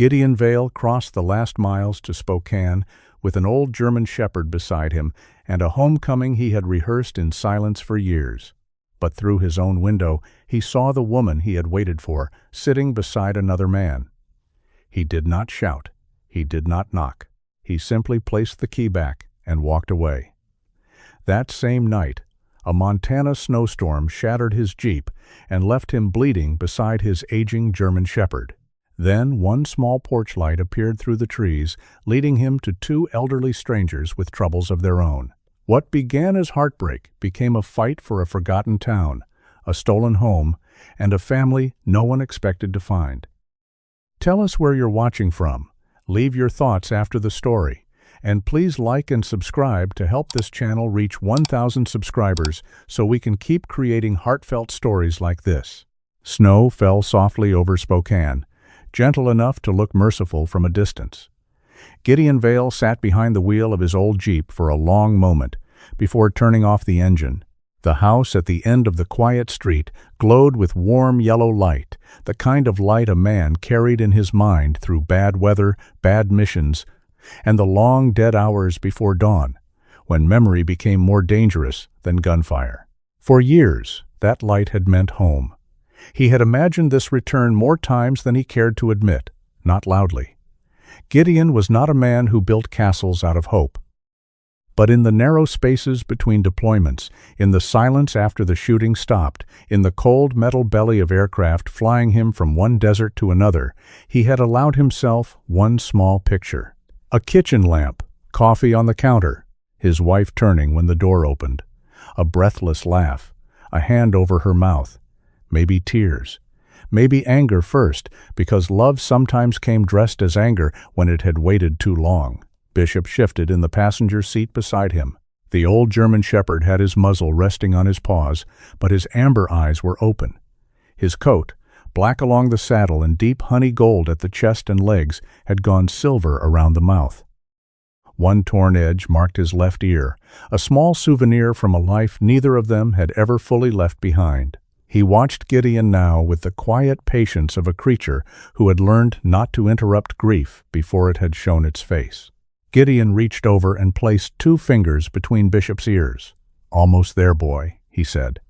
Gideon Vale crossed the last miles to Spokane with an old German shepherd beside him and a homecoming he had rehearsed in silence for years. But through his own window he saw the woman he had waited for, sitting beside another man. He did not shout. He did not knock. He simply placed the key back and walked away. That same night, a Montana snowstorm shattered his Jeep and left him bleeding beside his aging German shepherd. Then one small porch light appeared through the trees, leading him to two elderly strangers with troubles of their own. What began as heartbreak became a fight for a forgotten town, a stolen home, and a family no one expected to find. Tell us where you're watching from. Leave your thoughts after the story. And please like and subscribe to help this channel reach 1,000 subscribers so we can keep creating heartfelt stories like this. Snow fell softly over Spokane, gentle enough to look merciful from a distance. Gideon Vale sat behind the wheel of his old Jeep for a long moment before turning off the engine. The house at the end of the quiet street glowed with warm yellow light, the kind of light a man carried in his mind through bad weather, bad missions, and the long dead hours before dawn, when memory became more dangerous than gunfire. For years, that light had meant home. He had imagined this return more times than he cared to admit, not loudly. Gideon was not a man who built castles out of hope. But in the narrow spaces between deployments, in the silence after the shooting stopped, in the cold metal belly of aircraft flying him from one desert to another, he had allowed himself one small picture. A kitchen lamp, coffee on the counter, his wife turning when the door opened, a breathless laugh, a hand over her mouth, maybe tears, maybe anger first, because love sometimes came dressed as anger when it had waited too long. Bishop shifted in the passenger seat beside him. The old German shepherd had his muzzle resting on his paws, but his amber eyes were open. His coat, black along the saddle and deep honey gold at the chest and legs, had gone silver around the mouth. One torn edge marked his left ear, a small souvenir from a life neither of them had ever fully left behind. He watched Gideon now with the quiet patience of a creature who had learned not to interrupt grief before it had shown its face. Gideon reached over and placed 2 fingers between Bishop's ears. "Almost there, boy," he said.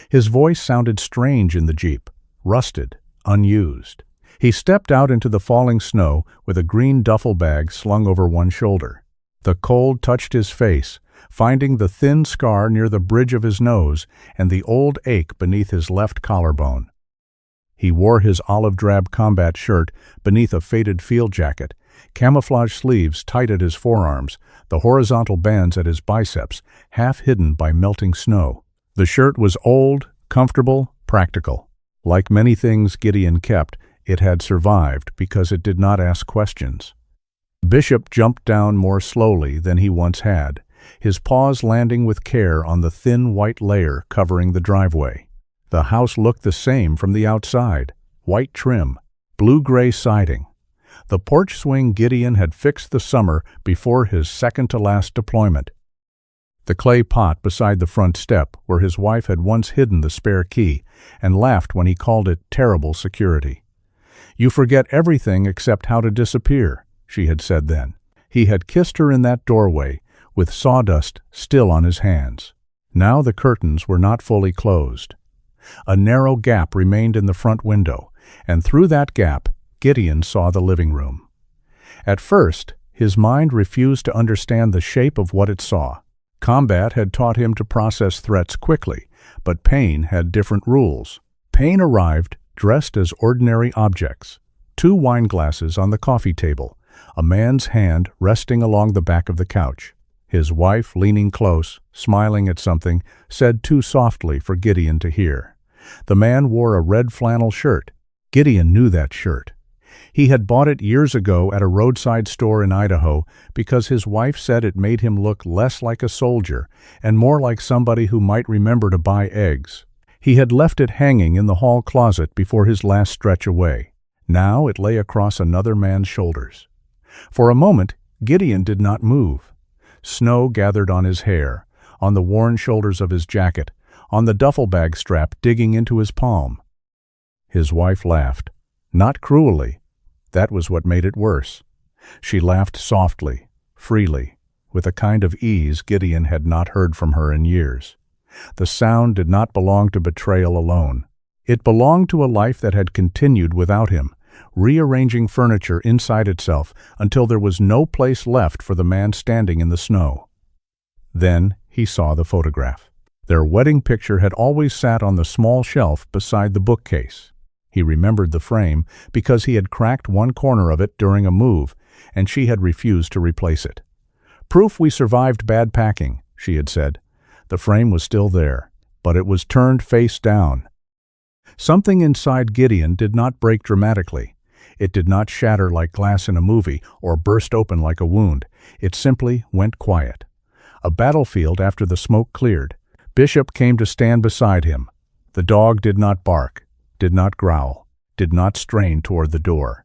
His voice sounded strange in the Jeep, rusted, unused. He stepped out into the falling snow with a green duffel bag slung over one shoulder. The cold touched his face, finding the thin scar near the bridge of his nose and the old ache beneath his left collarbone. He wore his olive-drab combat shirt beneath a faded field jacket, camouflage sleeves tight at his forearms, the horizontal bands at his biceps, half hidden by melting snow. The shirt was old, comfortable, practical. Like many things Gideon kept, it had survived because it did not ask questions. Bishop jumped down more slowly than he once had, his paws landing with care on the thin white layer covering the driveway. The house looked the same from the outside, white trim, blue-gray siding. The porch swing Gideon had fixed the summer before his second-to-last deployment. The clay pot beside the front step, where his wife had once hidden the spare key, and laughed when he called it terrible security. "You forget everything except how to disappear," she had said then. He had kissed her in that doorway, with sawdust still on his hands. Now the curtains were not fully closed. A narrow gap remained in the front window, and through that gap Gideon saw the living room. At first, his mind refused to understand the shape of what it saw. Combat had taught him to process threats quickly, but pain had different rules. Pain arrived dressed as ordinary objects. 2 wine glasses on the coffee table, a man's hand resting along the back of the couch. His wife, leaning close, smiling at something, said too softly for Gideon to hear. The man wore a red flannel shirt. Gideon knew that shirt. He had bought it years ago at a roadside store in Idaho because his wife said it made him look less like a soldier and more like somebody who might remember to buy eggs. He had left it hanging in the hall closet before his last stretch away. Now it lay across another man's shoulders. For a moment, Gideon did not move. Snow gathered on his hair, on the worn shoulders of his jacket, on the duffel bag strap digging into his palm. His wife laughed, not cruelly, That was what made it worse. She laughed softly, freely, with a kind of ease Gideon had not heard from her in years. The sound did not belong to betrayal alone. It belonged to a life that had continued without him, rearranging furniture inside itself until there was no place left for the man standing in the snow. Then he saw the photograph. Their wedding picture had always sat on the small shelf beside the bookcase. He remembered the frame because he had cracked one corner of it during a move, and she had refused to replace it. "Proof we survived bad packing," she had said. The frame was still there, but it was turned face down. Something inside Gideon did not break dramatically. It did not shatter like glass in a movie or burst open like a wound. It simply went quiet. A battlefield after the smoke cleared. Bishop came to stand beside him. The dog did not bark, did not growl, did not strain toward the door.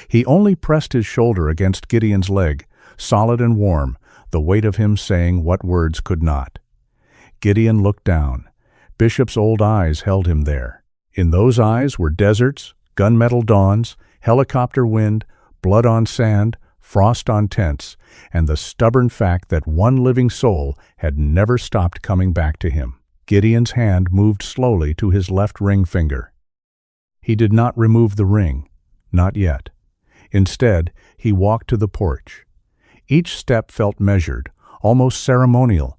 He only pressed his shoulder against Gideon's leg, solid and warm, the weight of him saying what words could not. Gideon looked down. Bishop's old eyes held him there. In those eyes were deserts, gunmetal dawns, helicopter wind, blood on sand, frost on tents, and the stubborn fact that one living soul had never stopped coming back to him. Gideon's hand moved slowly to his left ring finger. He did not remove the ring, not yet. Instead, he walked to the porch. Each step felt measured, almost ceremonial,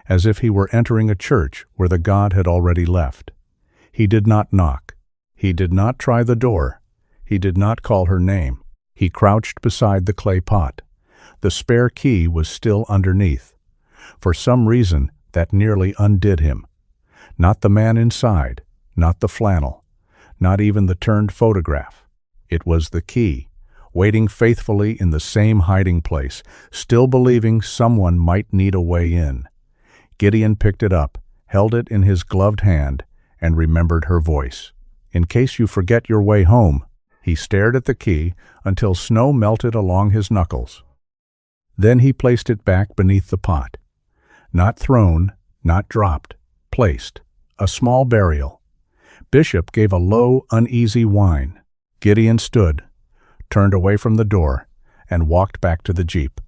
as if he were entering a church where the God had already left. He did not knock. He did not try the door. He did not call her name. He crouched beside the clay pot. The spare key was still underneath. For some reason, that nearly undid him. Not the man inside, not the flannel, not even the turned photograph. It was the key, waiting faithfully in the same hiding place, still believing someone might need a way in. Gideon picked it up, held it in his gloved hand, and remembered her voice. "In case you forget your way home." He stared at the key until snow melted along his knuckles. Then he placed it back beneath the pot. Not thrown, not dropped, placed. A small burial. Bishop gave a low, uneasy whine. Gideon stood, turned away from the door, and walked back to the jeep.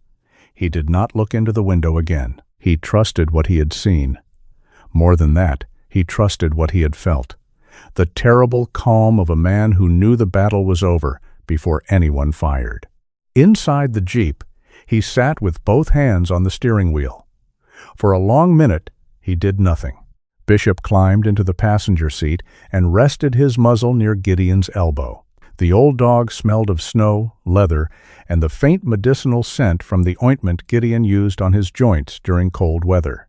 He did not look into the window again. He trusted what he had seen. More than that, he trusted what he had felt. The terrible calm of a man who knew the battle was over before anyone fired. Inside the jeep, he sat with both hands on the steering wheel. For a long minute, he did nothing. Bishop climbed into the passenger seat and rested his muzzle near Gideon's elbow. The old dog smelled of snow, leather, and the faint medicinal scent from the ointment Gideon used on his joints during cold weather.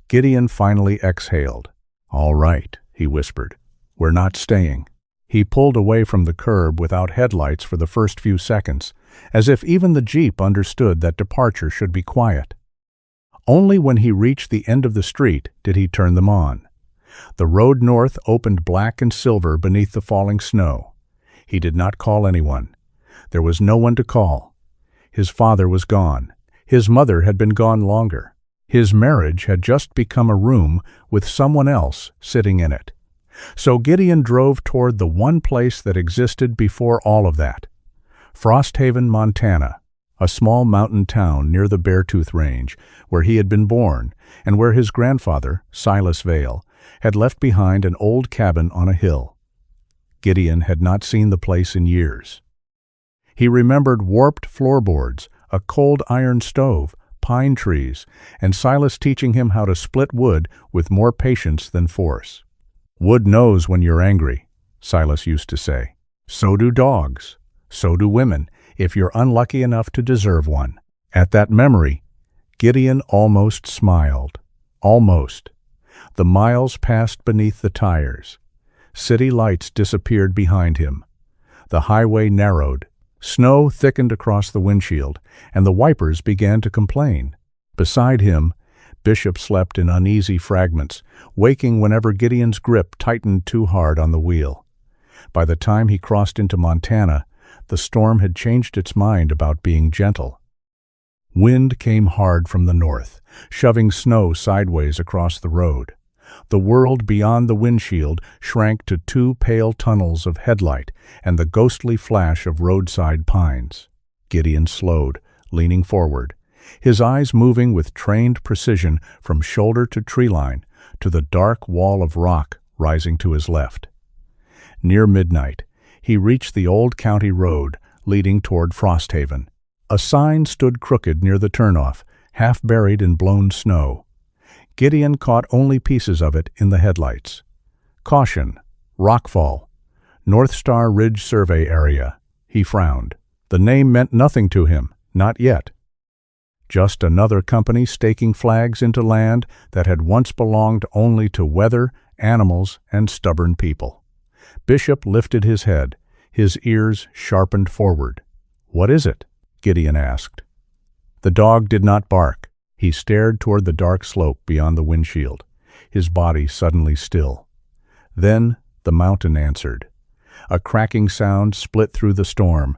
Gideon finally exhaled. "All right," he whispered. "We're not staying." He pulled away from the curb without headlights for the first few seconds, as if even the jeep understood that departure should be quiet. Only when he reached the end of the street did he turn them on. The road north opened black and silver beneath the falling snow. He did not call anyone. There was no one to call. His father was gone. His mother had been gone longer. His marriage had just become a room with someone else sitting in it. So Gideon drove toward the one place that existed before all of that. Frosthaven, Montana, a small mountain town near the Beartooth Range, where he had been born, and where his grandfather, Silas Vale, had left behind an old cabin on a hill. Gideon had not seen the place in years. He remembered warped floorboards, a cold iron stove, pine trees, and Silas teaching him how to split wood with more patience than force. "Wood knows when you're angry," Silas used to say. "So do dogs. So do women, if you're unlucky enough to deserve one." At that memory, Gideon almost smiled. Almost. The miles passed beneath the tires. City lights disappeared behind him. The highway narrowed. Snow thickened across the windshield, and the wipers began to complain. Beside him, Bishop slept in uneasy fragments, waking whenever Gideon's grip tightened too hard on the wheel. By the time he crossed into Montana, the storm had changed its mind about being gentle. Wind came hard from the north, shoving snow sideways across the road. The world beyond the windshield shrank to 2 pale tunnels of headlight and the ghostly flash of roadside pines. Gideon slowed, leaning forward, his eyes moving with trained precision from shoulder to treeline to the dark wall of rock rising to his left. Near midnight, he reached the old county road leading toward Frosthaven. A sign stood crooked near the turnoff, half buried in blown snow. Gideon caught only pieces of it in the headlights. Caution, rockfall, North Star Ridge Survey Area. He frowned. The name meant nothing to him, not yet. Just another company staking flags into land that had once belonged only to weather, animals, and stubborn people. Bishop lifted his head, his ears sharpened forward. "What is it?" Gideon asked. The dog did not bark. He stared toward the dark slope beyond the windshield, his body suddenly still. Then the mountain answered. A cracking sound split through the storm.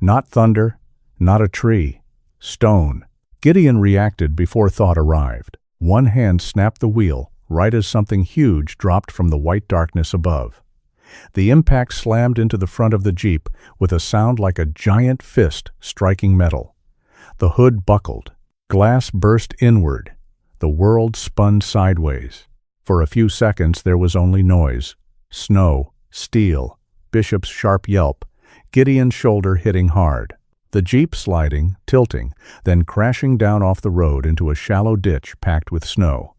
Not thunder, not a tree. Stone. Gideon reacted before thought arrived. One hand snapped the wheel, right as something huge dropped from the white darkness above. The impact slammed into the front of the Jeep with a sound like a giant fist striking metal. The hood buckled. Glass burst inward. The world spun sideways. For a few seconds there was only noise. Snow, steel, Bishop's sharp yelp, Gideon's shoulder hitting hard. The Jeep sliding, tilting, then crashing down off the road into a shallow ditch packed with snow.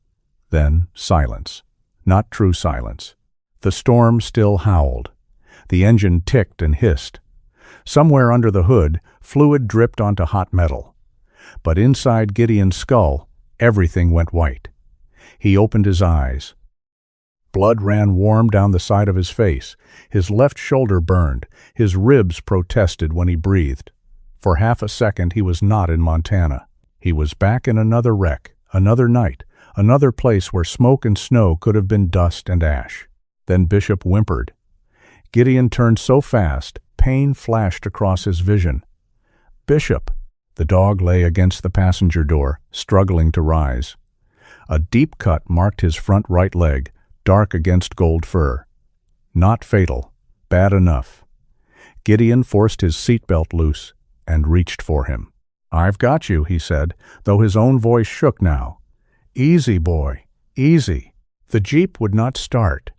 Then silence. Not true silence. The storm still howled. The engine ticked and hissed. Somewhere under the hood, fluid dripped onto hot metal. But inside Gideon's skull, everything went white. He opened his eyes. Blood ran warm down the side of his face. His left shoulder burned. His ribs protested when he breathed. For half a second he was not in Montana. He was back in another wreck, another night, another place where smoke and snow could have been dust and ash. Then Bishop whimpered. Gideon turned so fast, pain flashed across his vision. "Bishop!" The dog lay against the passenger door, struggling to rise. A deep cut marked his front right leg, dark against gold fur. Not fatal, bad enough. Gideon forced his seatbelt loose and reached for him. "I've got you," he said, though his own voice shook now. "Easy, boy, easy." The Jeep would not start.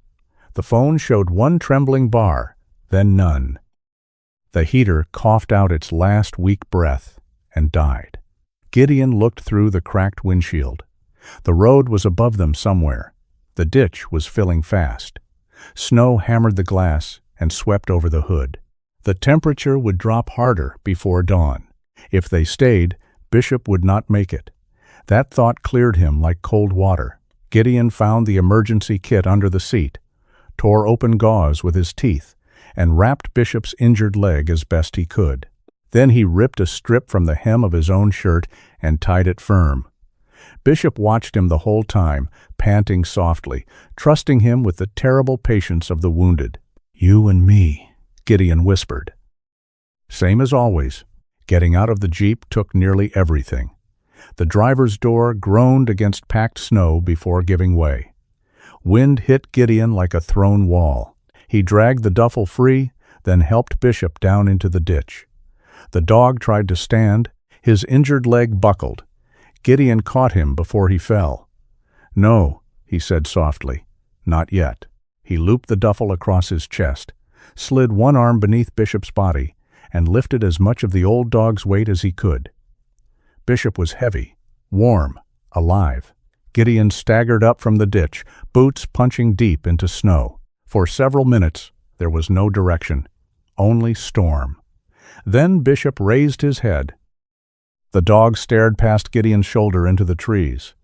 The phone showed one trembling bar, then none. The heater coughed out its last weak breath and died. Gideon looked through the cracked windshield. The road was above them somewhere. The ditch was filling fast. Snow hammered the glass and swept over the hood. The temperature would drop harder before dawn. If they stayed, Bishop would not make it. That thought cleared him like cold water. Gideon found the emergency kit under the seat, tore open gauze with his teeth, and wrapped Bishop's injured leg as best he could. Then he ripped a strip from the hem of his own shirt and tied it firm. Bishop watched him the whole time, panting softly, trusting him with the terrible patience of the wounded. "You and me," Gideon whispered. Same as always. Getting out of the Jeep took nearly everything. The driver's door groaned against packed snow before giving way. Wind hit Gideon like a thrown wall. He dragged the duffel free, then helped Bishop down into the ditch. The dog tried to stand. His injured leg buckled. Gideon caught him before he fell. "No," he said softly, "not yet." He looped the duffel across his chest, slid one arm beneath Bishop's body, and lifted as much of the old dog's weight as he could. Bishop was heavy, warm, alive. Gideon staggered up from the ditch, boots punching deep into snow. For several minutes, there was no direction, only storm. Then Bishop raised his head. The dog stared past Gideon's shoulder into the trees.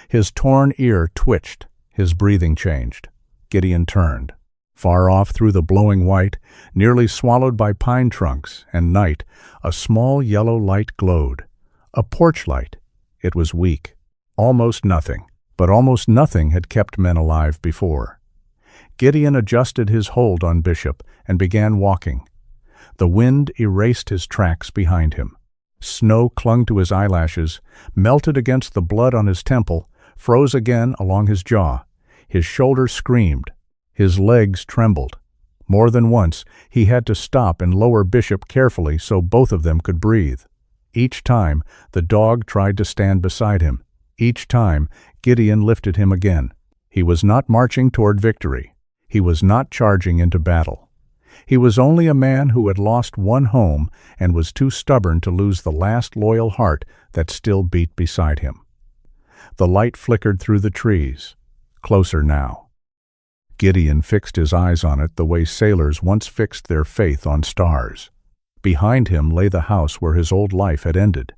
His torn ear twitched, his breathing changed. Gideon turned. Far off through the blowing white, nearly swallowed by pine trunks and night, a small yellow light glowed. A porch light. It was weak. Almost nothing. But almost nothing had kept men alive before. Gideon adjusted his hold on Bishop and began walking. The wind erased his tracks behind him. Snow clung to his eyelashes, melted against the blood on his temple, froze again along his jaw. His shoulders screamed. His legs trembled. More than once, he had to stop and lower Bishop carefully so both of them could breathe. Each time, the dog tried to stand beside him. Each time, Gideon lifted him again. He was not marching toward victory. He was not charging into battle. He was only a man who had lost one home and was too stubborn to lose the last loyal heart that still beat beside him. The light flickered through the trees. Closer now. Gideon fixed his eyes on it the way sailors once fixed their faith on stars. Behind him lay the house where his old life had ended.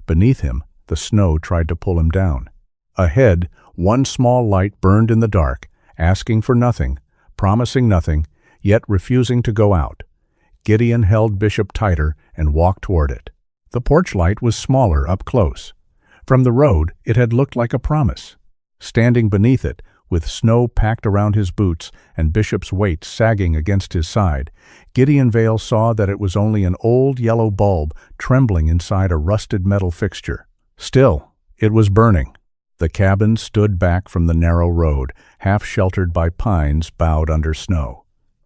Beneath him, the snow tried to pull him down. Ahead, one small light burned in the dark, asking for nothing, promising nothing, yet refusing to go out. Gideon held Bishop tighter and walked toward it. The porch light was smaller up close. From the road, it had looked like a promise. Standing beneath it, with snow packed around his boots and Bishop's weight sagging against his side, Gideon Vale saw that it was only an old yellow bulb trembling inside a rusted metal fixture. Still, it was burning. The cabin stood back from the narrow road, half sheltered by pines bowed under snow.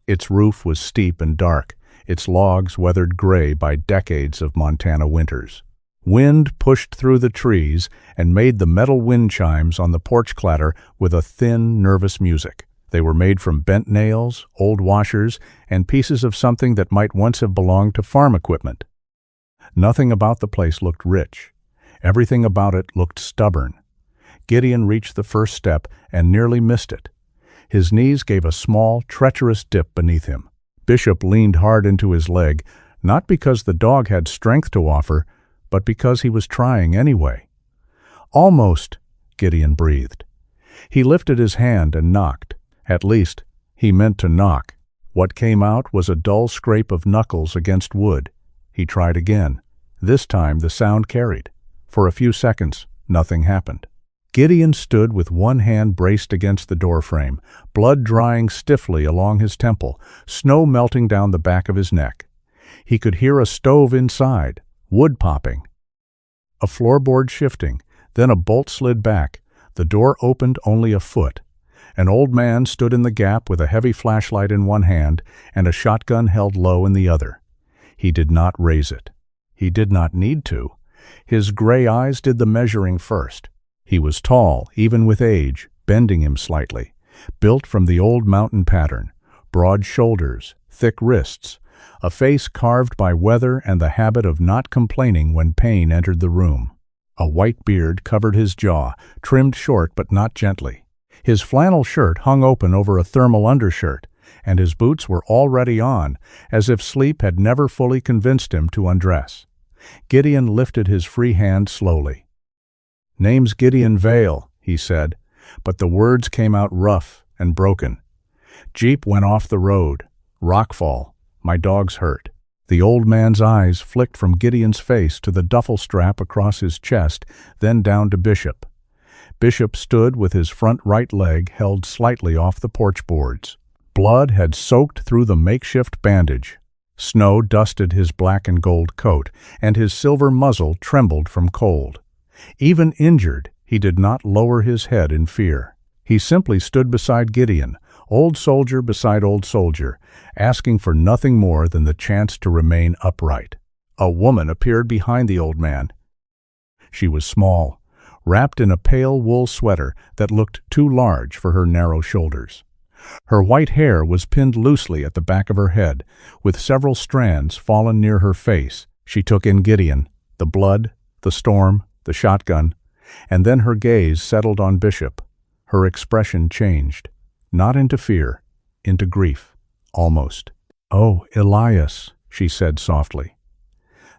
Its roof was steep and dark, its logs weathered gray by decades of Montana winters. Wind pushed through the trees and made the metal wind chimes on the porch clatter with a thin, nervous music. They were made from bent nails, old washers, and pieces of something that might once have belonged to farm equipment. Nothing about the place looked rich. Everything about it looked stubborn. Gideon reached the first step and nearly missed it. His knees gave a small, treacherous dip beneath him. Bishop leaned hard into his leg, not because the dog had strength to offer, but because he was trying anyway. Almost, Gideon breathed. He lifted his hand and knocked. At least, he meant to knock. What came out was a dull scrape of knuckles against wood. He tried again. This time the sound carried. For a few seconds, nothing happened. Gideon stood with one hand braced against the doorframe, blood drying stiffly along his temple, snow melting down the back of his neck. He could hear a stove inside, wood popping. A floorboard shifting, then a bolt slid back. The door opened only a foot. An old man stood in the gap with a heavy flashlight in one hand and a shotgun held low in the other. He did not raise it. He did not need to. His gray eyes did the measuring first. He was tall, even with age, bending him slightly, built from the old mountain pattern, broad shoulders, thick wrists, a face carved by weather and the habit of not complaining when pain entered the room. A white beard covered his jaw, trimmed short but not gently. His flannel shirt hung open over a thermal undershirt, and his boots were already on, as if sleep had never fully convinced him to undress. Gideon lifted his free hand slowly. "Name's Gideon Vale," he said, but the words came out rough and broken. "Jeep went off the road. Rockfall. My dog's hurt." The old man's eyes flicked from Gideon's face to the duffel strap across his chest, then down to Bishop. Bishop stood with his front right leg held slightly off the porch boards. Blood had soaked through the makeshift bandage. Snow dusted his black and gold coat, and his silver muzzle trembled from cold. Even injured, he did not lower his head in fear. He simply stood beside Gideon, old soldier beside old soldier, asking for nothing more than the chance to remain upright. A woman appeared behind the old man. She was small, wrapped in a pale wool sweater that looked too large for her narrow shoulders. Her white hair was pinned loosely at the back of her head, with several strands fallen near her face. She took in Gideon, the blood, the storm, the shotgun, and then her gaze settled on Bishop. Her expression changed, not into fear, into grief, almost. "Oh, Elias," she said softly.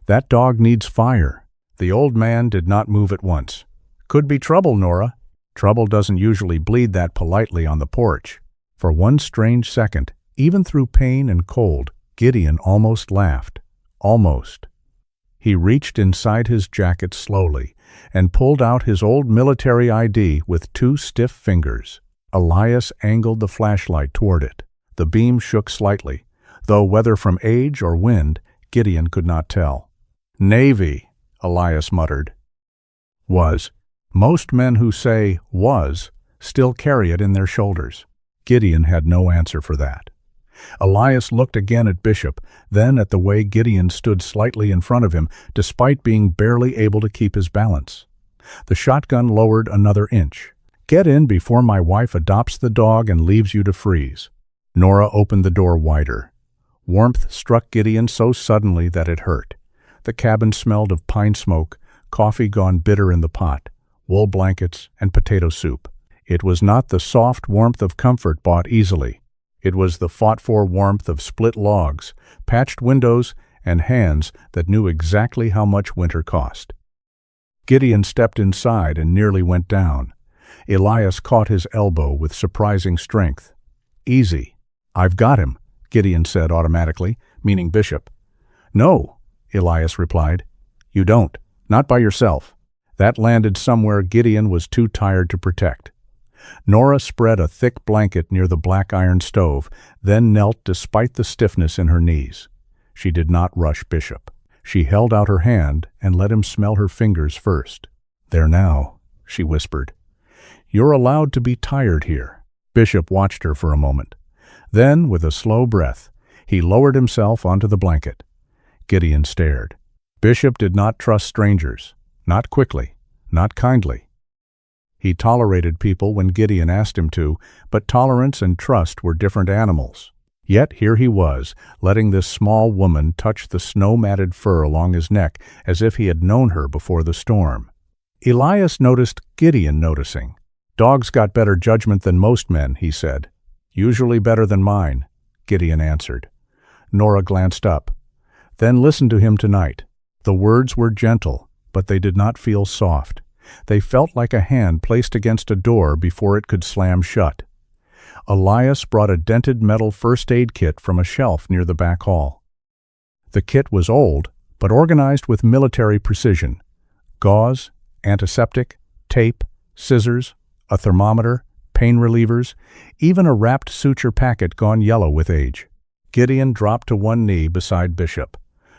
"That dog needs fire." The old man did not move at once. "Could be trouble, Nora." Trouble doesn't usually bleed that politely on the porch. For one strange second, even through pain and cold, Gideon almost laughed. Almost. He reached inside his jacket slowly and pulled out his old military ID with two stiff fingers. Elias angled the flashlight toward it. The beam shook slightly, though whether from age or wind, Gideon could not tell. "Navy," Elias muttered. "Was." Most men who say "was" still carry it in their shoulders? Gideon had no answer for that. Elias looked again at Bishop, then at the way Gideon stood slightly in front of him, despite being barely able to keep his balance. The shotgun lowered another inch. "Get in before my wife adopts the dog and leaves you to freeze." Nora opened the door wider. Warmth struck Gideon so suddenly that it hurt. The cabin smelled of pine smoke, coffee gone bitter in the pot, wool blankets, and potato soup. It was not the soft warmth of comfort bought easily. It was the fought-for warmth of split logs, patched windows, and hands that knew exactly how much winter cost. Gideon stepped inside and nearly went down. Elias caught his elbow with surprising strength. "Easy. I've got him," Gideon said automatically, meaning Bishop. "No," Elias replied. "You don't. Not by yourself." That landed somewhere Gideon was too tired to protect. Nora spread a thick blanket near the black iron stove, then knelt despite the stiffness in her knees. She did not rush Bishop. She held out her hand and let him smell her fingers first. "There now," she whispered. "You're allowed to be tired here." Bishop watched her for a moment. Then, with a slow breath, he lowered himself onto the blanket. Gideon stared. Bishop did not trust strangers. Not quickly. Not kindly. He tolerated people when Gideon asked him to, but tolerance and trust were different animals. Yet here he was, letting this small woman touch the snow-matted fur along his neck as if he had known her before the storm. Elias noticed Gideon noticing. "Dogs got better judgment than most men," he said. "Usually better than mine," Gideon answered. Nora glanced up. "Then listen to him tonight." The words were gentle, but they did not feel soft. They felt like a hand placed against a door before it could slam shut. Elias brought a dented metal first aid kit from a shelf near the back hall. The kit was old, but organized with military precision. Gauze, antiseptic, tape, scissors, a thermometer, pain relievers, even a wrapped suture packet gone yellow with age. Gideon dropped to one knee beside Bishop.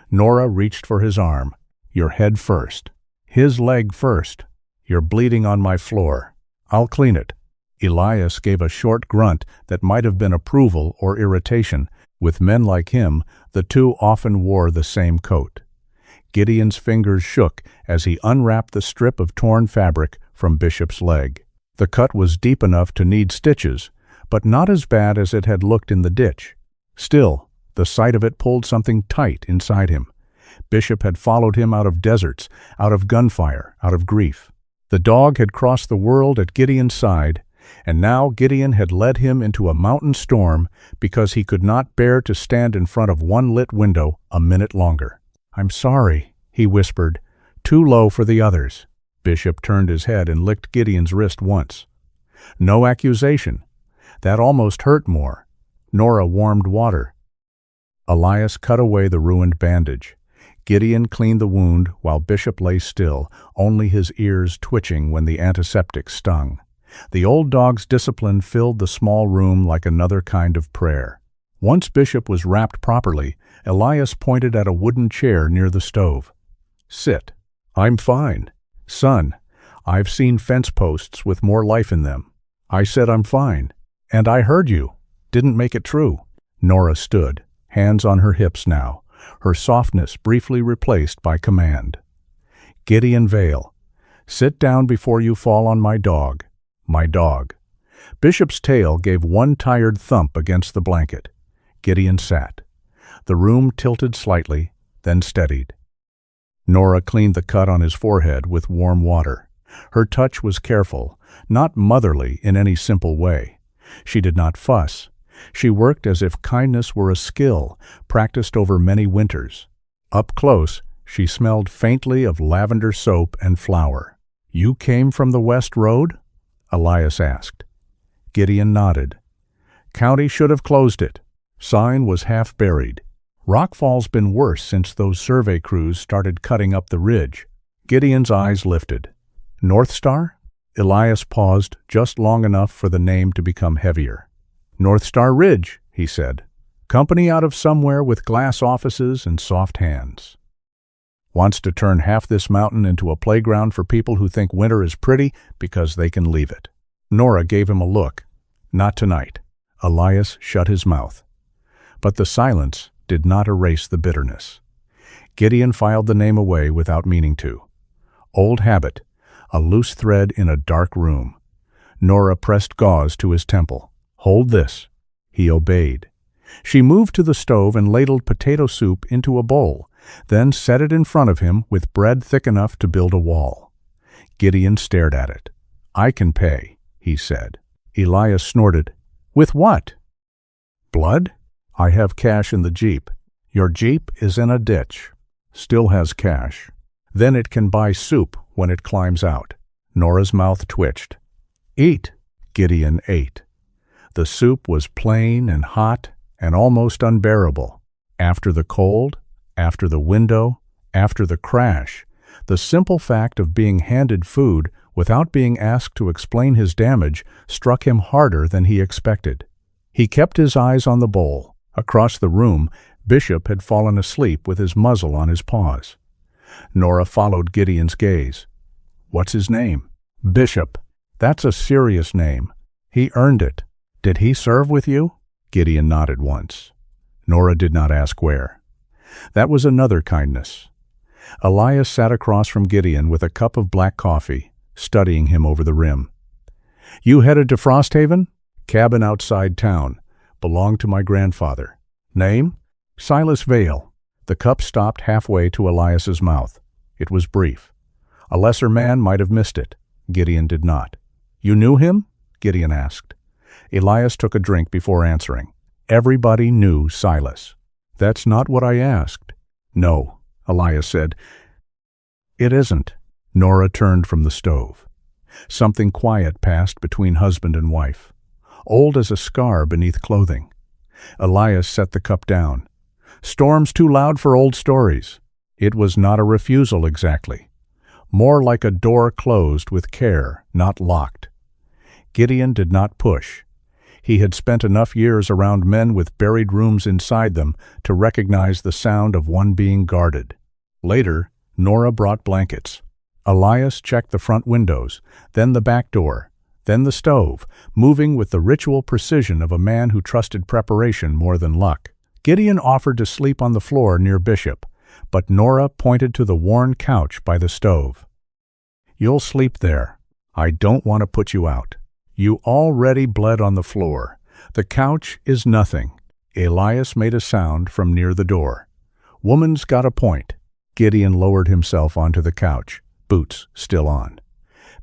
Nora reached for his arm. "Your head first." "His leg first." "You're bleeding on my floor." "I'll clean it." Elias gave a short grunt that might have been approval or irritation. With men like him, the two often wore the same coat. Gideon's fingers shook as he unwrapped the strip of torn fabric from Bishop's leg. The cut was deep enough to need stitches, but not as bad as it had looked in the ditch. Still, the sight of it pulled something tight inside him. Bishop had followed him out of deserts, out of gunfire, out of grief. The dog had crossed the world at Gideon's side, and now Gideon had led him into a mountain storm because he could not bear to stand in front of one lit window a minute longer. "I'm sorry," he whispered, too low for the others. Bishop turned his head and licked Gideon's wrist once. No accusation. That almost hurt more. Nora warmed water. Elias cut away the ruined bandage. Gideon cleaned the wound while Bishop lay still, only his ears twitching when the antiseptic stung. The old dog's discipline filled the small room like another kind of prayer. Once Bishop was wrapped properly, Elias pointed at a wooden chair near the stove. "Sit." "I'm fine." "Son, I've seen fence posts with more life in them." "I said I'm fine." "And I heard you. Didn't make it true." Nora stood, hands on her hips now, her softness briefly replaced by command. "Gideon Vale, sit down before you fall on my dog. My dog." Bishop's tail gave one tired thump against the blanket. Gideon sat. The room tilted slightly, then steadied. Nora cleaned the cut on his forehead with warm water. Her touch was careful, not motherly in any simple way. She did not fuss. She worked as if kindness were a skill, practiced over many winters. Up close, she smelled faintly of lavender soap and flour. "You came from the West Road?" Elias asked. Gideon nodded. "County should have closed it. Sign was half buried. Rockfall's been worse since those survey crews started cutting up the ridge." Gideon's eyes lifted. "North Star?" Elias paused just long enough for the name to become heavier. "North Star Ridge," he said. "Company out of somewhere with glass offices and soft hands. Wants to turn half this mountain into a playground for people who think winter is pretty because they can leave it." Nora gave him a look. Not tonight. Elias shut his mouth. But the silence did not erase the bitterness. Gideon filed the name away without meaning to. Old habit, a loose thread in a dark room. Nora pressed gauze to his temple. Hold this. He obeyed. She moved to the stove and ladled potato soup into a bowl, then set it in front of him with bread thick enough to build a wall. Gideon stared at it. I can pay, he said. Elias snorted. With what? Blood? I have cash in the Jeep. Your Jeep is in a ditch. Still has cash. Then it can buy soup when it climbs out. Nora's mouth twitched. Eat. Gideon ate. The soup was plain and hot and almost unbearable. After the cold, after the window, after the crash, the simple fact of being handed food without being asked to explain his damage struck him harder than he expected. He kept his eyes on the bowl. Across the room, Bishop had fallen asleep with his muzzle on his paws. Nora followed Gideon's gaze. What's his name? Bishop. That's a serious name. He earned it. Did he serve with you? Gideon nodded once. Nora did not ask where. That was another kindness. Elias sat across from Gideon with a cup of black coffee, studying him over the rim. You headed to Frosthaven? Cabin outside town. Belonged to my grandfather. Name? Silas Vale. The cup stopped halfway to Elias's mouth. It was brief. A lesser man might have missed it. Gideon did not. You knew him? Gideon asked. Elias took a drink before answering. Everybody knew Silas. That's not what I asked. No, Elias said. It isn't. Nora turned from the stove. Something quiet passed between husband and wife, old as a scar beneath clothing. Elias set the cup down. Storm's too loud for old stories. It was not a refusal exactly. More like a door closed with care, not locked. Gideon did not push. He had spent enough years around men with buried rooms inside them to recognize the sound of one being guarded. Later, Nora brought blankets. Elias checked the front windows, then the back door, then the stove, moving with the ritual precision of a man who trusted preparation more than luck. Gideon offered to sleep on the floor near Bishop, but Nora pointed to the worn couch by the stove. You'll sleep there. I don't want to put you out. You already bled on the floor. The couch is nothing. Elias made a sound from near the door. Woman's got a point. Gideon lowered himself onto the couch, boots still on.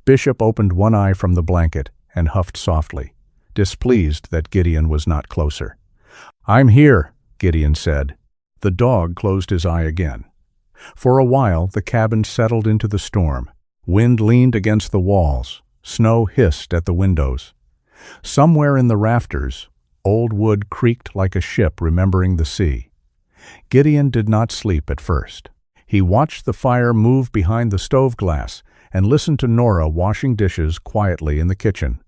Bishop opened one eye from the blanket and huffed softly, displeased that Gideon was not closer. I'm here, Gideon said. The dog closed his eye again. For a while, the cabin settled into the storm. Wind leaned against the walls. Snow hissed at the windows. Somewhere in the rafters, old wood creaked like a ship remembering the sea. Gideon did not sleep at first. He watched the fire move behind the stove glass and listened to Nora washing dishes quietly in the kitchen.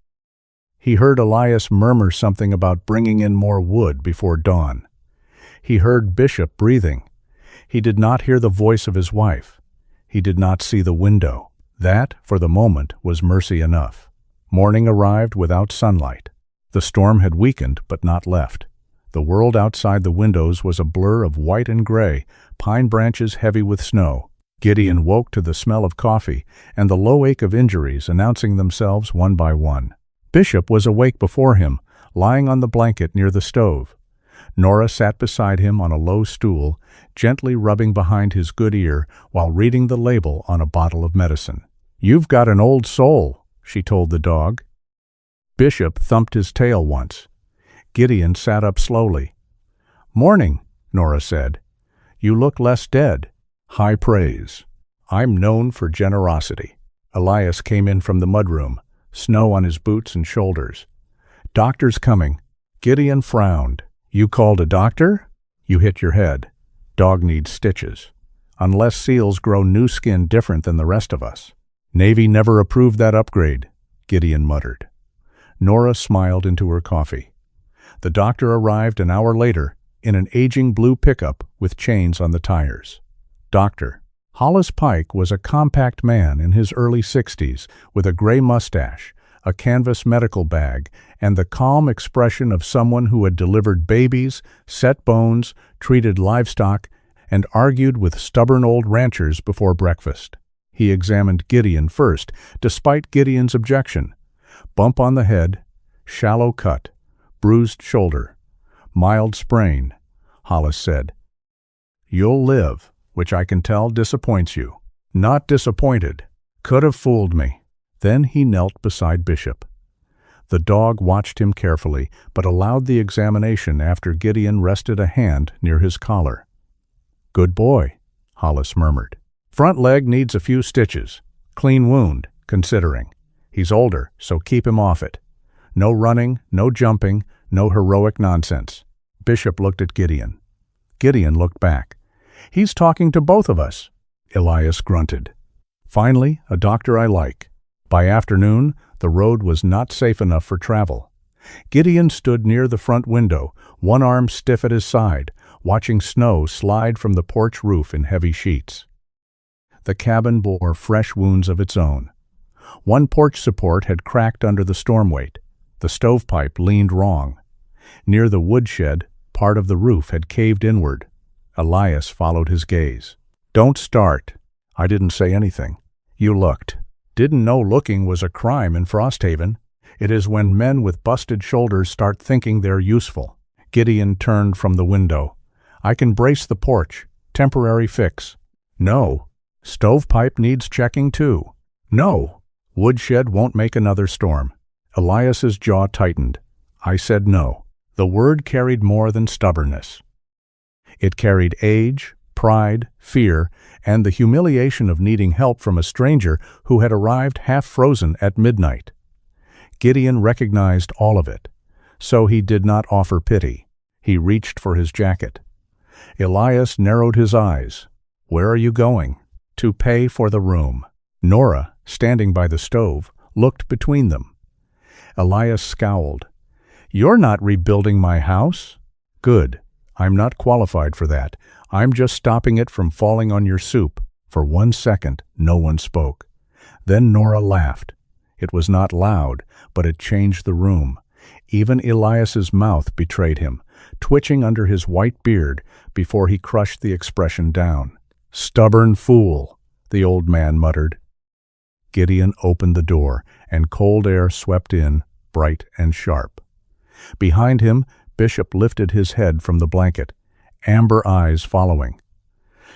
He heard Elias murmur something about bringing in more wood before dawn. He heard Bishop breathing. He did not hear the voice of his wife. He did not see the window. That, for the moment, was mercy enough. Morning arrived without sunlight. The storm had weakened but not left. The world outside the windows was a blur of white and gray, pine branches heavy with snow. Gideon woke to the smell of coffee and the low ache of injuries announcing themselves one by one. Bishop was awake before him, lying on the blanket near the stove. Nora sat beside him on a low stool, gently rubbing behind his good ear while reading the label on a bottle of medicine. You've got an old soul, she told the dog. Bishop thumped his tail once. Gideon sat up slowly. Morning, Nora said. You look less dead. High praise. I'm known for generosity. Elias came in from the mudroom, snow on his boots and shoulders. Doctor's coming. Gideon frowned. You called a doctor? You hit your head. Dog needs stitches. Unless seals grow new skin different than the rest of us. Navy never approved that upgrade, Gideon muttered. Nora smiled into her coffee. The doctor arrived an hour later in an aging blue pickup with chains on the tires. Doctor. Hollis Pike was a compact man in his early 60s with a gray mustache, a canvas medical bag, and the calm expression of someone who had delivered babies, set bones, treated livestock, and argued with stubborn old ranchers before breakfast. He examined Gideon first, despite Gideon's objection. Bump on the head, shallow cut, bruised shoulder, mild sprain, Hollis said. You'll live, which I can tell disappoints you. Not disappointed. Could have fooled me. Then he knelt beside Bishop. The dog watched him carefully, but allowed the examination after Gideon rested a hand near his collar. Good boy, Hollis murmured. Front leg needs a few stitches. Clean wound, considering. He's older, so keep him off it. No running, no jumping, no heroic nonsense. Bishop looked at Gideon. Gideon looked back. He's talking to both of us, Elias grunted. Finally, a doctor I like. By afternoon, the road was not safe enough for travel. Gideon stood near the front window, one arm stiff at his side, watching snow slide from the porch roof in heavy sheets. The cabin bore fresh wounds of its own. One porch support had cracked under the storm weight. The stovepipe leaned wrong. Near the woodshed, part of the roof had caved inward. Elias followed his gaze. Don't start. I didn't say anything. You looked. Didn't know looking was a crime in Frosthaven. It is when men with busted shoulders start thinking they're useful. Gideon turned from the window. I can brace the porch. Temporary fix. No. Stovepipe needs checking too. No. Woodshed won't make another storm. Elias's jaw tightened. I said no. The word carried more than stubbornness. It carried age, pride, fear, and the humiliation of needing help from a stranger who had arrived half-frozen at midnight. Gideon recognized all of it, so he did not offer pity. He reached for his jacket. Elias narrowed his eyes. Where are you going? To pay for the room. Nora, standing by the stove, looked between them. Elias scowled. You're not rebuilding my house? Good. I'm not qualified for that. I'm just stopping it from falling on your soup. For 1 second, no one spoke. Then Nora laughed. It was not loud, but it changed the room. Even Elias's mouth betrayed him, twitching under his white beard before he crushed the expression down. Stubborn fool, the old man muttered. Gideon opened the door, and cold air swept in, bright and sharp. Behind him, Bishop lifted his head from the blanket, amber eyes following.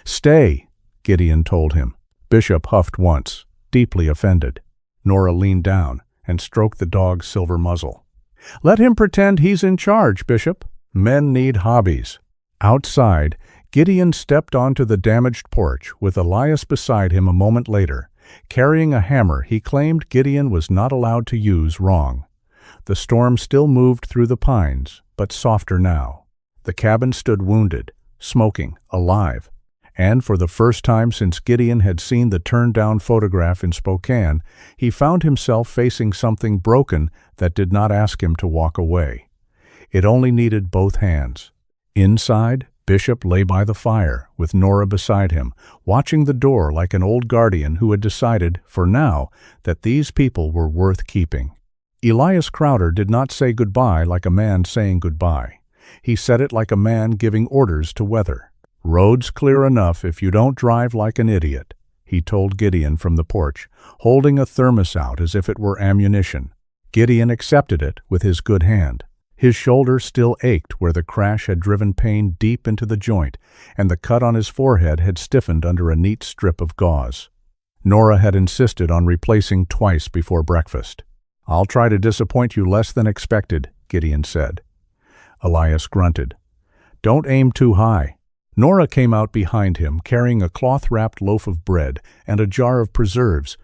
Stay, Gideon told him. Bishop huffed once, deeply offended. Nora leaned down and stroked the dog's silver muzzle. Let him pretend he's in charge, Bishop. Men need hobbies. Outside, Gideon stepped onto the damaged porch with Elias beside him a moment later, carrying a hammer he claimed Gideon was not allowed to use wrong. The storm still moved through the pines, but softer now. The cabin stood wounded, smoking, alive, and for the first time since Gideon had seen the turned-down photograph in Spokane, he found himself facing something broken that did not ask him to walk away. It only needed both hands. Inside, Bishop lay by the fire, with Nora beside him, watching the door like an old guardian who had decided, for now, that these people were worth keeping. Elias Crowder did not say goodbye like a man saying goodbye. He said it like a man giving orders to weather. Road's clear enough if you don't drive like an idiot, he told Gideon from the porch, holding a thermos out as if it were ammunition. Gideon accepted it with his good hand. His shoulder still ached where the crash had driven pain deep into the joint, and the cut on his forehead had stiffened under a neat strip of gauze. Nora had insisted on replacing twice before breakfast. I'll try to disappoint you less than expected, Gideon said. Elias grunted. Don't aim too high. Nora came out behind him, carrying a cloth-wrapped loaf of bread and a jar of preserves.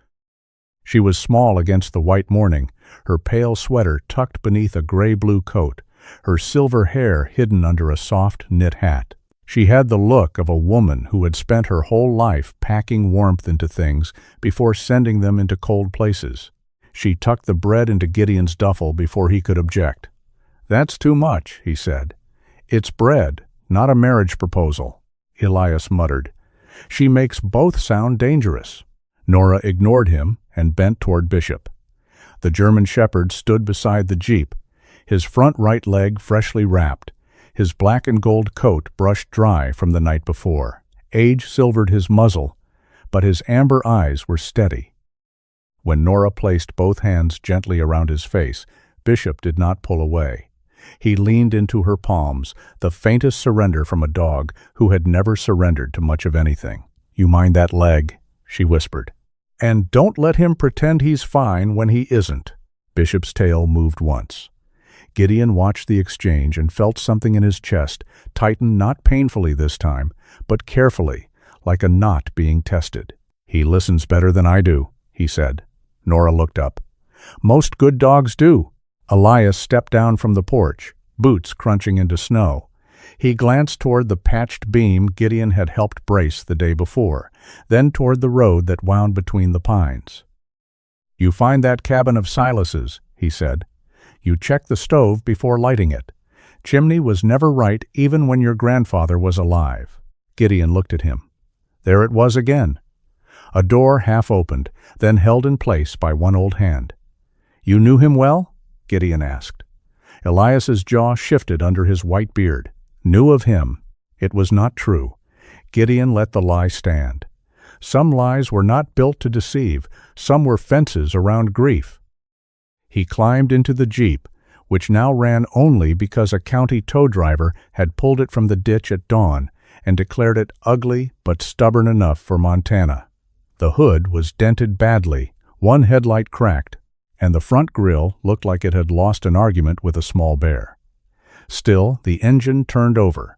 She was small against the white morning, her pale sweater tucked beneath a gray-blue coat, her silver hair hidden under a soft knit hat. She had the look of a woman who had spent her whole life packing warmth into things before sending them into cold places. She tucked the bread into Gideon's duffel before he could object. That's too much, he said. It's bread, not a marriage proposal, Elias muttered. She makes both sound dangerous. Nora ignored him and bent toward Bishop. The German shepherd stood beside the jeep, his front right leg freshly wrapped, his black and gold coat brushed dry from the night before. Age silvered his muzzle, but his amber eyes were steady. When Nora placed both hands gently around his face, Bishop did not pull away. He leaned into her palms, the faintest surrender from a dog who had never surrendered to much of anything. "You mind that leg," she whispered. "And don't let him pretend he's fine when he isn't." Bishop's tail moved once. Gideon watched the exchange and felt something in his chest tighten not painfully this time, but carefully, like a knot being tested. "He listens better than I do," he said. Nora looked up. "Most good dogs do." Elias stepped down from the porch, boots crunching into snow. He glanced toward the patched beam Gideon had helped brace the day before, then toward the road that wound between the pines. "You find that cabin of Silas's," he said. "You check the stove before lighting it. Chimney was never right even when your grandfather was alive." Gideon looked at him. There it was again. A door half opened, then held in place by one old hand. "You knew him well?" Gideon asked. Elias's jaw shifted under his white beard. Knew of him. It was not true. Gideon let the lie stand. Some lies were not built to deceive, some were fences around grief. He climbed into the jeep, which now ran only because a county tow driver had pulled it from the ditch at dawn and declared it ugly but stubborn enough for Montana. The hood was dented badly, one headlight cracked, and the front grille looked like it had lost an argument with a small bear. Still, the engine turned over.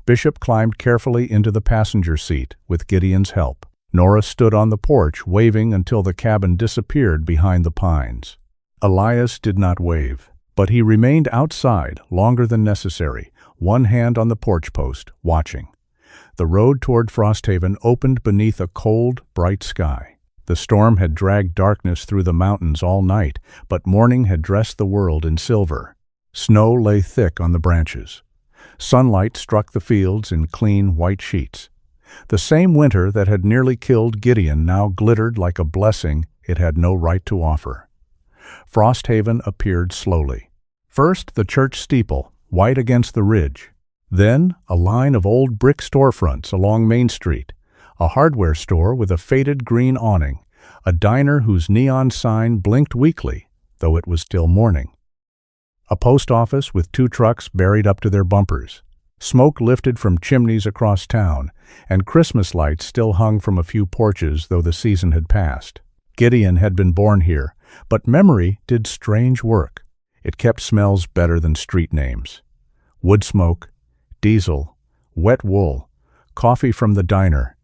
Bishop climbed carefully into the passenger seat with Gideon's help. Nora stood on the porch waving until the cabin disappeared behind the pines. Elias did not wave, but he remained outside longer than necessary, one hand on the porch post, watching. The road toward Frosthaven opened beneath a cold, bright sky. The storm had dragged darkness through the mountains all night, but morning had dressed the world in silver. Snow lay thick on the branches. Sunlight struck the fields in clean, white sheets. The same winter that had nearly killed Gideon now glittered like a blessing it had no right to offer. Frosthaven appeared slowly. First, the church steeple, white against the ridge. Then, a line of old brick storefronts along Main Street, a hardware store with a faded green awning, a diner whose neon sign blinked weakly, though it was still morning. A post office with 2 trucks buried up to their bumpers. Smoke lifted from chimneys across town, and Christmas lights still hung from a few porches, though the season had passed. Gideon had been born here, but memory did strange work. It kept smells better than street names. Wood smoke, diesel, wet wool, coffee from the diner,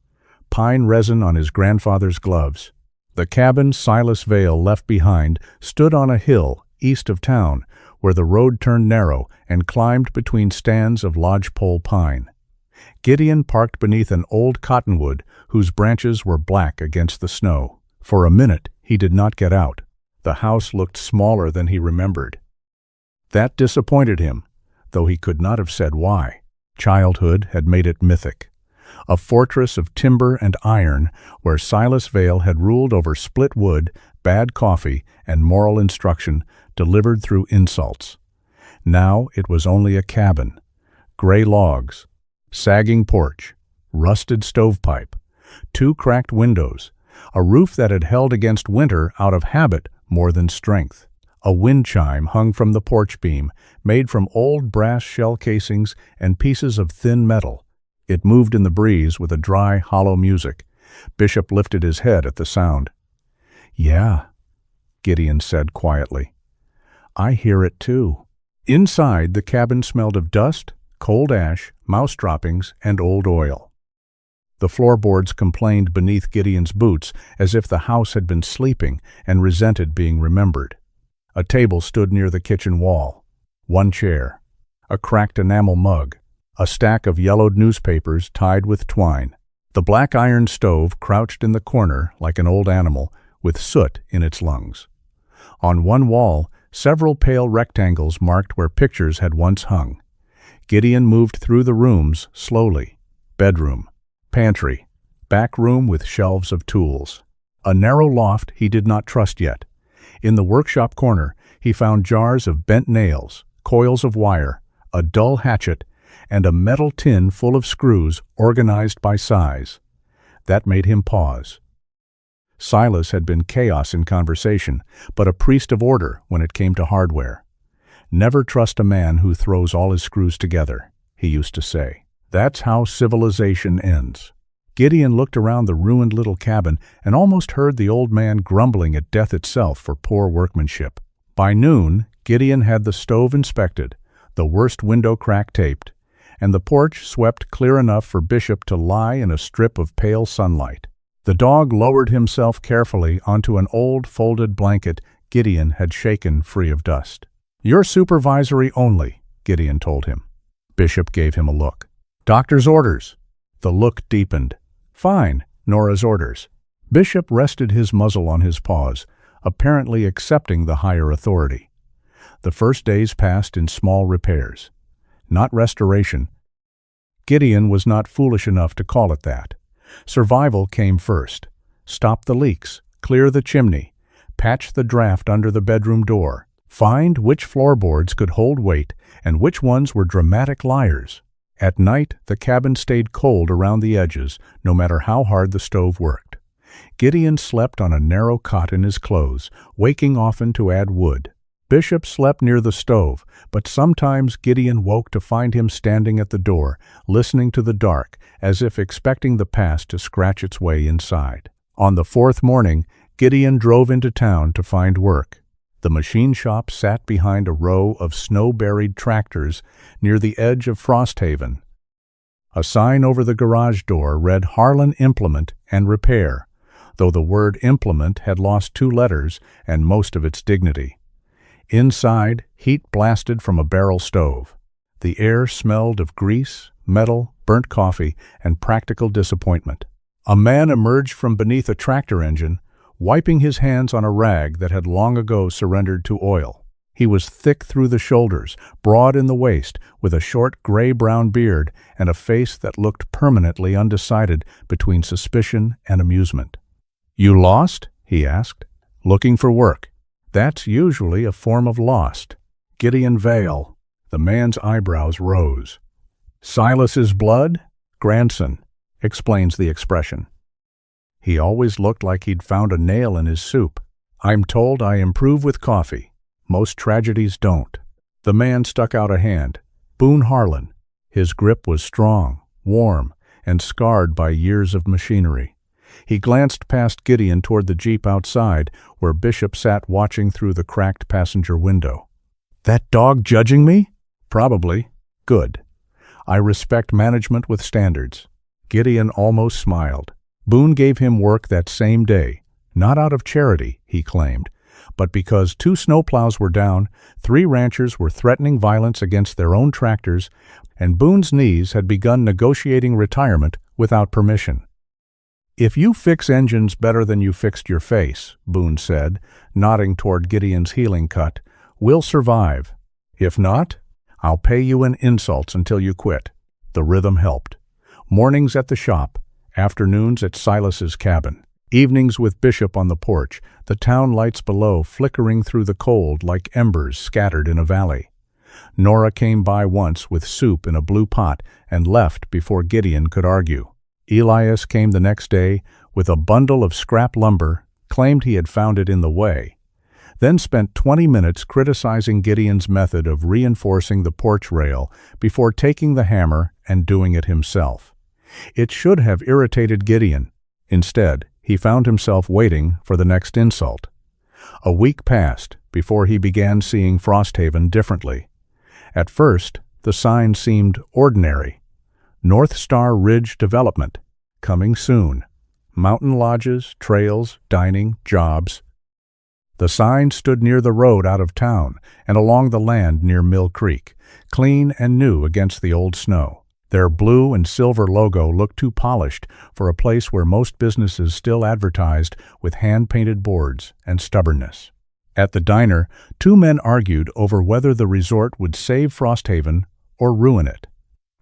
pine resin on his grandfather's gloves. The cabin Silas Vale left behind stood on a hill east of town, where the road turned narrow and climbed between stands of lodgepole pine. Gideon parked beneath an old cottonwood whose branches were black against the snow. For a minute he did not get out. The house looked smaller than he remembered. That disappointed him, though he could not have said why. Childhood had made it mythic. A fortress of timber and iron where Silas Vale had ruled over split wood, bad coffee, and moral instruction delivered through insults. Now it was only a cabin. Gray logs, sagging porch, rusted stovepipe, 2 cracked windows, a roof that had held against winter out of habit more than strength. A wind chime hung from the porch beam, made from old brass shell casings and pieces of thin metal. It moved in the breeze with a dry, hollow music. Bishop lifted his head at the sound. "Yeah," Gideon said quietly. "I hear it too." Inside, the cabin smelled of dust, cold ash, mouse droppings, and old oil. The floorboards complained beneath Gideon's boots as if the house had been sleeping and resented being remembered. A table stood near the kitchen wall. 1 chair, a cracked enamel mug, a stack of yellowed newspapers tied with twine. The black iron stove crouched in the corner like an old animal with soot in its lungs. On one wall, several pale rectangles marked where pictures had once hung. Gideon moved through the rooms slowly. Bedroom, pantry, back room with shelves of tools. A narrow loft he did not trust yet. In the workshop corner, he found jars of bent nails, coils of wire, a dull hatchet, and a metal tin full of screws organized by size. That made him pause. Silas had been chaos in conversation, but a priest of order when it came to hardware. "Never trust a man who throws all his screws together," he used to say. "That's how civilization ends." Gideon looked around the ruined little cabin and almost heard the old man grumbling at death itself for poor workmanship. By noon, Gideon had the stove inspected, the worst window crack taped, and the porch swept clear enough for Bishop to lie in a strip of pale sunlight. The dog lowered himself carefully onto an old folded blanket Gideon had shaken free of dust. "You're supervisory only," Gideon told him. Bishop gave him a look. "Doctor's orders." The look deepened. "Fine, Nora's orders." Bishop rested his muzzle on his paws, apparently accepting the higher authority. The first days passed in small repairs. Not restoration. Gideon was not foolish enough to call it that. Survival came first. Stop the leaks, clear the chimney, patch the draft under the bedroom door, find which floorboards could hold weight and which ones were dramatic liars. At night, the cabin stayed cold around the edges, no matter how hard the stove worked. Gideon slept on a narrow cot in his clothes, waking often to add wood. Bishop slept near the stove, but sometimes Gideon woke to find him standing at the door, listening to the dark, as if expecting the past to scratch its way inside. On the fourth morning, Gideon drove into town to find work. The machine shop sat behind a row of snow-buried tractors near the edge of Frosthaven. A sign over the garage door read Harlan Implement and Repair, though the word implement had lost 2 letters and most of its dignity. Inside, heat blasted from a barrel stove. The air smelled of grease, metal, burnt coffee, and practical disappointment. A man emerged from beneath a tractor engine, wiping his hands on a rag that had long ago surrendered to oil. He was thick through the shoulders, broad in the waist, with a short gray-brown beard and a face that looked permanently undecided between suspicion and amusement. "You lost?" he asked. "Looking for work. That's usually a form of lost." "Gideon Vale." The man's eyebrows rose. "Silas's blood? Grandson," explains the expression. "He always looked like he'd found a nail in his soup. I'm told I improve with coffee. Most tragedies don't." The man stuck out a hand. Boone Harlan. His grip was strong, warm, and scarred by years of machinery. He glanced past Gideon toward the jeep outside, where Bishop sat watching through the cracked passenger window. "That dog judging me?" "Probably." "Good. I respect management with standards." Gideon almost smiled. Boone gave him work that same day, not out of charity, he claimed, but because 2 snowplows were down, 3 ranchers were threatening violence against their own tractors, and Boone's knees had begun negotiating retirement without permission. "If you fix engines better than you fixed your face," Boone said, nodding toward Gideon's healing cut, "we'll survive. If not, I'll pay you in insults until you quit." The rhythm helped. Mornings at the shop, afternoons at Silas's cabin, evenings with Bishop on the porch, the town lights below flickering through the cold like embers scattered in a valley. Nora came by once with soup in a blue pot and left before Gideon could argue. Elias came the next day with a bundle of scrap lumber, claimed he had found it in the way, then spent 20 minutes criticizing Gideon's method of reinforcing the porch rail before taking the hammer and doing it himself. It should have irritated Gideon. Instead, he found himself waiting for the next insult. A week passed before he began seeing Frosthaven differently. At first, the sign seemed ordinary. North Star Ridge Development, coming soon. Mountain lodges, trails, dining, jobs. The sign stood near the road out of town and along the land near Mill Creek, clean and new against the old snow. Their blue and silver logo looked too polished for a place where most businesses still advertised with hand-painted boards and stubbornness. At the diner, 2 men argued over whether the resort would save Frosthaven or ruin it.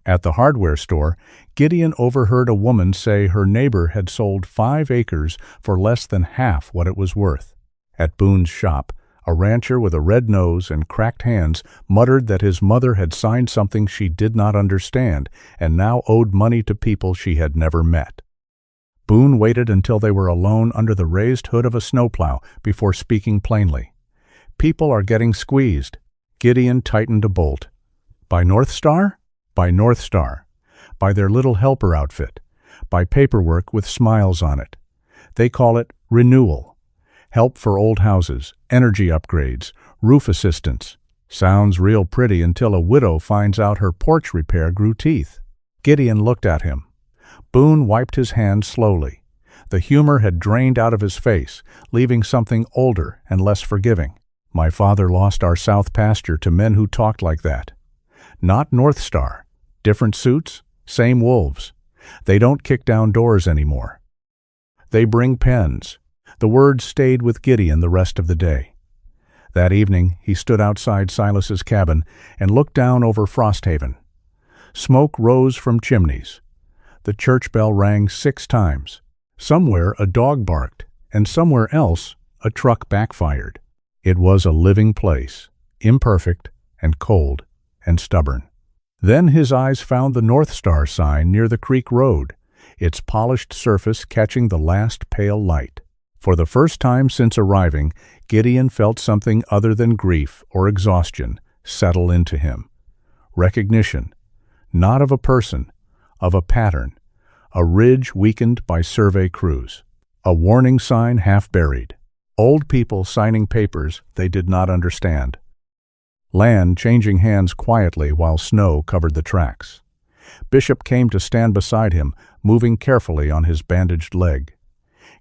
At the hardware store, Gideon overheard a woman say her neighbor had sold 5 acres for less than half what it was worth. At Boone's shop, a rancher with a red nose and cracked hands muttered that his mother had signed something she did not understand and now owed money to people she had never met. Boone waited until they were alone under the raised hood of a snowplow before speaking plainly. "People are getting squeezed." Gideon tightened a bolt. "By North Star? By North Star. By their little helper outfit. By paperwork with smiles on it. They call it renewal. Help for old houses, energy upgrades, roof assistance. Sounds real pretty until a widow finds out her porch repair grew teeth." Gideon looked at him. Boone wiped his hands slowly. The humor had drained out of his face, leaving something older and less forgiving. "My father lost our south pasture to men who talked like that. Not North Star. Different suits, same wolves. They don't kick down doors anymore. They bring pens." The words stayed with Gideon the rest of the day. That evening, he stood outside Silas's cabin and looked down over Frosthaven. Smoke rose from chimneys. The church bell rang 6 times. Somewhere a dog barked, and somewhere else a truck backfired. It was a living place, imperfect and cold and stubborn. Then his eyes found the North Star sign near the creek road, its polished surface catching the last pale light. For the first time since arriving, Gideon felt something other than grief or exhaustion settle into him. Recognition, not of a person, of a pattern, a ridge weakened by survey crews, a warning sign half buried, old people signing papers they did not understand, land changing hands quietly while snow covered the tracks. Bishop came to stand beside him, moving carefully on his bandaged leg.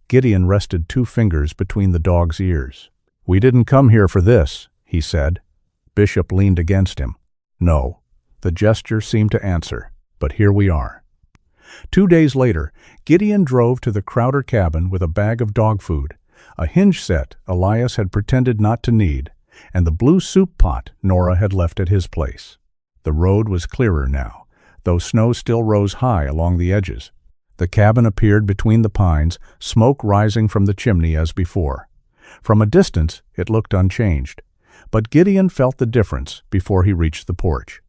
Gideon rested 2 fingers between the dog's ears. "We didn't come here for this," he said. Bishop leaned against him. "No." The gesture seemed to answer, "But here we are." 2 days later, Gideon drove to the Crowder cabin with a bag of dog food, a hinge set Elias had pretended not to need, and the blue soup pot Nora had left at his place. The road was clearer now, though snow still rose high along the edges. The cabin appeared between the pines, smoke rising from the chimney as before. From a distance, it looked unchanged, but Gideon felt the difference before he reached the porch.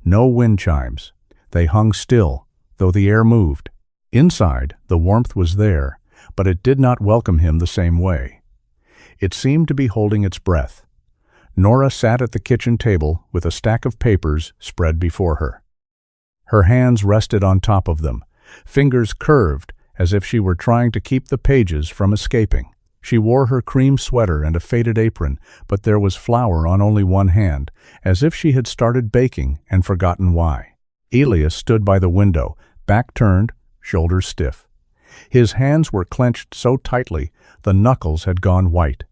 No wind chimes. They hung still, though the air moved. Inside, the warmth was there, but it did not welcome him the same way. It seemed to be holding its breath. Nora sat at the kitchen table with a stack of papers spread before her. Her hands rested on top of them, fingers curved as if she were trying to keep the pages from escaping. She wore her cream sweater and a faded apron, but there was flour on only one hand, as if she had started baking and forgotten why. Elias stood by the window, back turned, shoulders stiff. His hands were clenched so tightly the knuckles had gone white.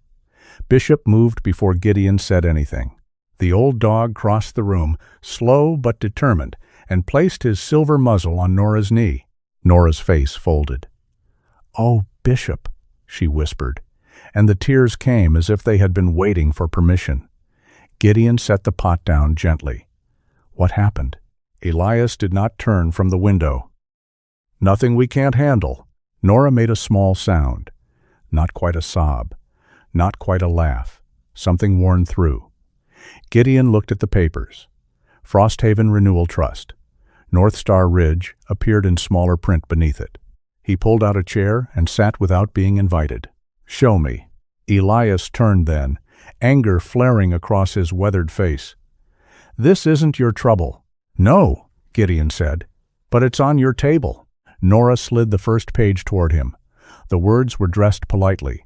Bishop moved before Gideon said anything. The old dog crossed the room, slow but determined, and placed his silver muzzle on Nora's knee. Nora's face folded. "Oh, Bishop," she whispered, and the tears came as if they had been waiting for permission. Gideon set the pot down gently. "What happened?" Elias did not turn from the window. "Nothing we can't handle." Nora made a small sound. Not quite a sob. Not quite a laugh. Something worn through. Gideon looked at the papers. Frosthaven Renewal Trust. North Star Ridge appeared in smaller print beneath it. He pulled out a chair and sat without being invited. "Show me." Elias turned then, anger flaring across his weathered face. "This isn't your trouble." "No," Gideon said, "but it's on your table." Nora slid the first page toward him. The words were dressed politely.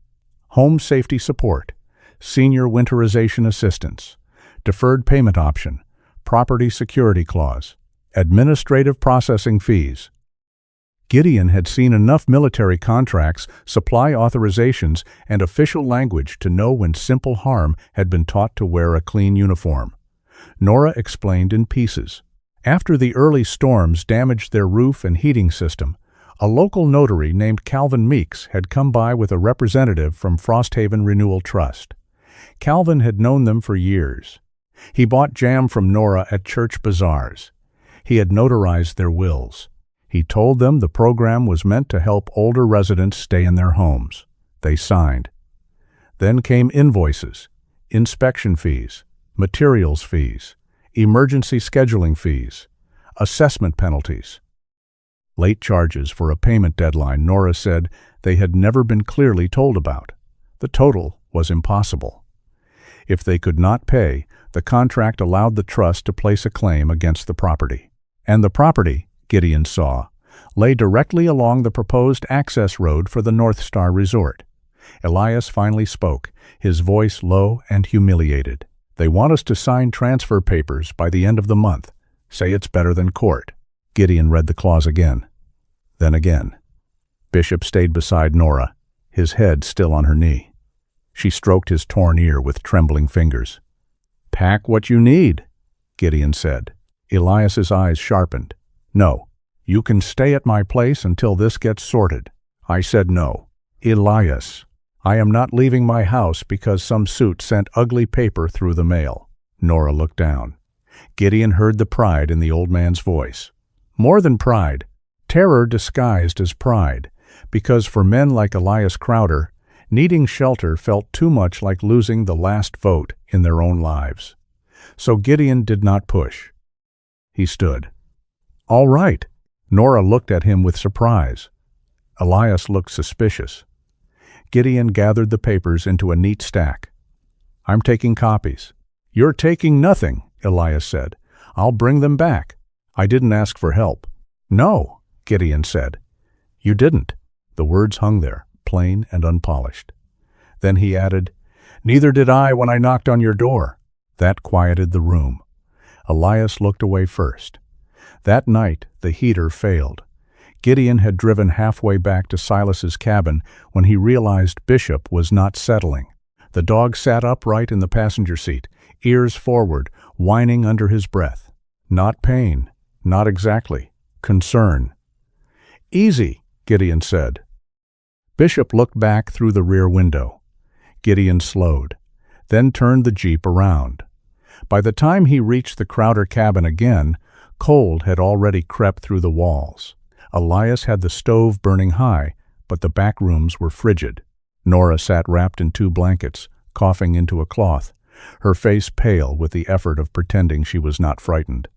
Home Safety Support, Senior Winterization Assistance, Deferred Payment Option, Property Security Clause, Administrative Processing Fees. Gideon had seen enough military contracts, supply authorizations, and official language to know when simple harm had been taught to wear a clean uniform. Nora explained in pieces. After the early storms damaged their roof and heating system, a local notary named Calvin Meeks had come by with a representative from Frosthaven Renewal Trust. Calvin had known them for years. He bought jam from Nora at church bazaars. He had notarized their wills. He told them the program was meant to help older residents stay in their homes. They signed. Then came invoices, inspection fees, materials fees, emergency scheduling fees, assessment penalties. Late charges for a payment deadline Nora said they had never been clearly told about. The total was impossible. If they could not pay, the contract allowed the trust to place a claim against the property. And the property, Gideon saw, lay directly along the proposed access road for the North Star Resort. Elias finally spoke, his voice low and humiliated. "They want us to sign transfer papers by the end of the month. Say it's better than court." Gideon read the clause again. Then again. Bishop stayed beside Nora, his head still on her knee. She stroked his torn ear with trembling fingers. "Pack what you need," Gideon said. Elias's eyes sharpened. "No, you can stay at my place until this gets sorted." I said no. "Elias, I am not leaving my house because some suit sent ugly paper through the mail." Nora looked down. Gideon heard the pride in the old man's voice. More than pride, terror disguised as pride, because for men like Elias Crowder, needing shelter felt too much like losing the last vote in their own lives. So Gideon did not push. He stood. "All right." Nora looked at him with surprise. Elias looked suspicious. Gideon gathered the papers into a neat stack. "I'm taking copies." "You're taking nothing," Elias said. "I'll bring them back. I didn't ask for help." "No," Gideon said. "You didn't." The words hung there, plain and unpolished. Then he added, "Neither did I when I knocked on your door." That quieted the room. Elias looked away first. That night, the heater failed. Gideon had driven halfway back to Silas's cabin when he realized Bishop was not settling. The dog sat upright in the passenger seat, ears forward, whining under his breath. Not pain, not exactly. Concern. "Easy," Gideon said. Bishop looked back through the rear window. Gideon slowed, then turned the Jeep around. By the time he reached the Crowder cabin again, cold had already crept through the walls. Elias had the stove burning high, but the back rooms were frigid. Nora sat wrapped in 2 blankets, coughing into a cloth, her face pale with the effort of pretending she was not frightened.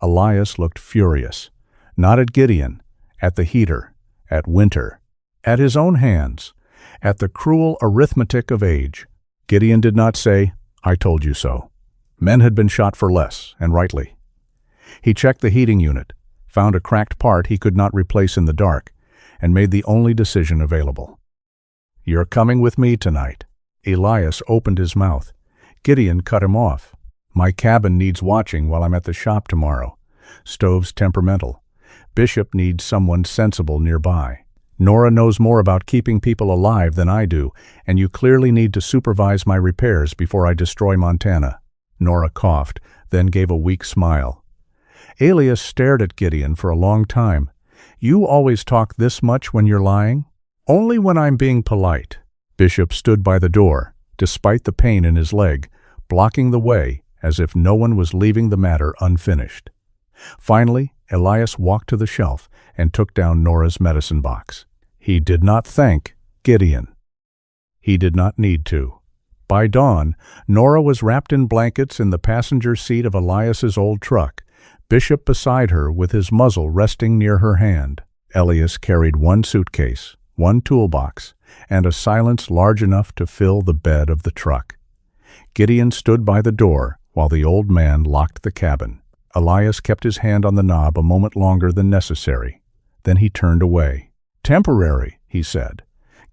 Elias looked furious, not at Gideon, at the heater, at winter, at his own hands, at the cruel arithmetic of age. Gideon did not say, "I told you so." Men had been shot for less, and rightly. He checked the heating unit, found a cracked part he could not replace in the dark, and made the only decision available. "You're coming with me tonight." Elias opened his mouth. Gideon cut him off. "My cabin needs watching while I'm at the shop tomorrow. Stove's temperamental. Bishop needs someone sensible nearby. Nora knows more about keeping people alive than I do, and you clearly need to supervise my repairs before I destroy Montana." Nora coughed, then gave a weak smile. Elias stared at Gideon for a long time. "You always talk this much when you're lying?" "Only when I'm being polite." Bishop stood by the door, despite the pain in his leg, blocking the way as if no one was leaving the matter unfinished. Finally, Elias walked to the shelf and took down Nora's medicine box. He did not thank Gideon. He did not need to. By dawn, Nora was wrapped in blankets in the passenger seat of Elias's old truck, Bishop beside her with his muzzle resting near her hand. Elias carried 1 suitcase, 1 toolbox, and a silence large enough to fill the bed of the truck. Gideon stood by the door while the old man locked the cabin. Elias kept his hand on the knob a moment longer than necessary. Then he turned away. "Temporary," he said.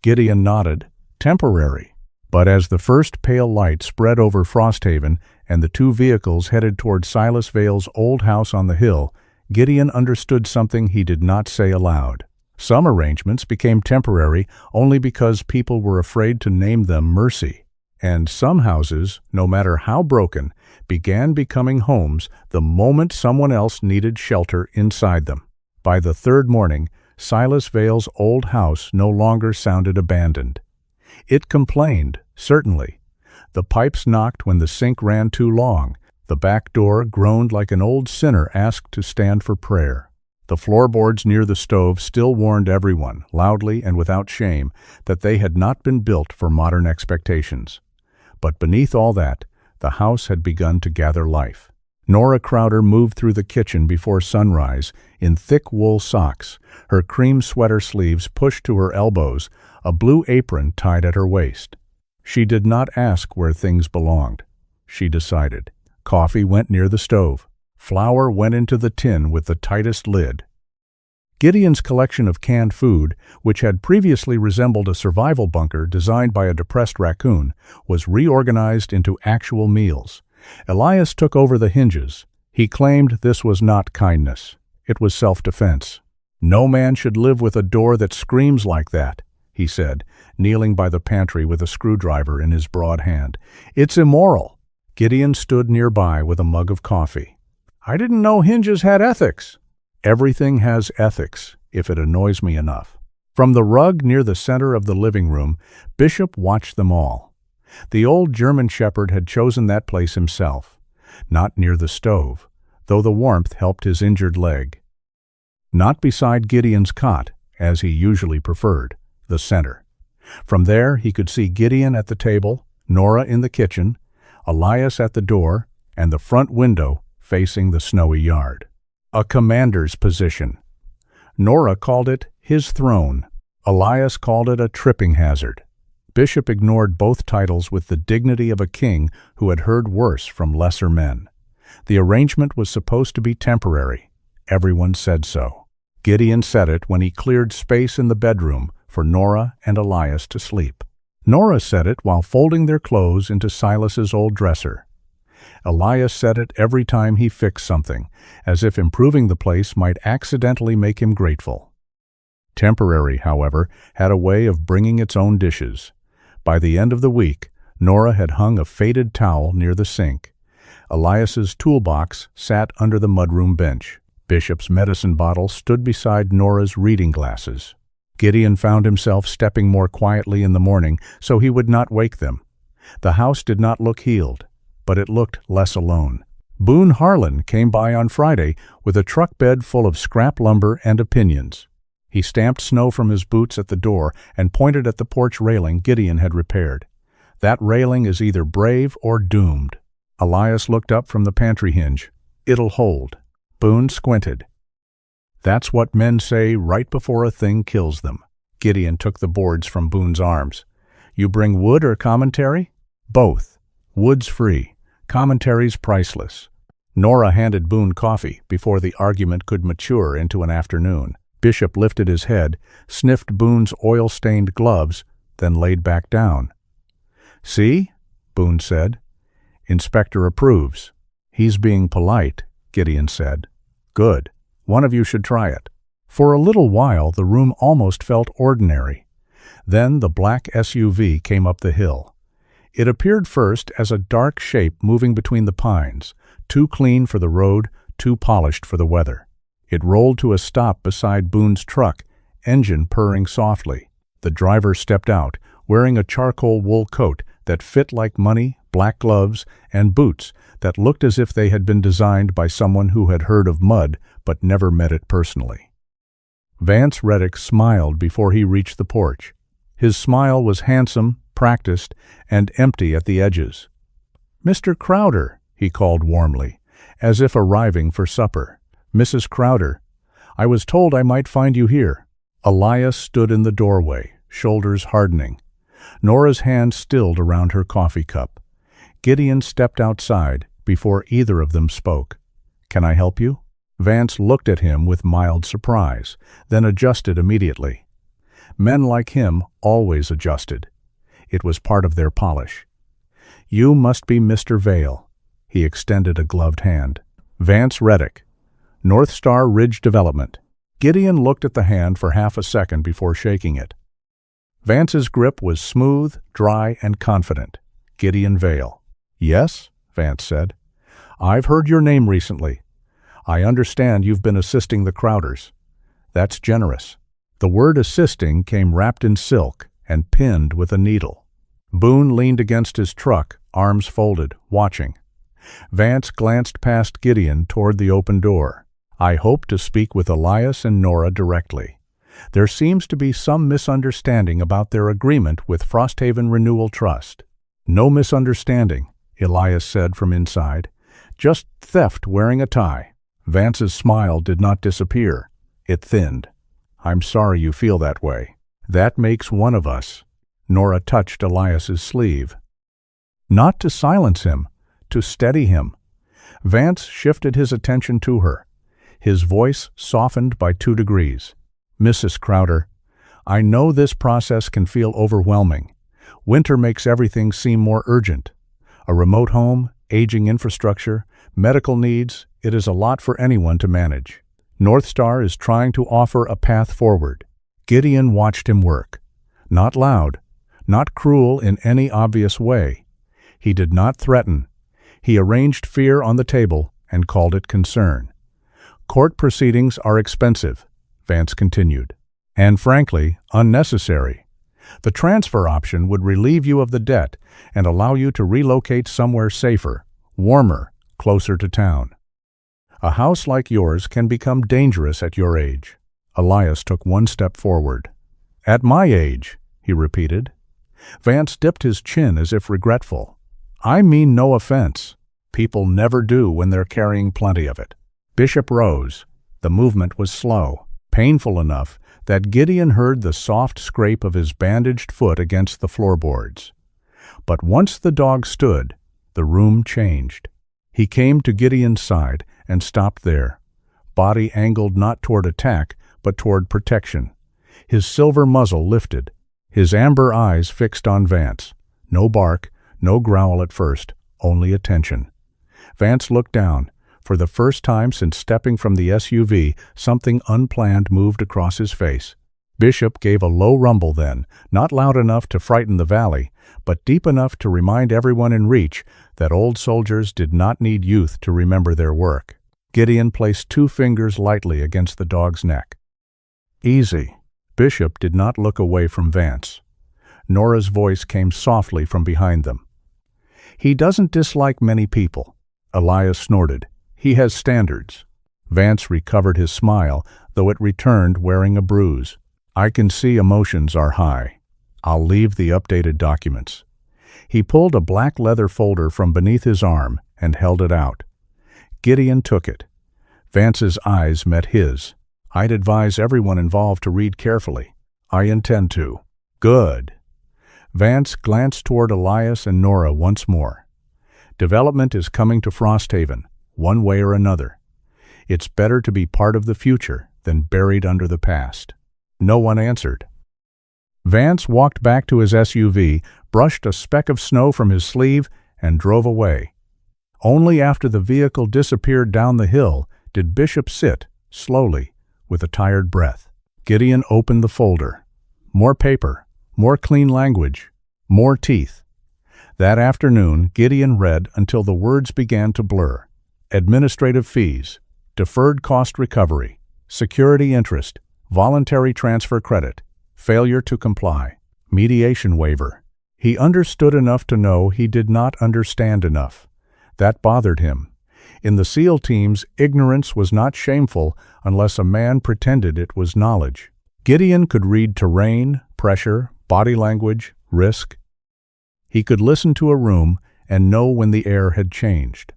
Gideon nodded. "Temporary." But as the first pale light spread over Frosthaven and the 2 vehicles headed toward Silas Vale's old house on the hill, Gideon understood something he did not say aloud. Some arrangements became temporary only because people were afraid to name them mercy. And some houses, no matter how broken, began becoming homes the moment someone else needed shelter inside them. By the 3rd morning, Silas Vale's old house no longer sounded abandoned. It complained, certainly. The pipes knocked when the sink ran too long. The back door groaned like an old sinner asked to stand for prayer. The floorboards near the stove still warned everyone, loudly and without shame, that they had not been built for modern expectations. But beneath all that, the house had begun to gather life. Nora Crowder moved through the kitchen before sunrise in thick wool socks, her cream sweater sleeves pushed to her elbows, a blue apron tied at her waist. She did not ask where things belonged. She decided. Coffee went near the stove. Flour went into the tin with the tightest lid. Gideon's collection of canned food, which had previously resembled a survival bunker designed by a depressed raccoon, was reorganized into actual meals. Elias took over the hinges. He claimed this was not kindness. It was self-defense. "No man should live with a door that screams like that," he said, kneeling by the pantry with a screwdriver in his broad hand. "It's immoral." Gideon stood nearby with a mug of coffee. "I didn't know hinges had ethics." "Everything has ethics, if it annoys me enough." From the rug near the center of the living room, Bishop watched them all. The old German shepherd had chosen that place himself, not near the stove, though the warmth helped his injured leg. Not beside Gideon's cot, as he usually preferred, the center. From there he could see Gideon at the table, Nora in the kitchen, Elias at the door, and the front window facing the snowy yard. A commander's position. Nora called it his throne. Elias called it a tripping hazard. Bishop ignored both titles with the dignity of a king who had heard worse from lesser men. The arrangement was supposed to be temporary. Everyone said so. Gideon said it when he cleared space in the bedroom for Nora and Elias to sleep. Nora said it while folding their clothes into Silas's old dresser. Elias said it every time he fixed something, as if improving the place might accidentally make him grateful. Temporary, however, had a way of bringing its own dishes. By the end of the week, Nora had hung a faded towel near the sink. Elias's toolbox sat under the mudroom bench. Bishop's medicine bottle stood beside Nora's reading glasses. Gideon found himself stepping more quietly in the morning so he would not wake them. The house did not look healed, but it looked less alone. Boone Harlan came by on Friday with a truck bed full of scrap lumber and opinions. He stamped snow from his boots at the door and pointed at the porch railing Gideon had repaired. "That railing is either brave or doomed." Elias looked up from the pantry hinge. "It'll hold." Boone squinted. "That's what men say right before a thing kills them." Gideon took the boards from Boone's arms. "You bring wood or commentary?" "Both. Wood's free. Commentary's priceless." Nora handed Boone coffee before the argument could mature into an afternoon. Bishop lifted his head, sniffed Boone's oil-stained gloves, then laid back down. "See?" Boone said. "Inspector approves." "He's being polite," Gideon said. "Good. One of you should try it." For a little while the room almost felt ordinary. Then the black SUV came up the hill. It appeared first as a dark shape moving between the pines, too clean for the road, too polished for the weather. It rolled to a stop beside Boone's truck, engine purring softly. The driver stepped out, wearing a charcoal wool coat that fit like money, black gloves, and boots that looked as if they had been designed by someone who had heard of mud but never met it personally. Vance Reddick smiled before he reached the porch. His smile was handsome, practiced, and empty at the edges. "Mr. Crowder," he called warmly, as if arriving for supper. "Mrs. Crowder, I was told I might find you here." Elias stood in the doorway, shoulders hardening. Nora's hand stilled around her coffee cup. Gideon stepped outside before either of them spoke. "Can I help you?" Vance looked at him with mild surprise, then adjusted immediately. Men like him always adjusted. It was part of their polish. "You must be Mr. Vale." He extended a gloved hand. "Vance Reddick, North Star Ridge Development." Gideon looked at the hand for half a second before shaking it. Vance's grip was smooth, dry, and confident. "Gideon Vale." "Yes," Vance said. "I've heard your name recently. I understand you've been assisting the Crowders." "That's generous." The word assisting came wrapped in silk and pinned with a needle. Boone leaned against his truck, arms folded, watching. Vance glanced past Gideon toward the open door. I hope to speak with Elias and Nora directly. There seems to be some misunderstanding about their agreement with Frosthaven Renewal Trust. No misunderstanding, Elias said from inside. Just theft wearing a tie. Vance's smile did not disappear. It thinned. I'm sorry you feel that way. That makes one of us. Nora touched Elias's sleeve. Not to silence him, to steady him. Vance shifted his attention to her. His voice softened by 2 degrees. Mrs. Crowder, I know this process can feel overwhelming. Winter makes everything seem more urgent. A remote home, aging infrastructure, medical needs, it is a lot for anyone to manage. North Star is trying to offer a path forward. Gideon watched him work. Not loud, not cruel in any obvious way. He did not threaten. He arranged fear on the table and called it concern. Court proceedings are expensive, Vance continued, and frankly, unnecessary. The transfer option would relieve you of the debt and allow you to relocate somewhere safer, warmer, closer to town. A house like yours can become dangerous at your age. Elias took 1 step forward. At my age, he repeated. Vance dipped his chin as if regretful. I mean no offense. People never do when they're carrying plenty of it. Bishop rose. The movement was slow, painful enough that Gideon heard the soft scrape of his bandaged foot against the floorboards. But once the dog stood, the room changed. He came to Gideon's side and stopped there, body angled not toward attack, but toward protection. His silver muzzle lifted, his amber eyes fixed on Vance. No bark, no growl at first, only attention. Vance looked down. For the first time since stepping from the SUV, something unplanned moved across his face. Bishop gave a low rumble then, not loud enough to frighten the valley, but deep enough to remind everyone in reach that old soldiers did not need youth to remember their work. Gideon placed 2 fingers lightly against the dog's neck. Easy. Bishop did not look away from Vance. Nora's voice came softly from behind them. He doesn't dislike many people. Elias snorted. He has standards. Vance recovered his smile, though it returned wearing a bruise. I can see emotions are high. I'll leave the updated documents. He pulled a black leather folder from beneath his arm and held it out. Gideon took it. Vance's eyes met his. I'd advise everyone involved to read carefully. I intend to. Good. Vance glanced toward Elias and Nora once more. Development is coming to Frosthaven, one way or another. It's better to be part of the future than buried under the past. No one answered. Vance walked back to his SUV, brushed a speck of snow from his sleeve, and drove away. Only after the vehicle disappeared down the hill did Bishop sit, slowly, with a tired breath. Gideon opened the folder. More paper, more clean language, more teeth. That afternoon, Gideon read until the words began to blur. Administrative fees, deferred cost recovery, security interest, voluntary transfer credit, failure to comply, mediation waiver. He understood enough to know he did not understand enough. That bothered him. In the SEAL teams, ignorance was not shameful unless a man pretended it was knowledge. Gideon could read terrain, pressure, body language, risk. He could listen to a room and know when the air had changed.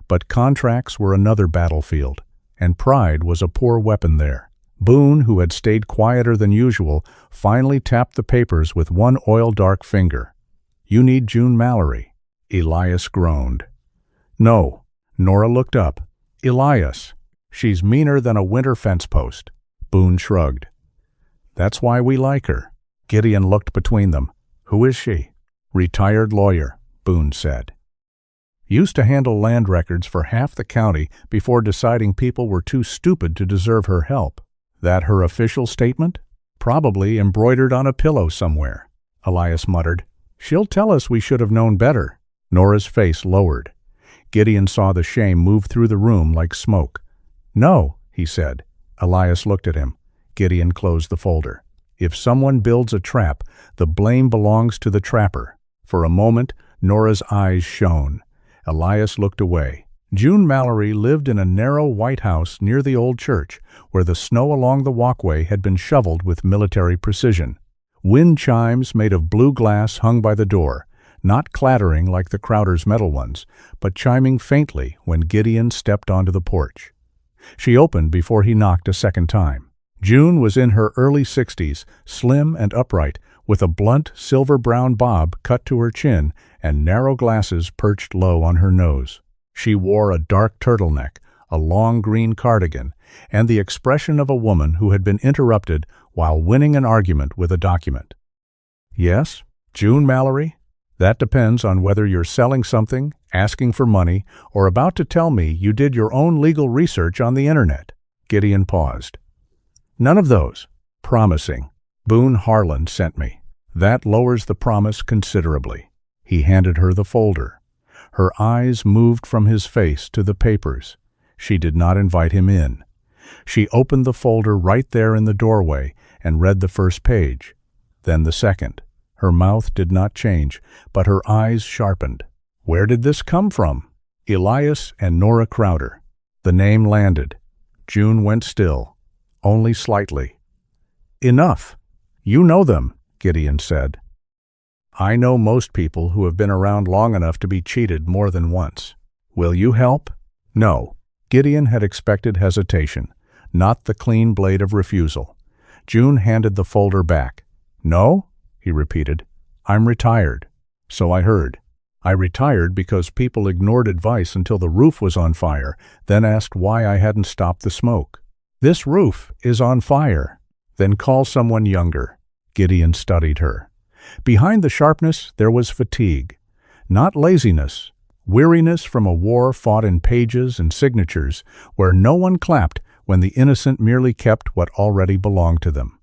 But contracts were another battlefield, and pride was a poor weapon there. Boone, who had stayed quieter than usual, finally tapped the papers with one oil-dark finger. You need June Mallory. Elias groaned. No. Nora looked up. Elias. She's meaner than a winter fence post. Boone shrugged. That's why we like her. Gideon looked between them. Who is she? Retired lawyer, Boone said. Used to handle land records for half the county before deciding people were too stupid to deserve her help. That her official statement? Probably embroidered on a pillow somewhere, Elias muttered. She'll tell us we should have known better. Nora's face lowered. Gideon saw the shame move through the room like smoke. No, he said. Elias looked at him. Gideon closed the folder. If someone builds a trap, the blame belongs to the trapper. For a moment, Nora's eyes shone. Elias looked away. June Mallory lived in a narrow white house near the old church, where the snow along the walkway had been shoveled with military precision. Wind chimes made of blue glass hung by the door, not clattering like the Crowder's metal ones, but chiming faintly when Gideon stepped onto the porch. She opened before he knocked a second time. June was in her early 60s, slim and upright, with a blunt silver-brown bob cut to her chin and narrow glasses perched low on her nose. She wore a dark turtleneck, a long green cardigan, and the expression of a woman who had been interrupted while winning an argument with a document. "Yes, June Mallory? That depends on whether you're selling something, asking for money, or about to tell me you did your own legal research on the internet." Gideon paused. "None of those. Promising. Boone Harlan sent me. That lowers the promise considerably." He handed her the folder. Her eyes moved from his face to the papers. She did not invite him in. She opened the folder right there in the doorway and read the first page, then the second. Her mouth did not change, but her eyes sharpened. Where did this come from? Elias and Nora Crowder. The name landed. June went still, only slightly. "Enough. You know them," Gideon said. "I know most people who have been around long enough to be cheated more than once. Will you help?" "No." Gideon had expected hesitation, not the clean blade of refusal. June handed the folder back. "No?" he repeated. "I'm retired." "So I heard. I retired because people ignored advice until the roof was on fire, then asked why I hadn't stopped the smoke. This roof is on fire." "Then call someone younger." Gideon studied her. Behind the sharpness there was fatigue. Not laziness. Weariness from a war fought in pages and signatures, where no one clapped when the innocent merely kept what already belonged to them.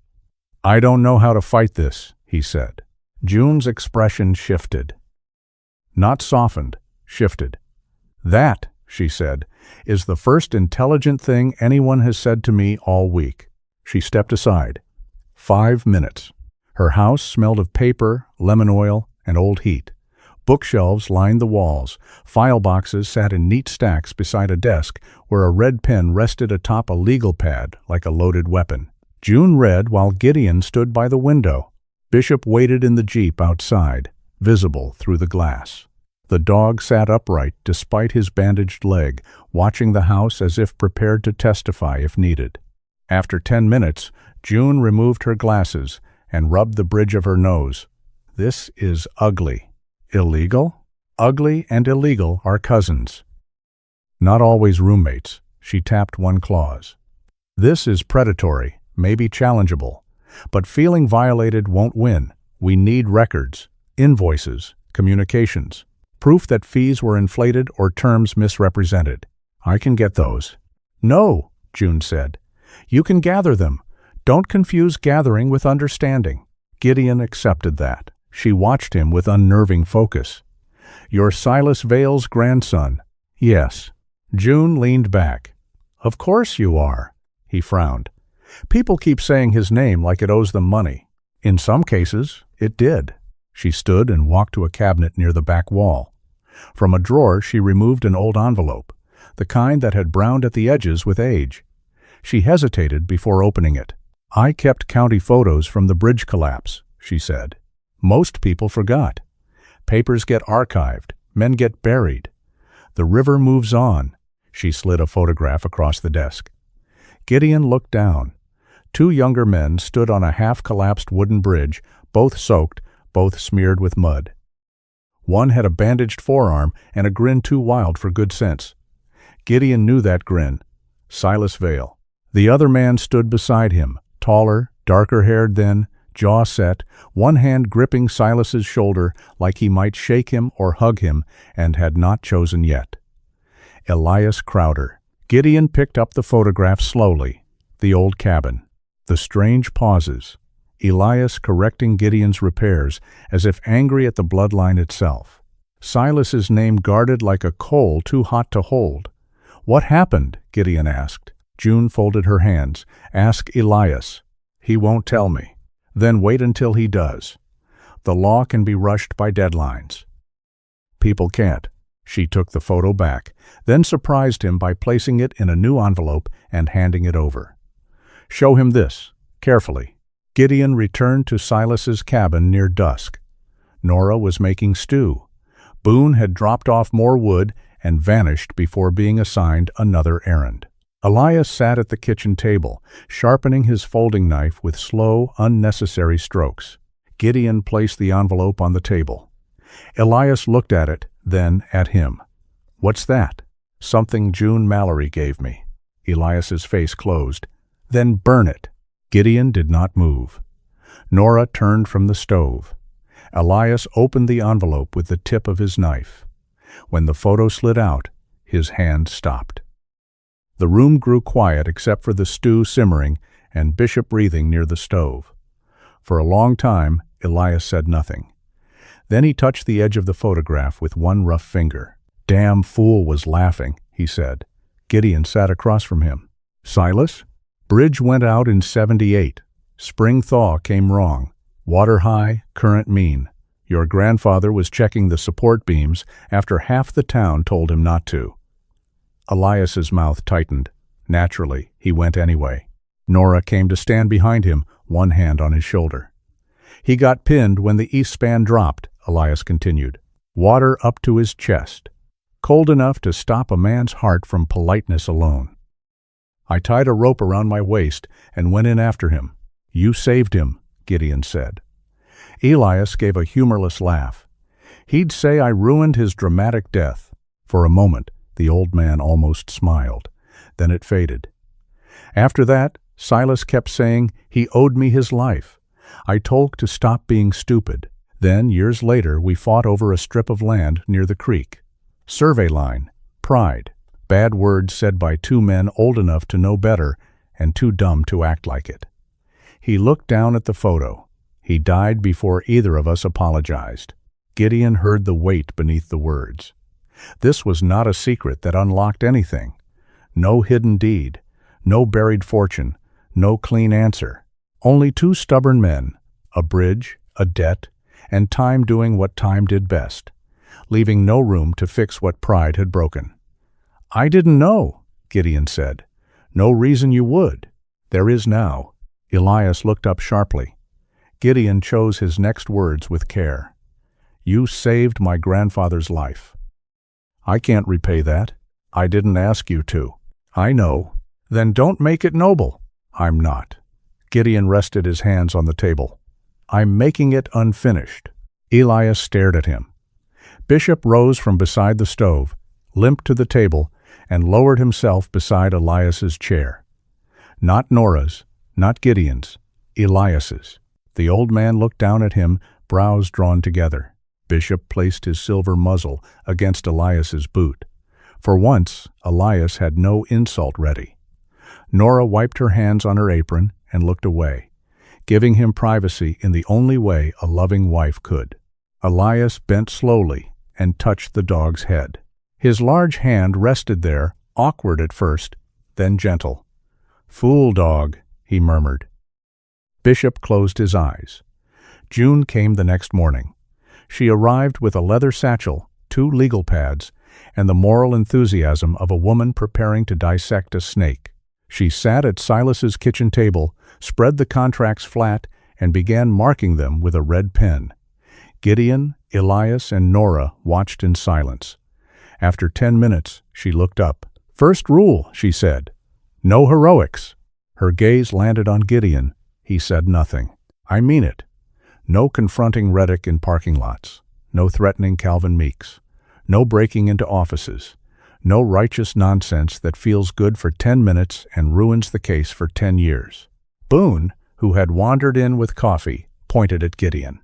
"I don't know how to fight this," he said. June's expression shifted. Not softened, shifted. "That," she said, "is the first intelligent thing anyone has said to me all week." She stepped aside. 5 minutes. Her house smelled of paper, lemon oil, and old heat. Bookshelves lined the walls. File boxes sat in neat stacks beside a desk where a red pen rested atop a legal pad like a loaded weapon. June read while Gideon stood by the window. Bishop waited in the jeep outside, visible through the glass. The dog sat upright despite his bandaged leg, watching the house as if prepared to testify if needed. After 10 minutes, June removed her glasses and rubbed the bridge of her nose. "This is ugly." "Illegal?" "Ugly and illegal are cousins." "Not always roommates." She tapped one clause. "This is predatory, maybe challengeable. But feeling violated won't win. We need records, invoices, communications, proof that fees were inflated or terms misrepresented." "I can get those." "No," June said. "You can gather them. Don't confuse gathering with understanding." Gideon accepted that. She watched him with unnerving focus. "You're Silas Vale's grandson." "Yes." June leaned back. "Of course you are." He frowned. "People keep saying his name like it owes them money. In some cases, it did." She stood and walked to a cabinet near the back wall. From a drawer she removed an old envelope, the kind that had browned at the edges with age. She hesitated before opening it. "I kept county photos from the bridge collapse," she said. "Most people forgot. Papers get archived, men get buried. The river moves on." She slid a photograph across the desk. Gideon looked down. 2 younger men stood on a half-collapsed wooden bridge, both soaked, both smeared with mud. One had a bandaged forearm and a grin too wild for good sense. Gideon knew that grin. Silas Vale. The other man stood beside him, taller, darker-haired than, jaw set, one hand gripping Silas's shoulder like he might shake him or hug him, and had not chosen yet. Elias Crowder. Gideon picked up the photograph slowly. The old cabin. The strange pauses. Elias correcting Gideon's repairs, as if angry at the bloodline itself. Silas's name guarded like a coal too hot to hold. "What happened?" Gideon asked. June folded her hands. "Ask Elias. He won't tell me." "Then wait until he does. The law can be rushed by deadlines." "People can't." She took the photo back, then surprised him by placing it in a new envelope and handing it over. "Show him this, carefully." Gideon returned to Silas's cabin near dusk. Nora was making stew. Boone had dropped off more wood and vanished before being assigned another errand. Elias sat at the kitchen table, sharpening his folding knife with slow, unnecessary strokes. Gideon placed the envelope on the table. Elias looked at it, then at him. "What's that?" "Something June Mallory gave me." Elias's face closed. "Then burn it." Gideon did not move. Nora turned from the stove. Elias opened the envelope with the tip of his knife. When the photo slid out, his hand stopped. The room grew quiet except for the stew simmering and Bishop breathing near the stove. For a long time, Elias said nothing. Then he touched the edge of the photograph with one rough finger. "Damn fool was laughing," he said. Gideon sat across from him. "Silas? Bridge went out in 78. Spring thaw came wrong. Water high, current mean. Your grandfather was checking the support beams after half the town told him not to." Elias's mouth tightened. Naturally, he went anyway. Nora came to stand behind him, one hand on his shoulder. "He got pinned when the east span dropped," Elias continued. "Water up to his chest. Cold enough to stop a man's heart from politeness alone. I tied a rope around my waist and went in after him." "You saved him," Gideon said. Elias gave a humorless laugh. "He'd say I ruined his dramatic death." For a moment, the old man almost smiled. Then it faded. "After that, Silas kept saying he owed me his life. I told to stop being stupid. Then, years later, we fought over a strip of land near the creek. Survey line, pride, bad words said by two men old enough to know better and too dumb to act like it." He looked down at the photo. He died before either of us apologized. Gideon heard the weight beneath the words. This was not a secret that unlocked anything. No hidden deed, no buried fortune, no clean answer. Only two stubborn men, a bridge, a debt, and time doing what time did best, leaving no room to fix what pride had broken. "I didn't know," Gideon said. "No reason you would." "There is now." Elias looked up sharply. Gideon chose his next words with care. "You saved my grandfather's life." "I can't repay that. I didn't ask you to." "I know." "Then don't make it noble." "I'm not." Gideon rested his hands on the table. "I'm making it unfinished." Elias stared at him. Bishop rose from beside the stove, limped to the table, and lowered himself beside Elias's chair. Not Nora's, not Gideon's, Elias's. The old man looked down at him, brows drawn together. Bishop placed his silver muzzle against Elias's boot. For once, Elias had no insult ready. Nora wiped her hands on her apron and looked away, giving him privacy in the only way a loving wife could. Elias bent slowly and touched the dog's head. His large hand rested there, awkward at first, then gentle. "Fool dog," he murmured. Bishop closed his eyes. June came the next morning. She arrived with a leather satchel, 2 legal pads, and the moral enthusiasm of a woman preparing to dissect a snake. She sat at Silas's kitchen table, spread the contracts flat, and began marking them with a red pen. Gideon, Elias, and Nora watched in silence. After 10 minutes, she looked up. "First rule," she said. "No heroics." Her gaze landed on Gideon. He said nothing. "I mean it. No confronting Reddick in parking lots. No threatening Calvin Meeks. No breaking into offices. No righteous nonsense that feels good for 10 minutes and ruins the case for 10 years. Boone, who had wandered in with coffee, pointed at Gideon.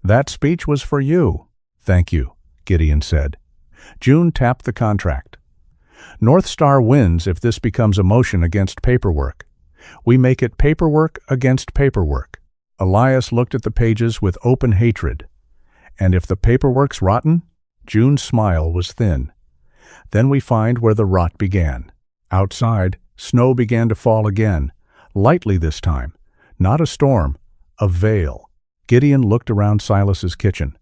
"That speech was for you." "Thank you," Gideon said. June tapped the contract. "North Star wins if this becomes a motion against paperwork. We make it paperwork against paperwork." Elias looked at the pages with open hatred. "And if the paperwork's rotten?" June's smile was thin. "Then we find where the rot began." Outside, snow began to fall again, lightly this time. Not a storm, a veil. Gideon looked around Silas's kitchen.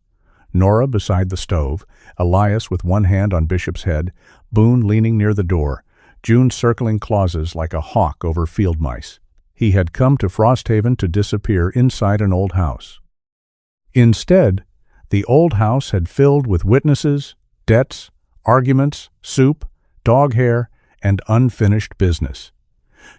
Nora beside the stove, Elias with one hand on Bishop's head, Boone leaning near the door, June circling clauses like a hawk over field mice. He had come to Frosthaven to disappear inside an old house. Instead, the old house had filled with witnesses, debts, arguments, soup, dog hair, and unfinished business.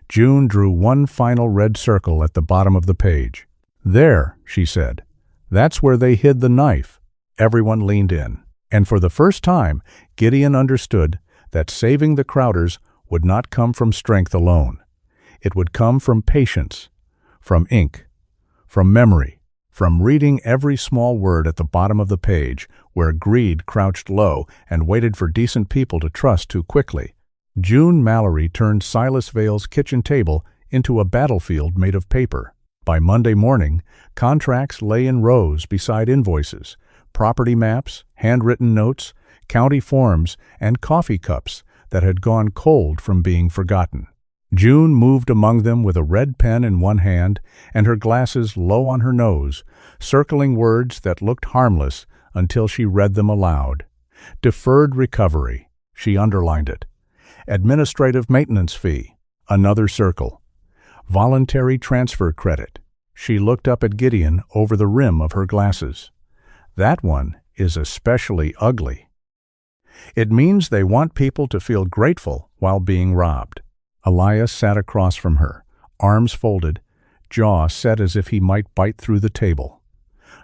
June drew one final red circle at the bottom of the page. "There," she said. "That's where they hid the knife." Everyone leaned in, and for the first time, Gideon understood that saving the Crowders would not come from strength alone. It would come from patience, from ink, from memory, from reading every small word at the bottom of the page where greed crouched low and waited for decent people to trust too quickly. June Mallory turned Silas Vale's kitchen table into a battlefield made of paper. By Monday morning, contracts lay in rows beside invoices, property maps, handwritten notes, county forms, and coffee cups that had gone cold from being forgotten. June moved among them with a red pen in one hand and her glasses low on her nose, circling words that looked harmless until she read them aloud. Deferred recovery, she underlined it. Administrative maintenance fee, another circle. Voluntary transfer credit. She looked up at Gideon over the rim of her glasses. That one is especially ugly. It means they want people to feel grateful while being robbed. Elias sat across from her, arms folded, jaw set as if he might bite through the table.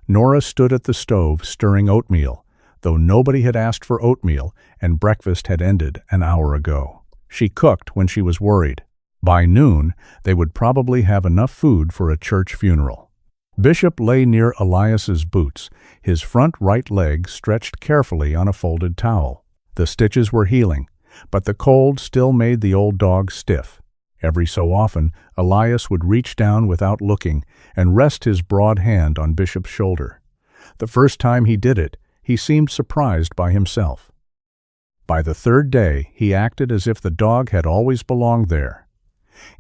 Nora stood at the stove stirring oatmeal, though nobody had asked for oatmeal and breakfast had ended an hour ago. She cooked when she was worried. By noon, they would probably have enough food for a church funeral. Bishop lay near Elias's boots, his front right leg stretched carefully on a folded towel. The stitches were healing, but the cold still made the old dog stiff. Every so often, Elias would reach down without looking and rest his broad hand on Bishop's shoulder. The first time he did it, he seemed surprised by himself. By the third day, he acted as if the dog had always belonged there.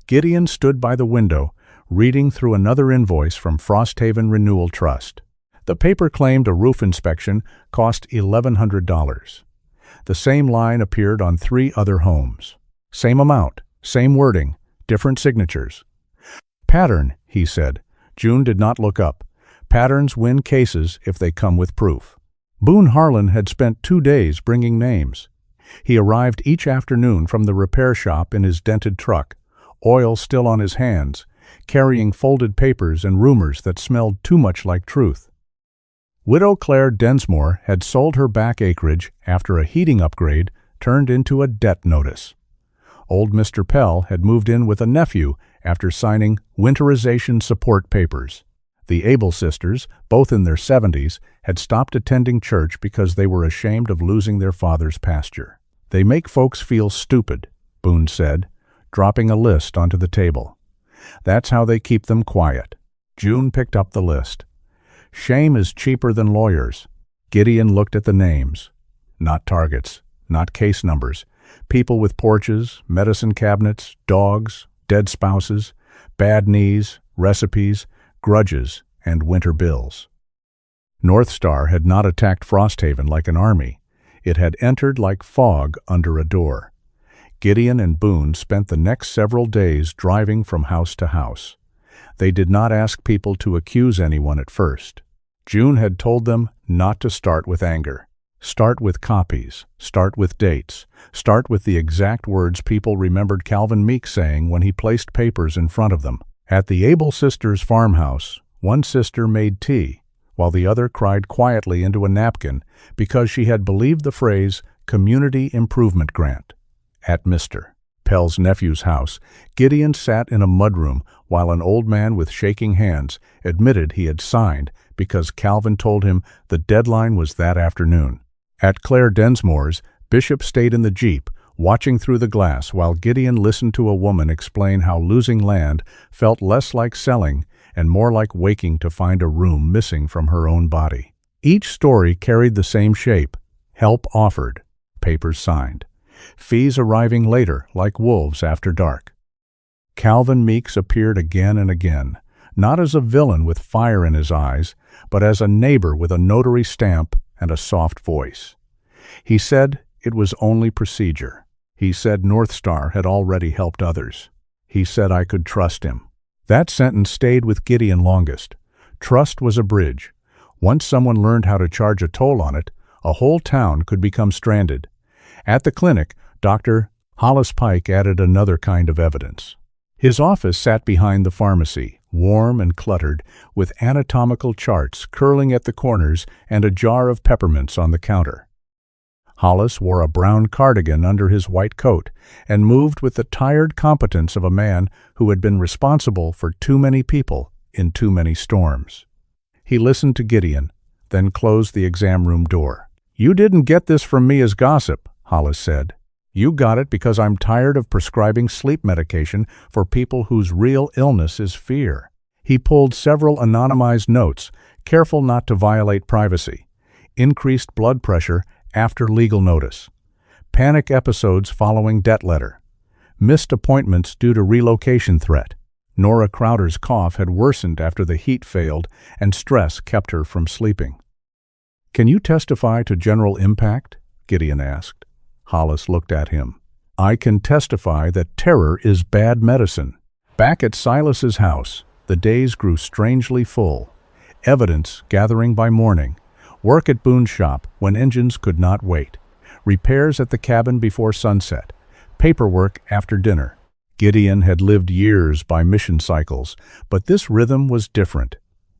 Gideon stood by the window, reading through another invoice from Frosthaven Renewal Trust. The paper claimed a roof inspection cost $1,100. The same line appeared on 3 other homes. Same amount, same wording, different signatures. Pattern, he said. June did not look up. Patterns win cases if they come with proof. Boone Harlan had spent 2 days bringing names. He arrived each afternoon from the repair shop in his dented truck, oil still on his hands, carrying folded papers and rumors that smelled too much like truth. Widow Claire Densmore had sold her back acreage after a heating upgrade turned into a debt notice. Old Mr. Pell had moved in with a nephew after signing winterization support papers. The Able sisters, both in their 70s, had stopped attending church because they were ashamed of losing their father's pasture. "They make folks feel stupid," Boone said, dropping a list onto the table. "That's how they keep them quiet." June picked up the list. "Shame is cheaper than lawyers." Gideon looked at the names. Not targets, not case numbers. People with porches, medicine cabinets, dogs, dead spouses, bad knees, recipes, grudges, and winter bills. North Star had not attacked Frosthaven like an army. It had entered like fog under a door. Gideon and Boone spent the next several days driving from house to house. They did not ask people to accuse anyone at first. June had told them not to start with anger. Start with copies. Start with dates. Start with the exact words people remembered Calvin Meek saying when he placed papers in front of them. At the Able sisters' farmhouse, one sister made tea, while the other cried quietly into a napkin because she had believed the phrase Community Improvement Grant. At Mr. Pell's nephew's house, Gideon sat in a mudroom while an old man with shaking hands admitted he had signed because Calvin told him the deadline was that afternoon. At Claire Densmore's, Bishop stayed in the Jeep, watching through the glass while Gideon listened to a woman explain how losing land felt less like selling and more like waking to find a room missing from her own body. Each story carried the same shape: help offered, papers signed, fees arriving later like wolves after dark. Calvin Meeks appeared again and again, not as a villain with fire in his eyes, but as a neighbor with a notary stamp and a soft voice. He said it was only procedure. He said North Star had already helped others. He said I could trust him. That sentence stayed with Gideon longest. Trust was a bridge. Once someone learned how to charge a toll on it, a whole town could become stranded. At the clinic, Dr. Hollis Pike added another kind of evidence. His office sat behind the pharmacy, warm and cluttered, with anatomical charts curling at the corners and a jar of peppermints on the counter. Hollis wore a brown cardigan under his white coat and moved with the tired competence of a man who had been responsible for too many people in too many storms. He listened to Gideon, then closed the exam room door. "You didn't get this from me as gossip," Hollis said. "You got it because I'm tired of prescribing sleep medication for people whose real illness is fear." He pulled several anonymized notes, careful not to violate privacy. Increased blood pressure after legal notice. Panic episodes following debt letter. Missed appointments due to relocation threat. Nora Crowder's cough had worsened after the heat failed and stress kept her from sleeping. "Can you testify to general impact?" Gideon asked. Hollis looked at him. "I can testify that terror is bad medicine." Back at Silas's house, the days grew strangely full. Evidence gathering by morning. Work at Boone's shop when engines could not wait. Repairs at the cabin before sunset. Paperwork after dinner. Gideon had lived years by mission cycles, but this rhythm was different.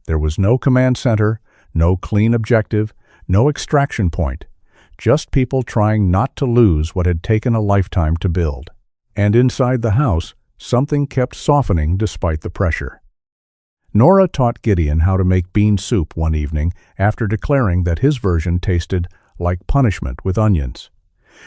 There was no command center, no clean objective, no extraction point. Just people trying not to lose what had taken a lifetime to build. And inside the house, something kept softening despite the pressure. Nora taught Gideon how to make bean soup one evening after declaring that his version tasted like punishment with onions.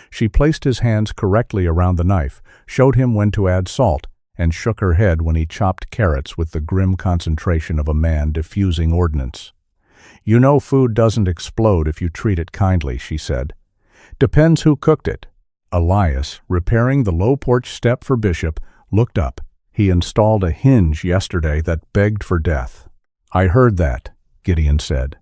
She placed his hands correctly around the knife, showed him when to add salt, and shook her head when he chopped carrots with the grim concentration of a man diffusing ordnance. "You know food doesn't explode if you treat it kindly," she said. "Depends who cooked it." Elias, repairing the low porch step for Bishop, looked up. He installed a hinge yesterday that begged for death. "I heard that," Gideon said.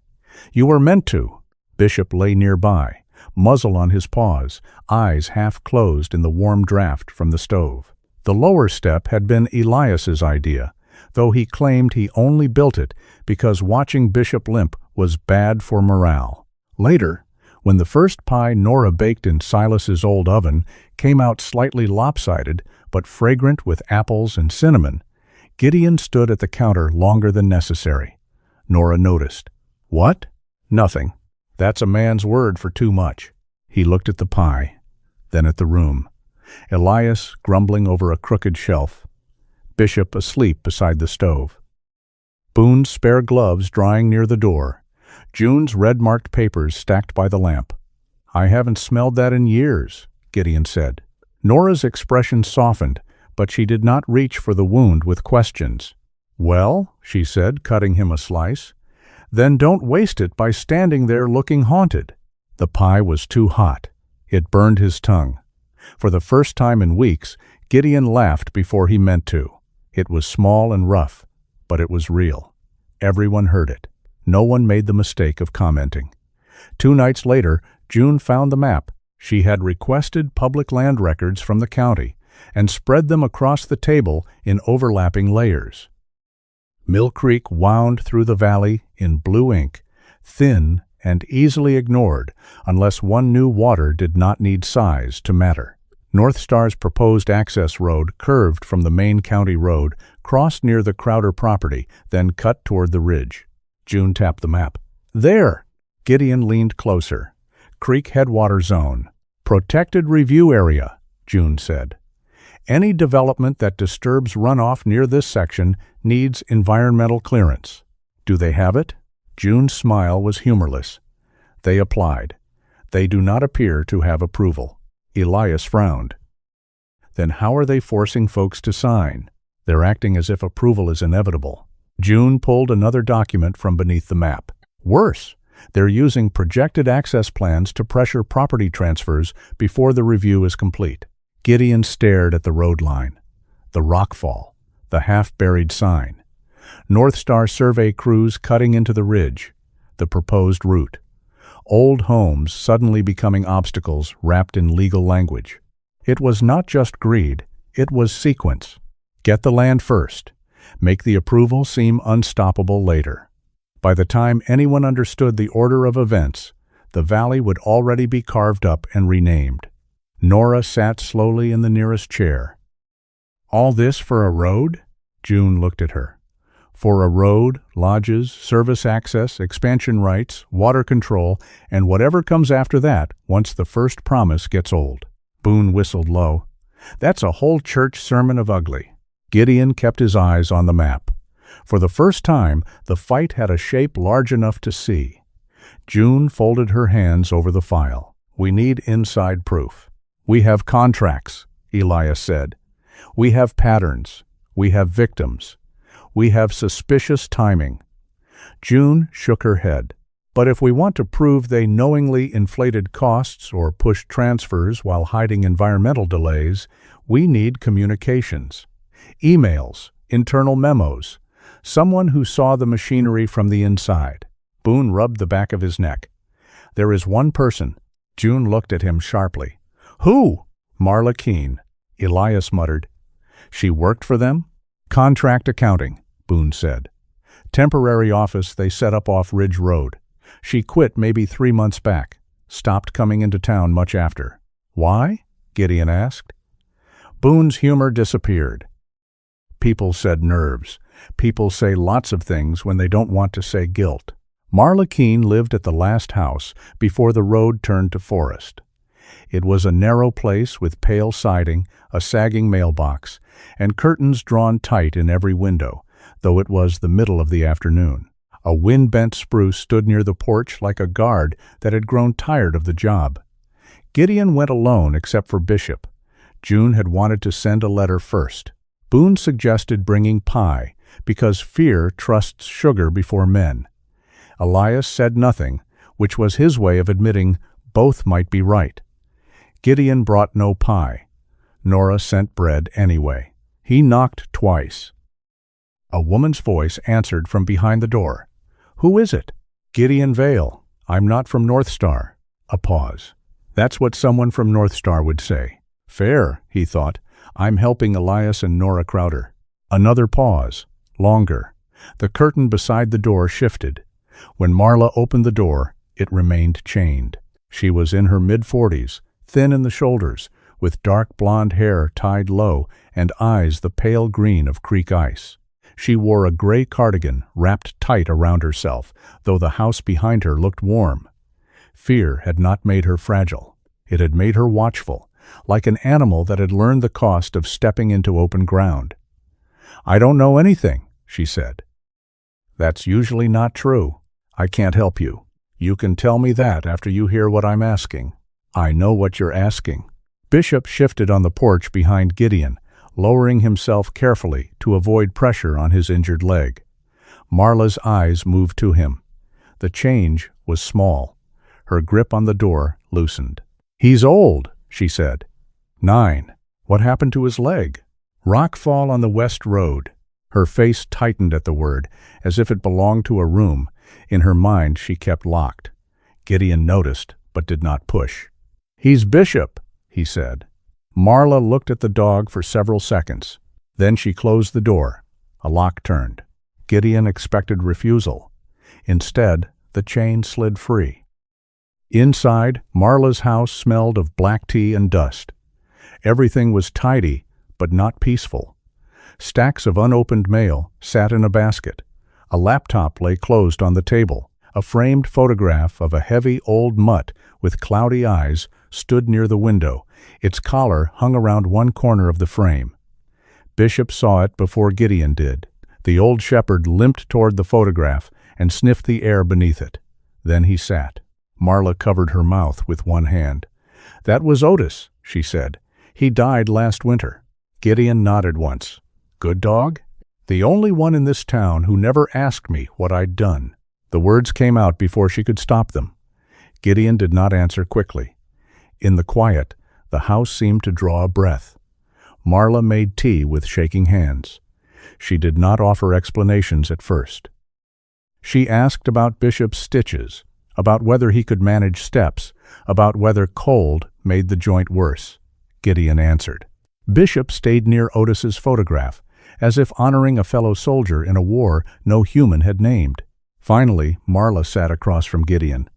"You were meant to." Bishop lay nearby, muzzle on his paws, eyes half closed in the warm draft from the stove. The lower step had been Elias's idea, though he claimed he only built it because watching Bishop limp was bad for morale. Later, when the first pie Nora baked in Silas's old oven came out slightly lopsided but fragrant with apples and cinnamon, Gideon stood at the counter longer than necessary. Nora noticed. "What?" "Nothing. That's a man's word for too much." He looked at the pie, then at the room. Elias grumbling over a crooked shelf. Bishop asleep beside the stove. Boone's spare gloves drying near the door. June's red-marked papers stacked by the lamp. "I haven't smelled that in years," Gideon said. Nora's expression softened, but she did not reach for the wound with questions. "Well," she said, cutting him a slice, "then don't waste it by standing there looking haunted." The pie was too hot. It burned his tongue. For the first time in weeks, Gideon laughed before he meant to. It was small and rough, but it was real. Everyone heard it. No one made the mistake of commenting. 2 nights later, June found the map. She had requested public land records from the county and spread them across the table in overlapping layers. Mill Creek wound through the valley in blue ink, thin and easily ignored unless one knew water did not need size to matter. North Star's proposed access road curved from the main county road, crossed near the Crowder property, then cut toward the ridge. June tapped the map. "There!" Gideon leaned closer. "Creek headwater zone. Protected review area," June said. "Any development that disturbs runoff near this section needs environmental clearance." "Do they have it?" June's smile was humorless. "They applied. They do not appear to have approval." Elias frowned. "Then how are they forcing folks to sign?" "They're acting as if approval is inevitable." June pulled another document from beneath the map. "Worse, they're using projected access plans to pressure property transfers before the review is complete." Gideon stared at the road line, the rockfall, the half-buried sign. North Star survey crews cutting into the ridge. The proposed route. Old homes suddenly becoming obstacles wrapped in legal language. It was not just greed, it was sequence. Get the land first. Make the approval seem unstoppable later. By the time anyone understood the order of events, the valley would already be carved up and renamed. Nora sat slowly in the nearest chair. All this for a road? June looked at her. For a road, lodges, service access, expansion rights, water control, and whatever comes after that once the first promise gets old. Boone whistled low. That's a whole church sermon of ugly. Gideon kept his eyes on the map. For the first time, the fight had a shape large enough to see. June folded her hands over the file. We need inside proof. We have contracts, Elias said. We have patterns. We have victims. We have suspicious timing. June shook her head. But if we want to prove they knowingly inflated costs or pushed transfers while hiding environmental delays, we need communications. Emails, internal memos, someone who saw the machinery from the inside. Boone rubbed the back of his neck. There is one person. June looked at him sharply. Who? Marla Keene. Elias muttered. She worked for them? Contract accounting, Boone said. Temporary office they set up off Ridge Road. She quit maybe 3 months back. Stopped coming into town much after. Why? Gideon asked. Boone's humor disappeared. People said nerves. People say lots of things when they don't want to say guilt. Marla Keene lived at the last house before the road turned to forest. It was a narrow place with pale siding, a sagging mailbox, and curtains drawn tight in every window, though it was the middle of the afternoon. A wind-bent spruce stood near the porch like a guard that had grown tired of the job. Gideon went alone except for Bishop. June had wanted to send a letter first. Boone suggested bringing pie, because fear trusts sugar before men. Elias said nothing, which was his way of admitting both might be right. Gideon brought no pie. Nora sent bread anyway. He knocked twice. A woman's voice answered from behind the door. Who is it? Gideon Vale. I'm not from North Star. A pause. That's what someone from North Star would say. Fair, he thought. I'm helping Elias and Nora Crowder. Another pause. Longer. The curtain beside the door shifted. When Marla opened the door, it remained chained. She was in her mid-40s, thin in the shoulders, with dark blonde hair tied low and eyes the pale green of creek ice. She wore a gray cardigan wrapped tight around herself, though the house behind her looked warm. Fear had not made her fragile. It had made her watchful, like an animal that had learned the cost of stepping into open ground. I don't know anything, she said. That's usually not true. I can't help you. You can tell me that after you hear what I'm asking. I know what you're asking. Bishop shifted on the porch behind Gideon, lowering himself carefully to avoid pressure on his injured leg. Marla's eyes moved to him. The change was small. Her grip on the door loosened. He's old, she said. 9. What happened to his leg? Rockfall on the West Road. Her face tightened at the word, as if it belonged to a room. In her mind she kept locked. Gideon noticed, but did not push. He's Bishop, he said. Marla looked at the dog for several seconds. Then she closed the door. A lock turned. Gideon expected refusal. Instead, the chain slid free. Inside, Marla's house smelled of black tea and dust. Everything was tidy, but not peaceful. Stacks of unopened mail sat in a basket. A laptop lay closed on the table. A framed photograph of a heavy old mutt with cloudy eyes stood near the window. Its collar hung around one corner of the frame. Bishop saw it before Gideon did. The old shepherd limped toward the photograph and sniffed the air beneath it. Then he sat. Marla covered her mouth with one hand. That was Otis, she said. He died last winter. Gideon nodded once. Good dog? The only one in this town who never asked me what I'd done. The words came out before she could stop them. Gideon did not answer quickly. In the quiet, the house seemed to draw a breath. Marla made tea with shaking hands. She did not offer explanations at first. She asked about Bishop's stitches, about whether he could manage steps, about whether cold made the joint worse. Gideon answered. Bishop stayed near Otis's photograph, as if honoring a fellow soldier in a war no human had named. Finally, Marla sat across from Gideon.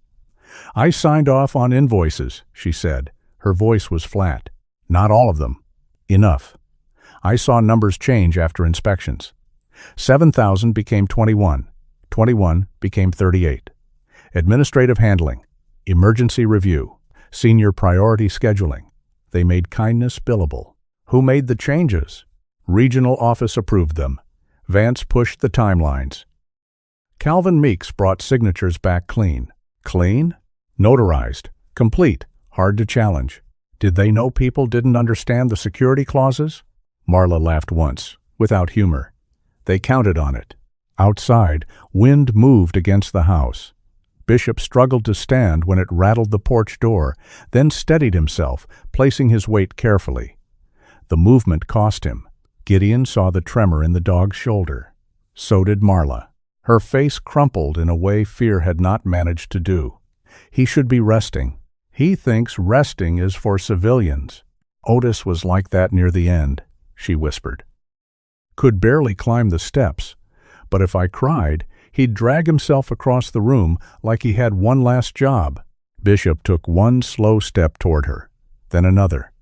"I signed off on invoices," she said. Her voice was flat. "Not all of them. Enough. I saw numbers change after inspections. 7,000 became 21. 21 became 38. Administrative handling, emergency review, senior priority scheduling. They made kindness billable. Who made the changes? Regional office approved them. Vance pushed the timelines. Calvin Meeks brought signatures back clean. Clean? Notarized. Complete. Hard to challenge. Did they know people didn't understand the security clauses? Marla laughed once, without humor. They counted on it. Outside, wind moved against the house. Bishop struggled to stand when it rattled the porch door, then steadied himself, placing his weight carefully. The movement cost him. Gideon saw the tremor in the dog's shoulder. So did Marla. Her face crumpled in a way fear had not managed to do. He should be resting. He thinks resting is for civilians. Otis was like that near the end, she whispered. Could barely climb the steps, but if I cried, he'd drag himself across the room like he had one last job. Bishop took one slow step toward her, then another.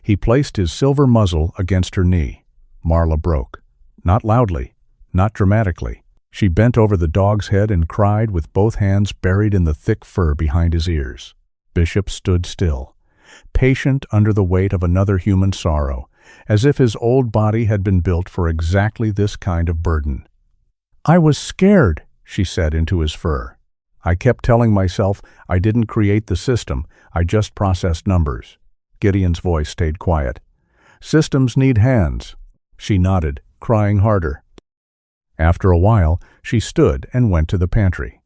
He placed his silver muzzle against her knee. Marla broke. Not loudly, not dramatically. She bent over the dog's head and cried with both hands buried in the thick fur behind his ears. Bishop stood still, patient under the weight of another human sorrow, as if his old body had been built for exactly this kind of burden. "I was scared," she said into his fur. "I kept telling myself I didn't create the system, I just processed numbers." Gideon's voice stayed quiet. "Systems need hands." She nodded, crying harder. After a while, she stood and went to the pantry.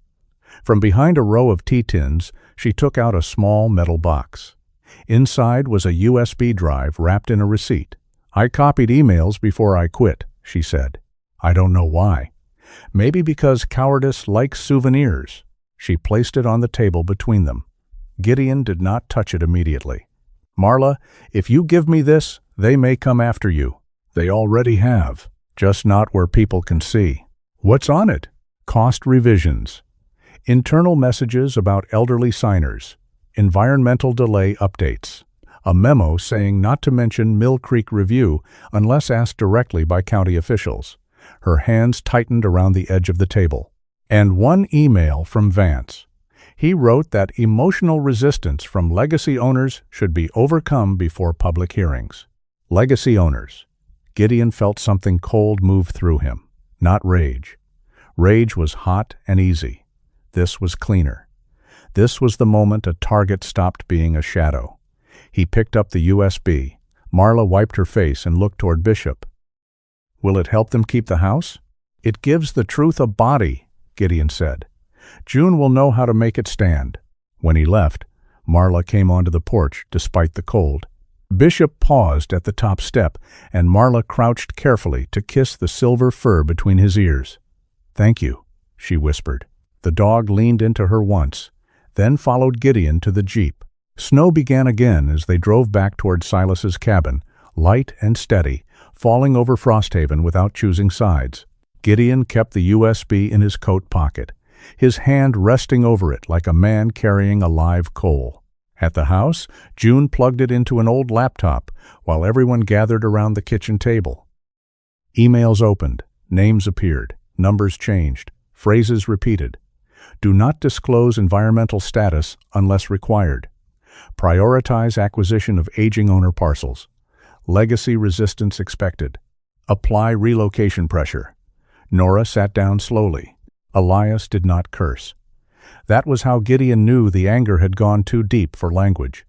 From behind a row of tea tins, she took out a small metal box. Inside was a USB drive wrapped in a receipt. "I copied emails before I quit," she said. "I don't know why. Maybe because cowardice likes souvenirs." She placed it on the table between them. Gideon did not touch it immediately. "Marla, if you give me this, they may come after you. They already have, just not where people can see." "What's on it?" "Cost revisions. Internal messages about elderly signers. Environmental delay updates. A memo saying not to mention Mill Creek Review unless asked directly by county officials." Her hands tightened around the edge of the table. "And one email from Vance. He wrote that emotional resistance from legacy owners should be overcome before public hearings." Legacy owners. Gideon felt something cold move through him. Not rage. Rage was hot and easy. This was cleaner. This was the moment a target stopped being a shadow. He picked up the USB. Marla wiped her face and looked toward Bishop. "Will it help them keep the house?" "It gives the truth a body," Gideon said. "June will know how to make it stand." When he left, Marla came onto the porch despite the cold. Bishop paused at the top step, and Marla crouched carefully to kiss the silver fur between his ears. "Thank you," she whispered. The dog leaned into her once, then followed Gideon to the jeep. Snow began again as they drove back toward Silas's cabin, light and steady, falling over Frosthaven without choosing sides. Gideon kept the USB in his coat pocket, his hand resting over it like a man carrying a live coal. At the house, June plugged it into an old laptop while everyone gathered around the kitchen table. Emails opened, names appeared, numbers changed, phrases repeated. "Do not disclose environmental status unless required. Prioritize acquisition of aging owner parcels. Legacy resistance expected. Apply relocation pressure." Nora sat down slowly. Elias did not curse. That was how Gideon knew the anger had gone too deep for language.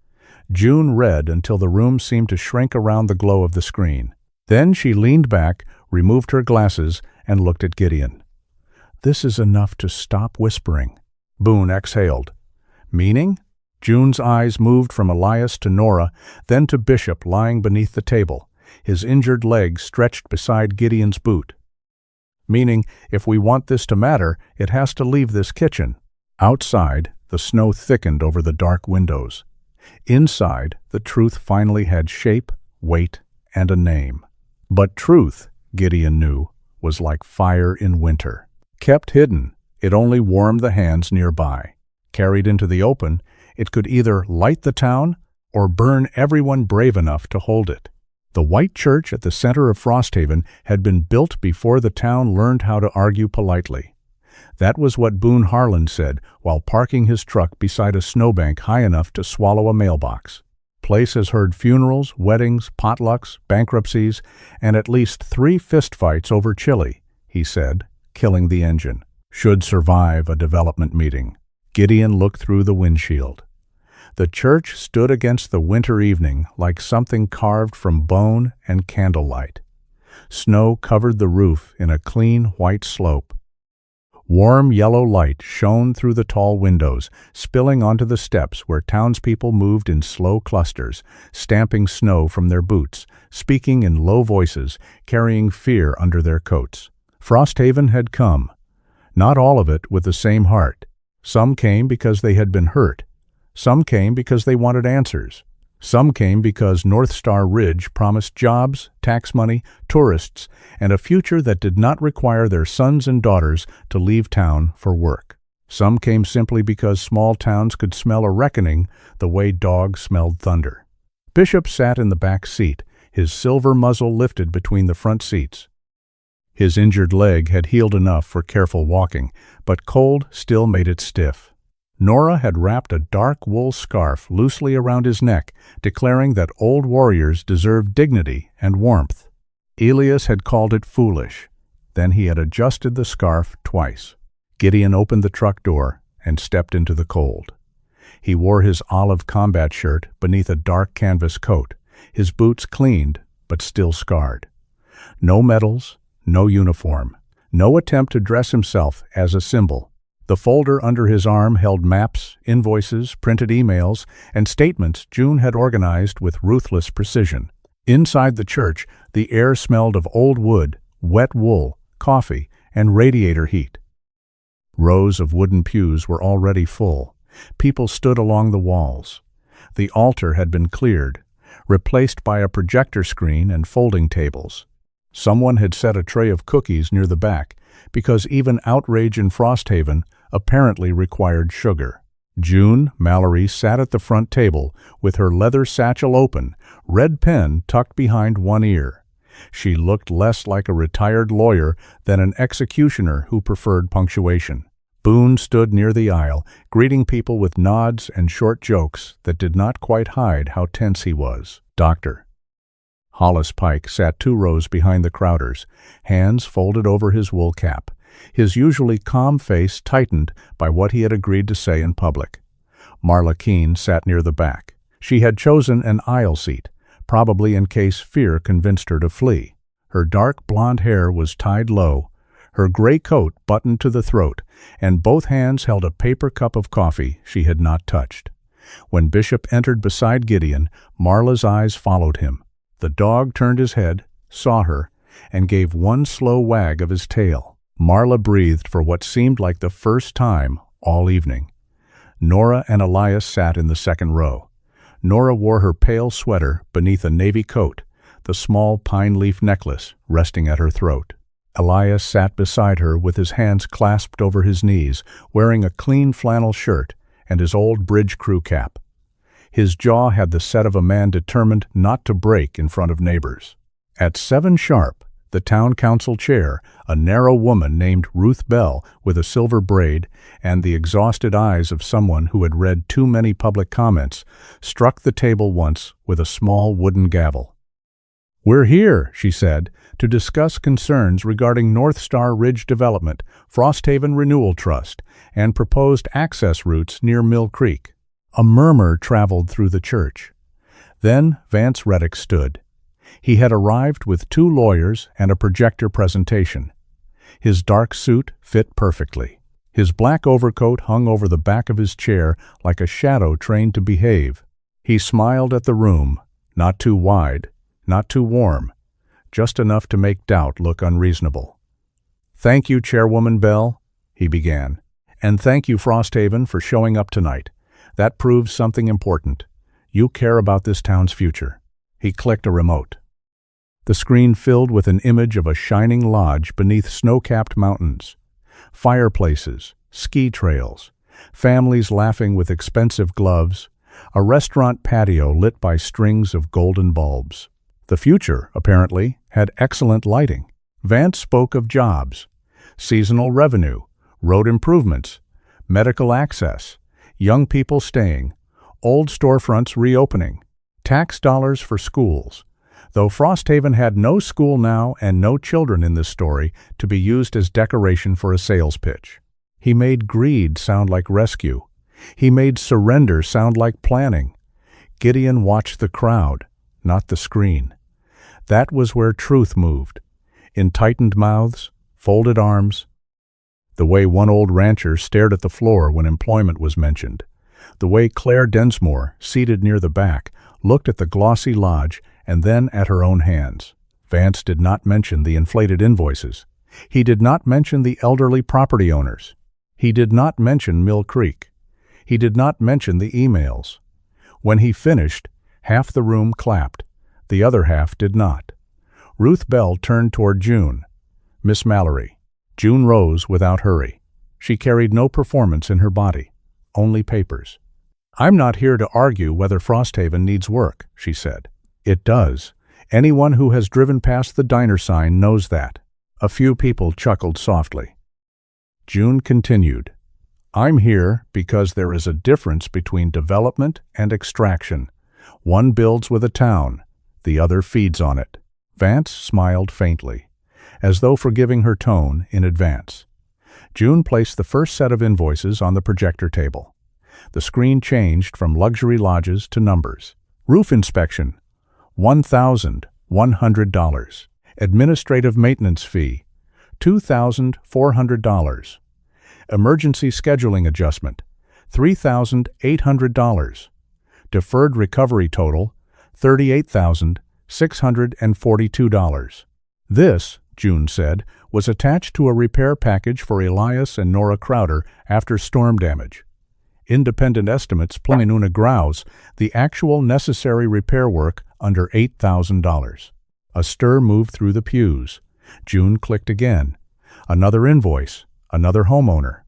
June read until the room seemed to shrink around the glow of the screen. Then she leaned back, removed her glasses, and looked at Gideon. "This is enough to stop whispering." Boone exhaled. "Meaning?" June's eyes moved from Elias to Nora, then to Bishop lying beneath the table, his injured leg stretched beside Gideon's boot. Meaning, if we want this to matter, it has to leave this kitchen. Outside, the snow thickened over the dark windows. Inside, the truth finally had shape, weight, and a name. But truth, Gideon knew, was like fire in winter. Kept hidden, it only warmed the hands nearby. Carried into the open, it could either light the town or burn everyone brave enough to hold it. The white church at the center of Frosthaven had been built before the town learned how to argue politely. That was what Boone Harlan said while parking his truck beside a snowbank high enough to swallow a mailbox. Place has heard funerals, weddings, potlucks, bankruptcies, and at least 3 fistfights over chili, he said, killing the engine. Should survive a development meeting. Gideon looked through the windshield. The church stood against the winter evening like something carved from bone and candlelight. Snow covered the roof in a clean white slope. Warm yellow light shone through the tall windows, spilling onto the steps where townspeople moved in slow clusters, stamping snow from their boots, speaking in low voices, carrying fear under their coats. Frosthaven had come. Not all of it with the same heart. Some came because they had been hurt. Some came because they wanted answers. Some came because North Star Ridge promised jobs, tax money, tourists, and a future that did not require their sons and daughters to leave town for work. Some came simply because small towns could smell a reckoning the way dogs smelled thunder. Bishop sat in the back seat, his silver muzzle lifted between the front seats. His injured leg had healed enough for careful walking, but cold still made it stiff. Nora had wrapped a dark wool scarf loosely around his neck, declaring that old warriors deserved dignity and warmth. Elias had called it foolish. Then he had adjusted the scarf twice. Gideon opened the truck door and stepped into the cold. He wore his olive combat shirt beneath a dark canvas coat, his boots cleaned but still scarred. No medals, no uniform, no attempt to dress himself as a symbol. The folder under his arm held maps, invoices, printed emails, and statements June had organized with ruthless precision. Inside the church, the air smelled of old wood, wet wool, coffee, and radiator heat. Rows of wooden pews were already full. People stood along the walls. The altar had been cleared, replaced by a projector screen and folding tables. Someone had set a tray of cookies near the back, because even outrage in Frosthaven apparently required sugar. June Mallory sat at the front table with her leather satchel open, red pen tucked behind one ear. She looked less like a retired lawyer than an executioner who preferred punctuation. Boone stood near the aisle, greeting people with nods and short jokes that did not quite hide how tense he was. Doctor. Hollis Pike sat 2 rows behind the Crowders, hands folded over his wool cap. His usually calm face tightened by what he had agreed to say in public. Marla Keene sat near the back. She had chosen an aisle seat, probably in case fear convinced her to flee. Her dark blonde hair was tied low, her gray coat buttoned to the throat, and both hands held a paper cup of coffee she had not touched. When Bishop entered beside Gideon, Marla's eyes followed him. The dog turned his head, saw her, and gave one slow wag of his tail. Marla breathed for what seemed like the first time all evening. Nora and Elias sat in the second row. Nora wore her pale sweater beneath a navy coat, the small pine leaf necklace resting at her throat. Elias sat beside her with his hands clasped over his knees, wearing a clean flannel shirt and his old bridge crew cap. His jaw had the set of a man determined not to break in front of neighbors. At 7 sharp, the town council chair, a narrow woman named Ruth Bell with a silver braid and the exhausted eyes of someone who had read too many public comments, struck the table once with a small wooden gavel. "We're here," she said, "to discuss concerns regarding North Star Ridge Development, Frosthaven Renewal Trust, and proposed access routes near Mill Creek." A murmur traveled through the church. Then Vance Reddick stood. He had arrived with 2 lawyers and a projector presentation. His dark suit fit perfectly. His black overcoat hung over the back of his chair like a shadow trained to behave. He smiled at the room, not too wide, not too warm, just enough to make doubt look unreasonable. "Thank you, Chairwoman Bell," he began. "And thank you, Frosthaven, for showing up tonight. That proves something important. You care about this town's future." He clicked a remote. The screen filled with an image of a shining lodge beneath snow-capped mountains. Fireplaces, ski trails, families laughing with expensive gloves, a restaurant patio lit by strings of golden bulbs. The future, apparently, had excellent lighting. Vance spoke of jobs, seasonal revenue, road improvements, medical access, young people staying, old storefronts reopening, tax dollars for schools. Though Frosthaven had no school now and no children in this story to be used as decoration for a sales pitch. He made greed sound like rescue. He made surrender sound like planning. Gideon watched the crowd, not the screen. That was where truth moved. In tightened mouths, folded arms. The way one old rancher stared at the floor when employment was mentioned. The way Claire Densmore, seated near the back, looked at the glossy lodge and then at her own hands. Vance did not mention the inflated invoices. He did not mention the elderly property owners. He did not mention Mill Creek. He did not mention the emails. When he finished, half the room clapped. The other half did not. Ruth Bell turned toward June. "Miss Mallory." June rose without hurry. She carried no performance in her body, only papers. "I'm not here to argue whether Frosthaven needs work," she said. "It does. Anyone who has driven past the diner sign knows that." A few people chuckled softly. June continued. "I'm here because there is a difference between development and extraction. One builds with a town, the other feeds on it." Vance smiled faintly, as though forgiving her tone in advance. June placed the first set of invoices on the projector table. The screen changed from luxury lodges to numbers. Roof inspection, $1,100. Administrative maintenance fee, $2,400. Emergency scheduling adjustment, $3,800. Deferred recovery total, $38,642. This, June said, was attached to a repair package for Elias and Nora Crowder after storm damage. Independent estimates place Una Grouse the actual necessary repair work under $8,000. A stir moved through the pews. June clicked again. Another invoice, another homeowner.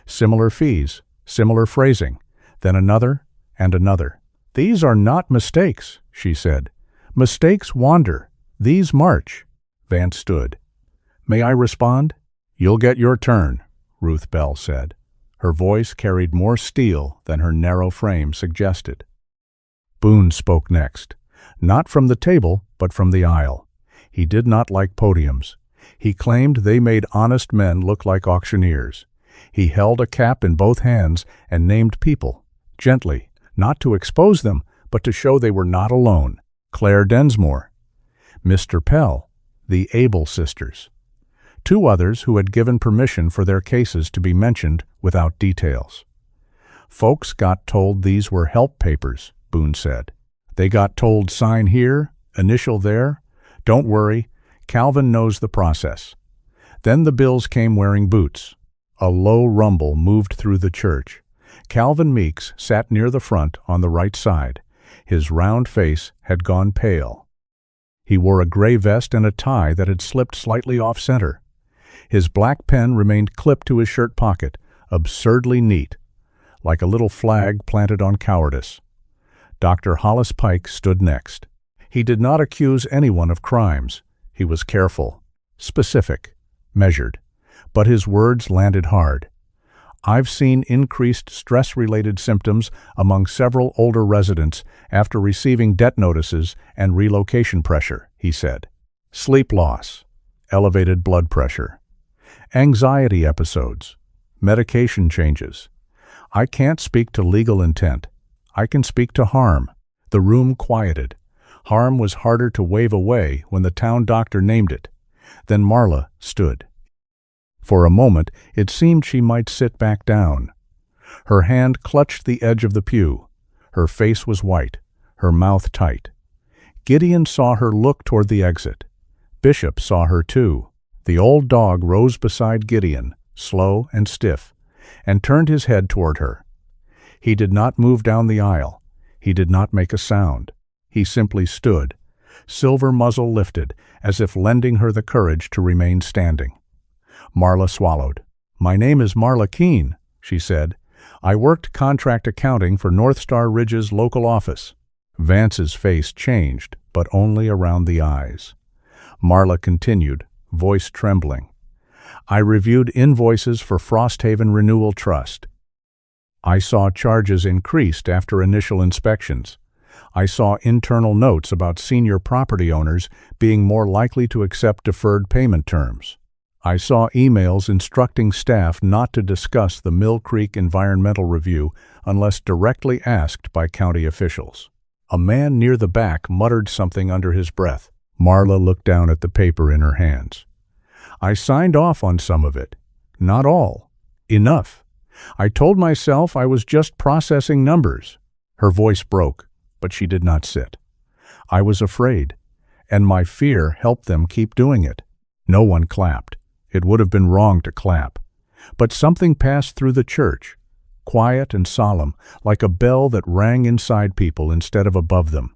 Similar fees, similar phrasing, then another and another. "These are not mistakes," she said. "Mistakes wander. These march." Vance stood. "May I respond?" "You'll get your turn," Ruth Bell said. Her voice carried more steel than her narrow frame suggested. Boone spoke next, not from the table, but from the aisle. He did not like podiums. He claimed they made honest men look like auctioneers. He held a cap in both hands and named people, gently, not to expose them, but to show they were not alone. Claire Densmore, Mr. Pell, the Able sisters. Two others who had given permission for their cases to be mentioned without details. "Folks got told these were help papers," Boone said. "They got told sign here, initial there. Don't worry, Calvin knows the process." Then the bills came wearing boots. A low rumble moved through the church. Calvin Meeks sat near the front on the right side. His round face had gone pale. He wore a gray vest and a tie that had slipped slightly off-center. His black pen remained clipped to his shirt pocket, absurdly neat, like a little flag planted on cowardice. Dr. Hollis Pike stood next. He did not accuse anyone of crimes. He was careful, specific, measured, but his words landed hard. "I've seen increased stress-related symptoms among several older residents after receiving debt notices and relocation pressure," he said. "Sleep loss, elevated blood pressure, anxiety episodes, medication changes. I can't speak to legal intent. I can speak to harm." The room quieted. Harm was harder to wave away when the town doctor named it. Then Marla stood. For a moment, it seemed she might sit back down. Her hand clutched the edge of the pew. Her face was white, her mouth tight. Gideon saw her look toward the exit. Bishop saw her too. The old dog rose beside Gideon, slow and stiff, and turned his head toward her. He did not move down the aisle. He did not make a sound. He simply stood, silver muzzle lifted, as if lending her the courage to remain standing. Marla swallowed. "My name is Marla Keene," she said. "I worked contract accounting for North Star Ridge's local office." Vance's face changed, but only around the eyes. Marla continued, voice trembling. "I reviewed invoices for Frosthaven Renewal Trust. I saw charges increased after initial inspections. I saw internal notes about senior property owners being more likely to accept deferred payment terms. I saw emails instructing staff not to discuss the Mill Creek environmental review unless directly asked by county officials." A man near the back muttered something under his breath. Marla looked down at the paper in her hands. "I signed off on some of it. Not all. Enough. I told myself I was just processing numbers." Her voice broke, but she did not sit. "I was afraid, and my fear helped them keep doing it." No one clapped. It would have been wrong to clap. But something passed through the church, quiet and solemn, like a bell that rang inside people instead of above them.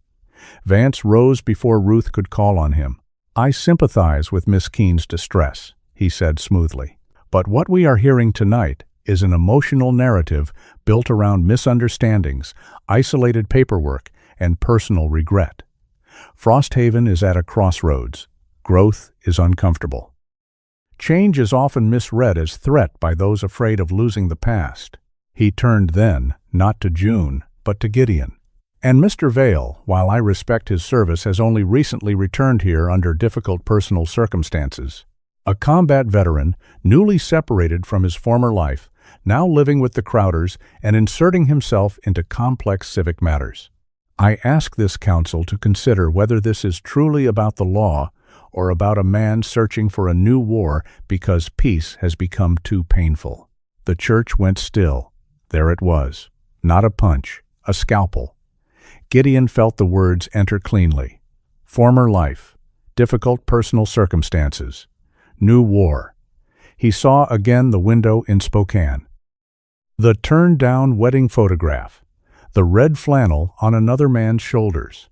Vance rose before Ruth could call on him. "I sympathize with Miss Keene's distress," he said smoothly. "But what we are hearing tonight is an emotional narrative built around misunderstandings, isolated paperwork, and personal regret. Frosthaven is at a crossroads. Growth is uncomfortable. Change is often misread as threat by those afraid of losing the past." He turned then, not to June, but to Gideon. "And Mr. Vale, while I respect his service, has only recently returned here under difficult personal circumstances. A combat veteran, newly separated from his former life, now living with the Crowders and inserting himself into complex civic matters. I ask this council to consider whether this is truly about the law or about a man searching for a new war because peace has become too painful." The church went still. There it was. Not a punch, a scalpel. Gideon felt the words enter cleanly. Former life, difficult personal circumstances, new war. He saw again the window in Spokane. The turned-down wedding photograph, the red flannel on another man's shoulders.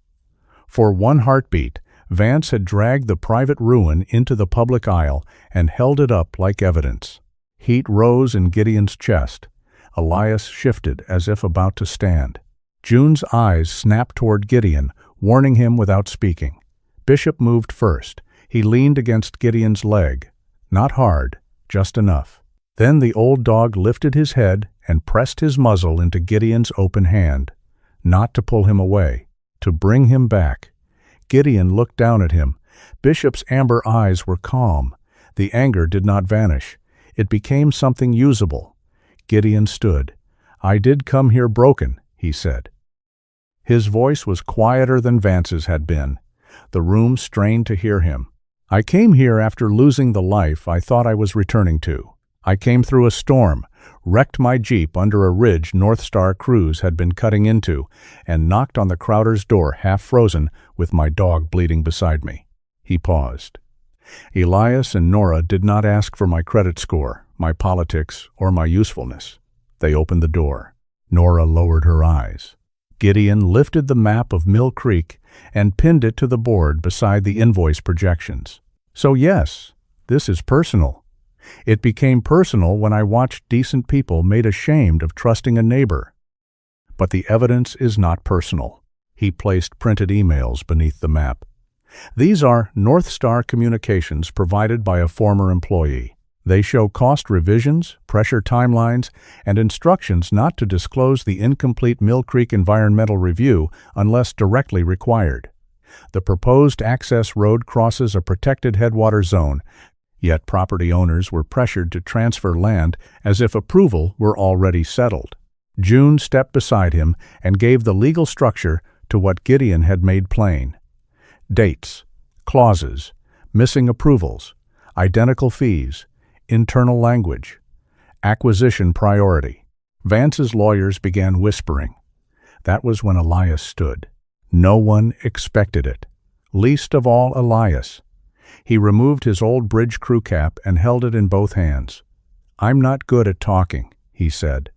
For one heartbeat, Vance had dragged the private ruin into the public aisle and held it up like evidence. Heat rose in Gideon's chest. Elias shifted as if about to stand. June's eyes snapped toward Gideon, warning him without speaking. Bishop moved first. He leaned against Gideon's leg. Not hard, just enough. Then the old dog lifted his head and pressed his muzzle into Gideon's open hand. Not to pull him away, to bring him back. Gideon looked down at him. Bishop's amber eyes were calm. The anger did not vanish. It became something usable. Gideon stood. "I did come here broken," he said. His voice was quieter than Vance's had been. The room strained to hear him. "I came here after losing the life I thought I was returning to. I came through a storm, wrecked my Jeep under a ridge North Star crews had been cutting into, and knocked on the Crowders' door half-frozen with my dog bleeding beside me." He paused. "Elias and Nora did not ask for my credit score, my politics, or my usefulness. They opened the door." Nora lowered her eyes. Gideon lifted the map of Mill Creek and pinned it to the board beside the invoice projections. "So yes, this is personal. It became personal when I watched decent people made ashamed of trusting a neighbor. But the evidence is not personal." He placed printed emails beneath the map. "These are North Star communications provided by a former employee. They show cost revisions, pressure timelines, and instructions not to disclose the incomplete Mill Creek environmental review unless directly required. The proposed access road crosses a protected headwater zone, yet property owners were pressured to transfer land as if approval were already settled." June stepped beside him and gave the legal structure to what Gideon had made plain. Dates, clauses, missing approvals, identical fees, internal language, acquisition priority. Vance's lawyers began whispering. That was when Elias stood. No one expected it, least of all Elias. He removed his old bridge crew cap and held it in both hands. "I'm not good at talking," he said.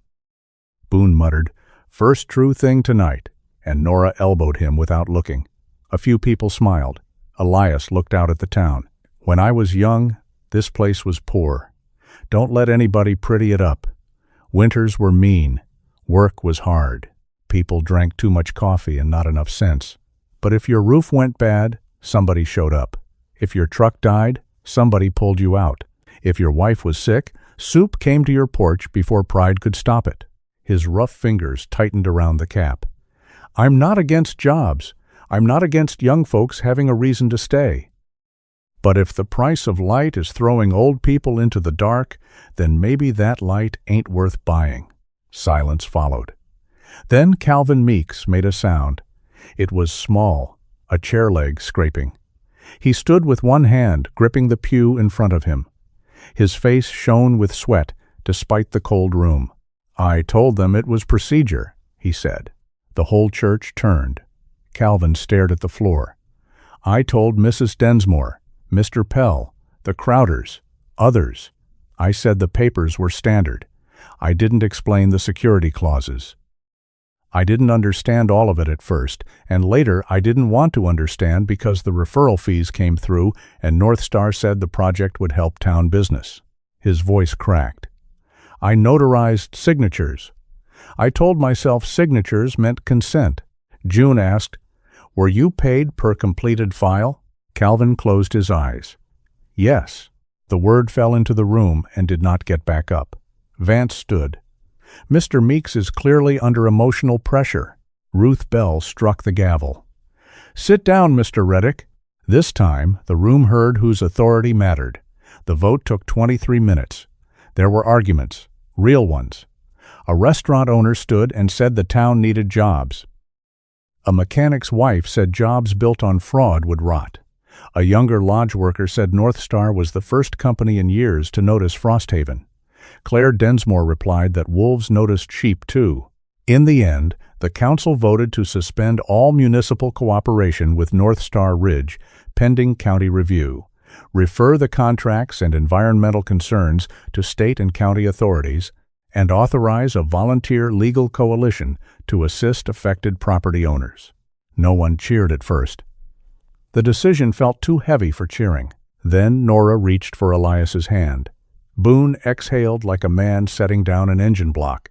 Boone muttered, "First true thing tonight," and Nora elbowed him without looking. A few people smiled. Elias looked out at the town. "When I was young, this place was poor. Don't let anybody pretty it up. Winters were mean. Work was hard. People drank too much coffee and not enough sense. But if your roof went bad, somebody showed up. If your truck died, somebody pulled you out. If your wife was sick, soup came to your porch before pride could stop it." His rough fingers tightened around the cap. "I'm not against jobs. I'm not against young folks having a reason to stay. But if the price of light is throwing old people into the dark, then maybe that light ain't worth buying." Silence followed. Then Calvin Meeks made a sound. It was small, a chair leg scraping. He stood with one hand gripping the pew in front of him. His face shone with sweat despite the cold room. "I told them it was procedure," he said. The whole church turned. Calvin stared at the floor. "I told Mrs. Densmore, Mr. Pell, the Crowders, others. I said the papers were standard. I didn't explain the security clauses. I didn't understand all of it at first, and later I didn't want to understand because the referral fees came through and North Star said the project would help town business." His voice cracked. "I notarized signatures. I told myself signatures meant consent." June asked, "Were you paid per completed file?" Calvin closed his eyes. "Yes." The word fell into the room and did not get back up. Vance stood. "Mr. Meeks is clearly under emotional pressure." Ruth Bell struck the gavel. "Sit down, Mr. Reddick." This time, the room heard whose authority mattered. The vote took 23 minutes. There were arguments, real ones. A restaurant owner stood and said the town needed jobs. A mechanic's wife said jobs built on fraud would rot. A younger lodge worker said North Star was the first company in years to notice Frosthaven. Claire Densmore replied that wolves noticed sheep too. In the end, the council voted to suspend all municipal cooperation with North Star Ridge, pending county review, refer the contracts and environmental concerns to state and county authorities, and authorize a volunteer legal coalition to assist affected property owners. No one cheered at first. The decision felt too heavy for cheering. Then Nora reached for Elias's hand. Boone exhaled like a man setting down an engine block.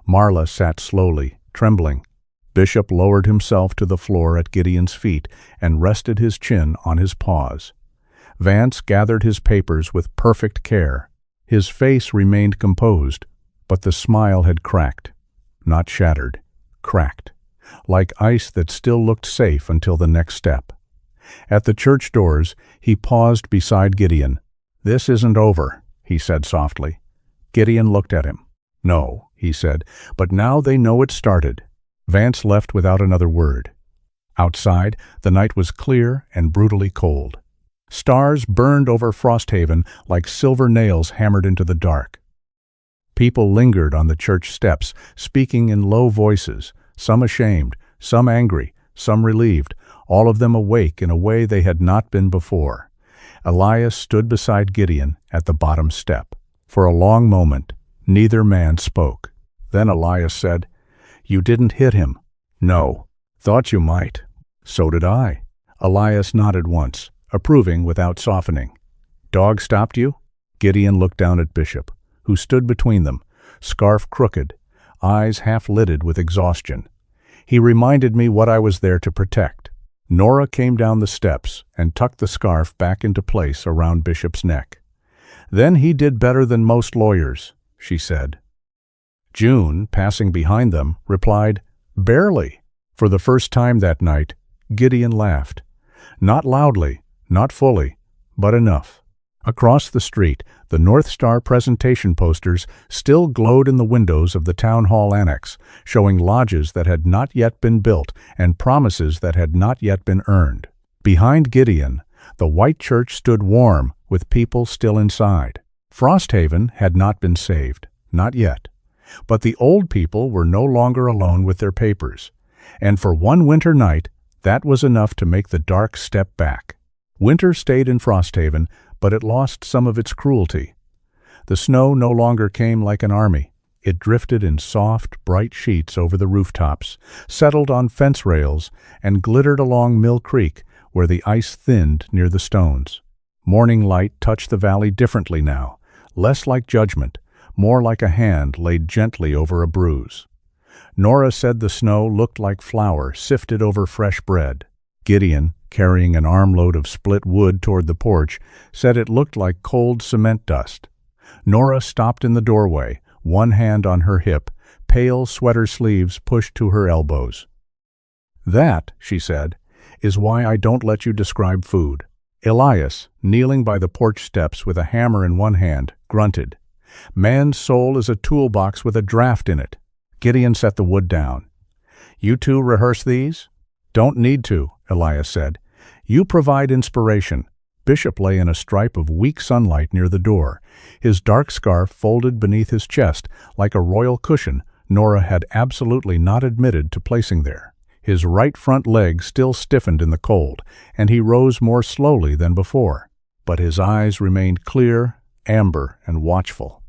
Marla sat slowly, trembling. Bishop lowered himself to the floor at Gideon's feet and rested his chin on his paws. Vance gathered his papers with perfect care. His face remained composed, but the smile had cracked. Not shattered, cracked, like ice that still looked safe until the next step. At the church doors, he paused beside Gideon. "This isn't over," he said softly. Gideon looked at him. "No," he said, "but now they know it started." Vance left without another word. Outside, the night was clear and brutally cold. Stars burned over Frosthaven like silver nails hammered into the dark. People lingered on the church steps, speaking in low voices, some ashamed, some angry, some relieved, all of them awake in a way they had not been before. Elias stood beside Gideon at the bottom step. For a long moment, neither man spoke. Then Elias said, "You didn't hit him." "No. Thought you might." "So did I." Elias nodded once, approving without softening. "Dog stopped you?" Gideon looked down at Bishop, who stood between them, scarf crooked, eyes half-lidded with exhaustion. "He reminded me what I was there to protect." Nora came down the steps and tucked the scarf back into place around Bishop's neck. "Then he did better than most lawyers," she said. June, passing behind them, replied, "Barely." For the first time that night, Gideon laughed. Not loudly, not fully, but enough. Across the street, the North Star presentation posters still glowed in the windows of the Town Hall Annex, showing lodges that had not yet been built and promises that had not yet been earned. Behind Gideon, the white church stood warm, with people still inside. Frosthaven had not been saved, not yet. But the old people were no longer alone with their papers. And for one winter night, That was enough to make the dark step back. Winter stayed in Frosthaven, but it lost some of its cruelty. The snow no longer came like an army. It drifted in soft, bright sheets over the rooftops, settled on fence rails, and glittered along Mill Creek, where the ice thinned near the stones. Morning light touched the valley differently now, less like judgment, more like a hand laid gently over a bruise. Nora said the snow looked like flour sifted over fresh bread. Gideon, carrying an armload of split wood toward the porch, said it looked like cold cement dust. Nora stopped in the doorway, one hand on her hip, pale sweater sleeves pushed to her elbows. "That," she said, "is why I don't let you describe food." Elias, kneeling by the porch steps with a hammer in one hand, grunted. "Man's soul is a toolbox with a draft in it." Gideon set the wood down. "You two rehearse these?" "Don't need to," Elias said. "You provide inspiration." Bishop lay in a stripe of weak sunlight near the door, his dark scarf folded beneath his chest like a royal cushion Nora had absolutely not admitted to placing there. His right front leg still stiffened in the cold, and he rose more slowly than before. But his eyes remained clear, amber, and watchful.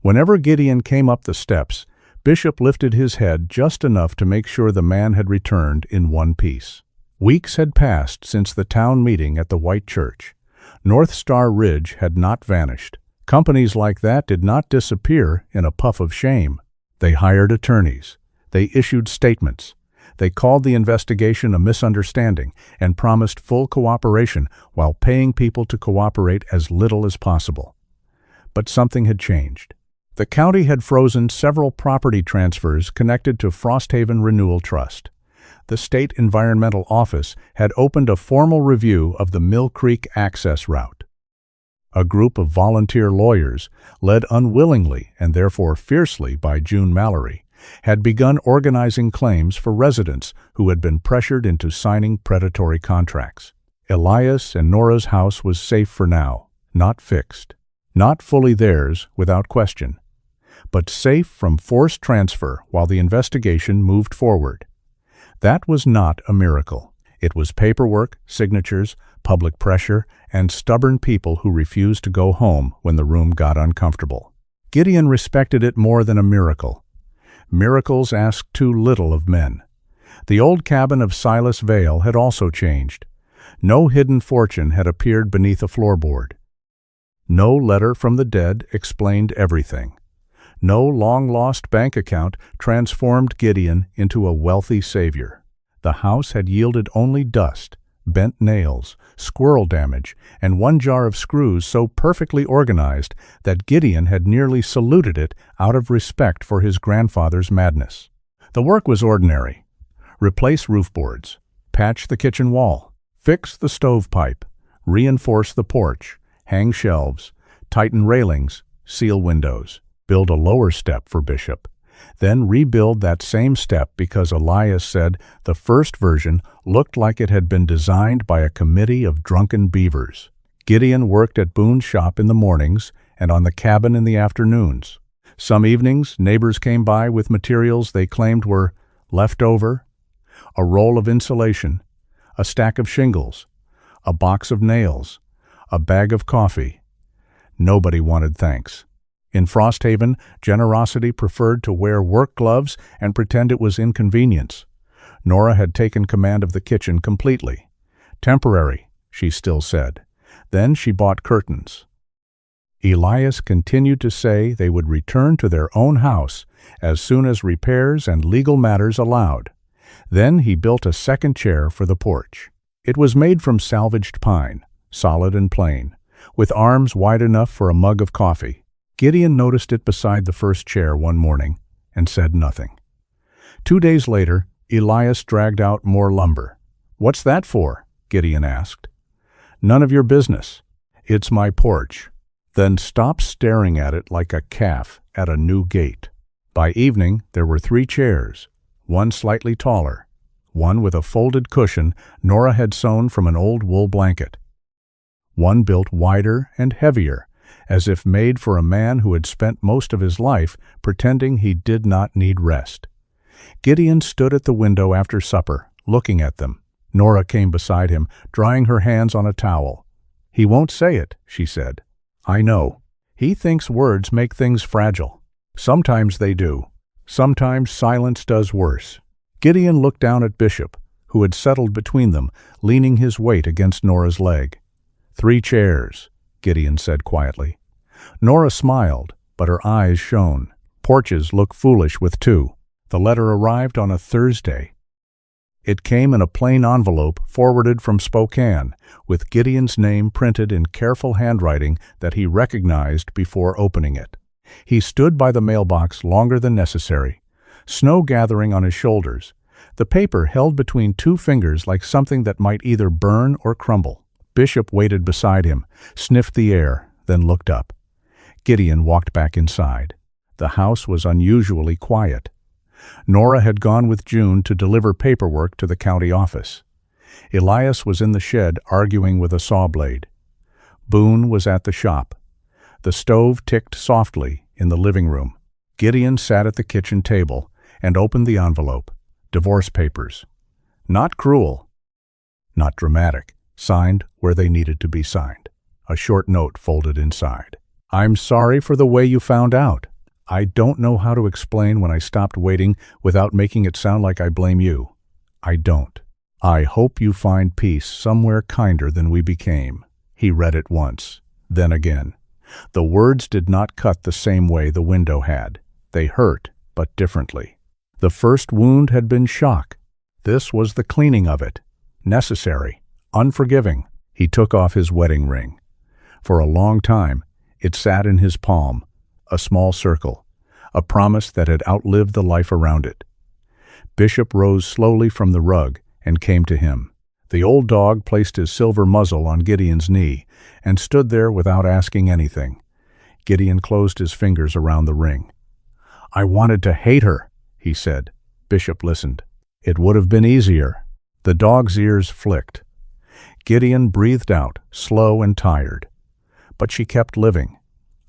Whenever Gideon came up the steps, Bishop lifted his head just enough to make sure the man had returned in one piece. Weeks had passed since the town meeting at the White Church. North Star Ridge had not vanished. Companies like that did not disappear in a puff of shame. They hired attorneys. They issued statements. They called the investigation a misunderstanding and promised full cooperation while paying people to cooperate as little as possible. But something had changed. The county had frozen several property transfers connected to Frosthaven Renewal Trust. The State Environmental Office had opened a formal review of the Mill Creek access route. A group of volunteer lawyers, led unwillingly and therefore fiercely by June Mallory, had begun organizing claims for residents who had been pressured into signing predatory contracts. Elias and Nora's house was safe for now, not fixed. Not fully theirs, without question, but safe from forced transfer while the investigation moved forward. That was not a miracle. It was paperwork, signatures, public pressure, and stubborn people who refused to go home when the room got uncomfortable. Gideon respected it more than a miracle. Miracles asked too little of men. The old cabin of Silas Vale had also changed. No hidden fortune had appeared beneath a floorboard. No letter from the dead explained everything. No long-lost bank account transformed Gideon into a wealthy savior. The house had yielded only dust, bent nails, squirrel damage, and one jar of screws so perfectly organized that Gideon had nearly saluted it out of respect for his grandfather's madness. The work was ordinary. Replace roof boards, patch the kitchen wall, fix the stovepipe, reinforce the porch, hang shelves, tighten railings, seal windows, build a lower step for Bishop, then rebuild that same step because Elias said the first version looked like it had been designed by a committee of drunken beavers. Gideon worked at Boone's shop in the mornings and on the cabin in the afternoons. Some evenings, neighbors came by with materials they claimed were left over: a roll of insulation, a stack of shingles, a box of nails, a bag of coffee. Nobody wanted thanks. In Frosthaven, generosity preferred to wear work gloves and pretend it was inconvenience. Nora had taken command of the kitchen completely. Temporary, she still said. Then she bought curtains. Elias continued to say they would return to their own house as soon as repairs and legal matters allowed. Then he built a second chair for the porch. It was made from salvaged pine, solid and plain, with arms wide enough for a mug of coffee. Gideon noticed it beside the first chair one morning and said nothing. 2 days later, Elias dragged out more lumber. "What's that for?" Gideon asked. "None of your business. It's my porch." Then stop staring at it like a calf at a new gate. By evening, there were 3 chairs, one slightly taller, one with a folded cushion Nora had sewn from an old wool blanket, one built wider and heavier, as if made for a man who had spent most of his life pretending he did not need rest. Gideon stood at the window after supper, looking at them. Nora came beside him, drying her hands on a towel. "He won't say it," she said. "I know. He thinks words make things fragile. Sometimes they do. Sometimes silence does worse." Gideon looked down at Bishop, who had settled between them, leaning his weight against Nora's leg. "3 chairs," Gideon said quietly. Nora smiled, but her eyes shone. "Porches look foolish with 2. The letter arrived on a Thursday. It came in a plain envelope forwarded from Spokane, with Gideon's name printed in careful handwriting that he recognized before opening it. He stood by the mailbox longer than necessary, snow gathering on his shoulders, the paper held between 2 fingers like something that might either burn or crumble. Bishop waited beside him, sniffed the air, then looked up. Gideon walked back inside. The house was unusually quiet. Nora had gone with June to deliver paperwork to the county office. Elias was in the shed arguing with a saw blade. Boone was at the shop. The stove ticked softly in the living room. Gideon sat at the kitchen table and opened the envelope. Divorce papers. Not cruel. Not dramatic. Signed where they needed to be signed. A short note folded inside. "I'm sorry for the way you found out. I don't know how to explain when I stopped waiting without making it sound like I blame you. I don't. I hope you find peace somewhere kinder than we became." He read it once, then again. The words did not cut the same way the window had. They hurt, but differently. The first wound had been shock. This was the cleaning of it. Necessary. Unforgiving. He took off his wedding ring. For a long time, it sat in his palm, a small circle, a promise that had outlived the life around it. Bishop rose slowly from the rug and came to him. The old dog placed his silver muzzle on Gideon's knee and stood there without asking anything. Gideon closed his fingers around the ring. "I wanted to hate her," he said. Bishop listened. "It would have been easier." The dog's ears flicked. Gideon breathed out, slow and tired. "But she kept living.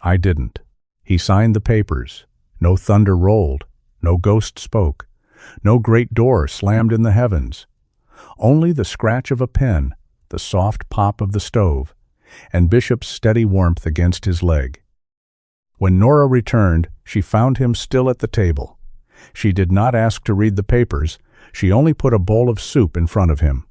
I didn't." He signed the papers. No thunder rolled. No ghost spoke. No great door slammed in the heavens. Only the scratch of a pen, the soft pop of the stove, and Bishop's steady warmth against his leg. When Nora returned, she found him still at the table. She did not ask to read the papers. She only put a bowl of soup in front of him.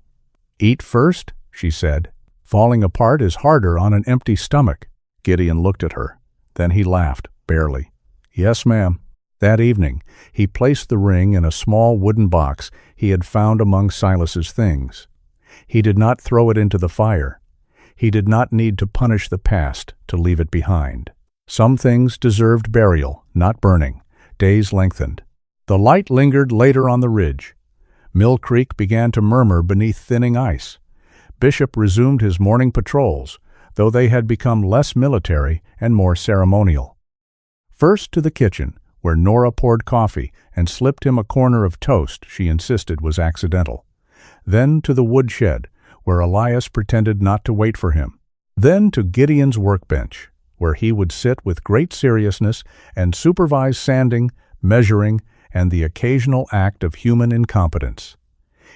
"Eat first," she said. "Falling apart is harder on an empty stomach." Gideon looked at her. Then he laughed, barely. "Yes, ma'am." That evening, he placed the ring in a small wooden box he had found among Silas's things. He did not throw it into the fire. He did not need to punish the past to leave it behind. Some things deserved burial, not burning. Days lengthened. The light lingered later on the ridge. Mill Creek began to murmur beneath thinning ice. Bishop resumed his morning patrols, though they had become less military and more ceremonial. First to the kitchen, where Nora poured coffee and slipped him a corner of toast she insisted was accidental. Then to the woodshed, where Elias pretended not to wait for him. Then to Gideon's workbench, where he would sit with great seriousness and supervise sanding, measuring, and the occasional act of human incompetence.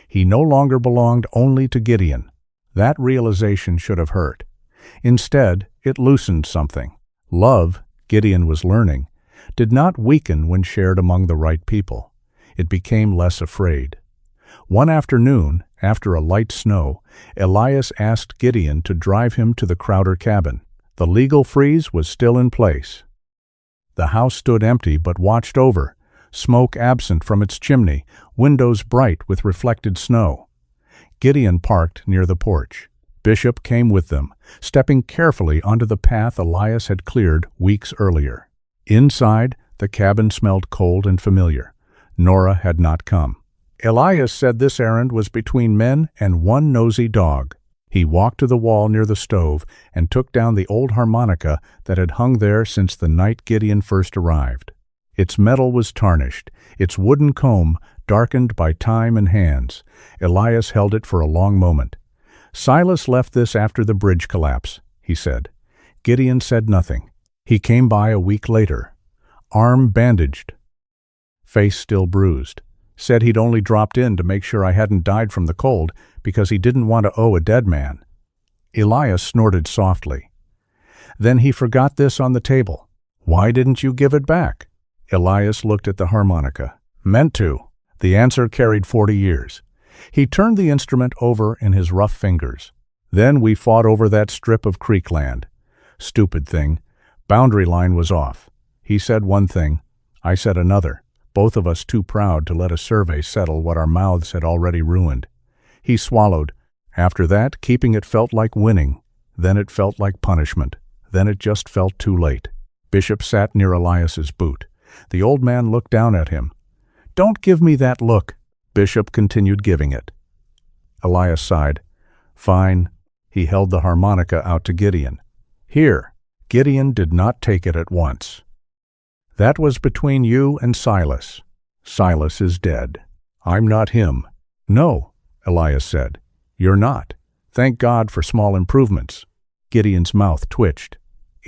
He no longer belonged only to Gideon. That realization should have hurt. Instead, it loosened something. Love, Gideon was learning, did not weaken when shared among the right people. It became less afraid. One afternoon, after a light snow, Elias asked Gideon to drive him to the Crowder cabin. The legal freeze was still in place. The house stood empty but watched over, smoke absent from its chimney, windows bright with reflected snow. Gideon parked near the porch. Bishop came with them, stepping carefully onto the path Elias had cleared weeks earlier. Inside, the cabin smelled cold and familiar. Nora had not come. Elias said this errand was between men and one nosy dog. He walked to the wall near the stove and took down the old harmonica that had hung there since the night Gideon first arrived. Its metal was tarnished, its wooden comb darkened by time and hands. Elias held it for a long moment. "Silas left this after the bridge collapse," he said. Gideon said nothing. He came by a week later, arm bandaged, face still bruised. Said he'd only dropped in to make sure I hadn't died from the cold because he didn't want to owe a dead man." Elias snorted softly. "Then he forgot this on the table. Why didn't you give it back?" Elias looked at the harmonica. "Meant to." The answer carried 40 years. He turned the instrument over in his rough fingers. "Then we fought over that strip of creek land. Stupid thing. Boundary line was off. He said one thing, I said another, both of us too proud to let a survey settle what our mouths had already ruined. He swallowed. After that, keeping it felt like winning. Then it felt like punishment. Then it just felt too late." Bishop sat near Elias's boot. The old man looked down at him. "Don't give me that look." Bishop continued giving it. Elias sighed. "Fine." He held the harmonica out to Gideon. "Here." Gideon did not take it at once. "That was between you and Silas. Silas is dead. I'm not him." "No," Elias said. "You're not. Thank God for small improvements." Gideon's mouth twitched.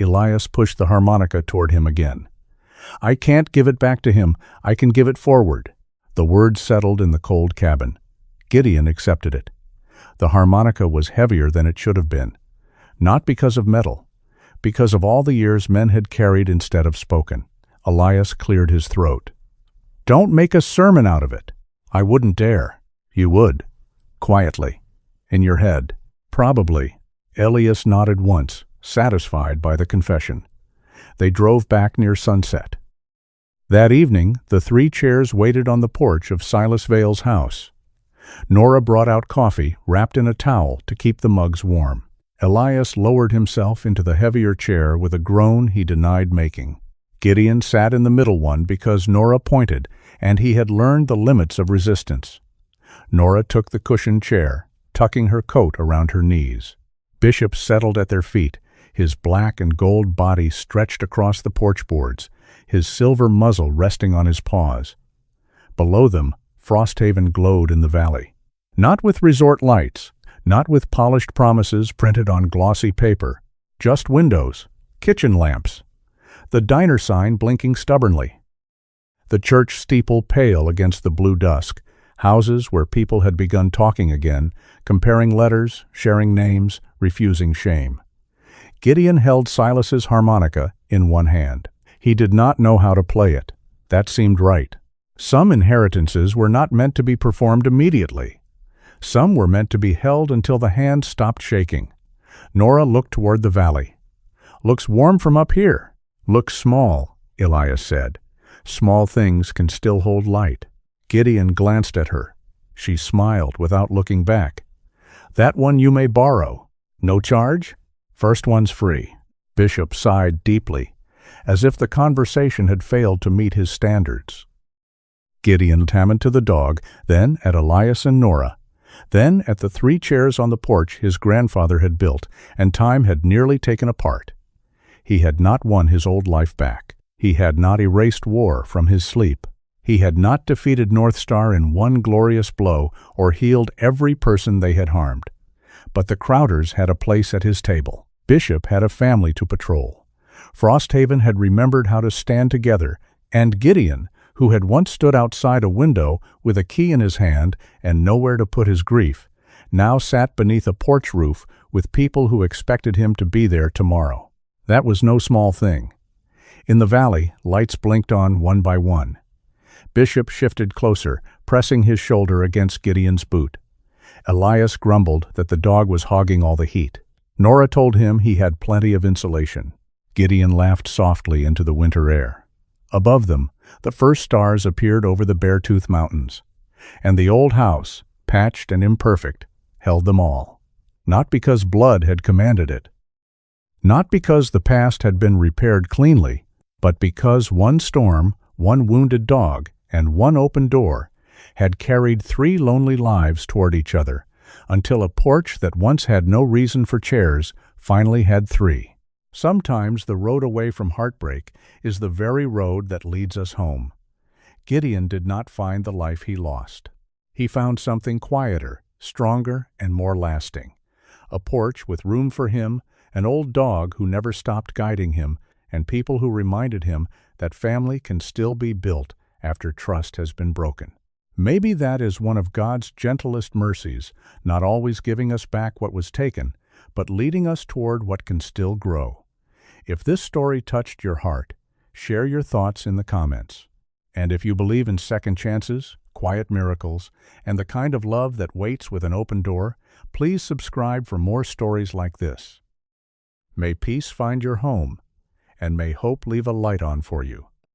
Elias pushed the harmonica toward him again. "I can't give it back to him. I can give it forward." The words settled in the cold cabin. Gideon accepted it. The harmonica was heavier than it should have been. Not because of metal. Because of all the years men had carried instead of spoken. Elias cleared his throat. "Don't make a sermon out of it." "I wouldn't dare." "You would." Quietly. "In your head." "Probably." Elias nodded once, satisfied by the confession. They drove back near sunset. That evening, the 3 chairs waited on the porch of Silas Vale's house. Nora brought out coffee, wrapped in a towel, to keep the mugs warm. Elias lowered himself into the heavier chair with a groan he denied making. Gideon sat in the middle one because Nora pointed, and he had learned the limits of resistance. Nora took the cushioned chair, tucking her coat around her knees. Bishop settled at their feet, his black and gold body stretched across the porch boards, his silver muzzle resting on his paws. Below them, Frosthaven glowed in the valley. Not with resort lights, not with polished promises printed on glossy paper, just windows, kitchen lamps, the diner sign blinking stubbornly, the church steeple pale against the blue dusk, houses where people had begun talking again, comparing letters, sharing names, refusing shame. Gideon held Silas's harmonica in one hand. He did not know how to play it. That seemed right. Some inheritances were not meant to be performed immediately. Some were meant to be held until the hand stopped shaking. Nora looked toward the valley. "Looks warm from up here." "Looks small," Elias said. "Small things can still hold light." Gideon glanced at her. She smiled without looking back. "That one you may borrow." "No charge?" "First one's free." Bishop sighed deeply, as if the conversation had failed to meet his standards. Gideon examined to the dog, then at Elias and Nora, then at the 3 chairs on the porch his grandfather had built and time had nearly taken apart. He had not won his old life back. He had not erased war from his sleep. He had not defeated North Star in one glorious blow or healed every person they had harmed. But the Crowders had a place at his table. Bishop had a family to patrol. Frosthaven had remembered how to stand together, and Gideon, who had once stood outside a window with a key in his hand and nowhere to put his grief, now sat beneath a porch roof with people who expected him to be there tomorrow. That was no small thing. In the valley, lights blinked on one by one. Bishop shifted closer, pressing his shoulder against Gideon's boot. Elias grumbled that the dog was hogging all the heat. Nora told him he had plenty of insulation. Gideon laughed softly into the winter air. Above them, the first stars appeared over the Beartooth Mountains, and the old house, patched and imperfect, held them all. Not because blood had commanded it. Not because the past had been repaired cleanly, but because one storm, one wounded dog, and one open door had carried 3 lonely lives toward each other, until a porch that once had no reason for chairs finally had 3. Sometimes the road away from heartbreak is the very road that leads us home. Gideon did not find the life he lost. He found something quieter, stronger, and more lasting. A porch with room for him, an old dog who never stopped guiding him, and people who reminded him that family can still be built after trust has been broken. Maybe that is one of God's gentlest mercies, not always giving us back what was taken, but leading us toward what can still grow. If this story touched your heart, share your thoughts in the comments. And if you believe in second chances, quiet miracles, and the kind of love that waits with an open door, please subscribe for more stories like this. May peace find your home, and may hope leave a light on for you.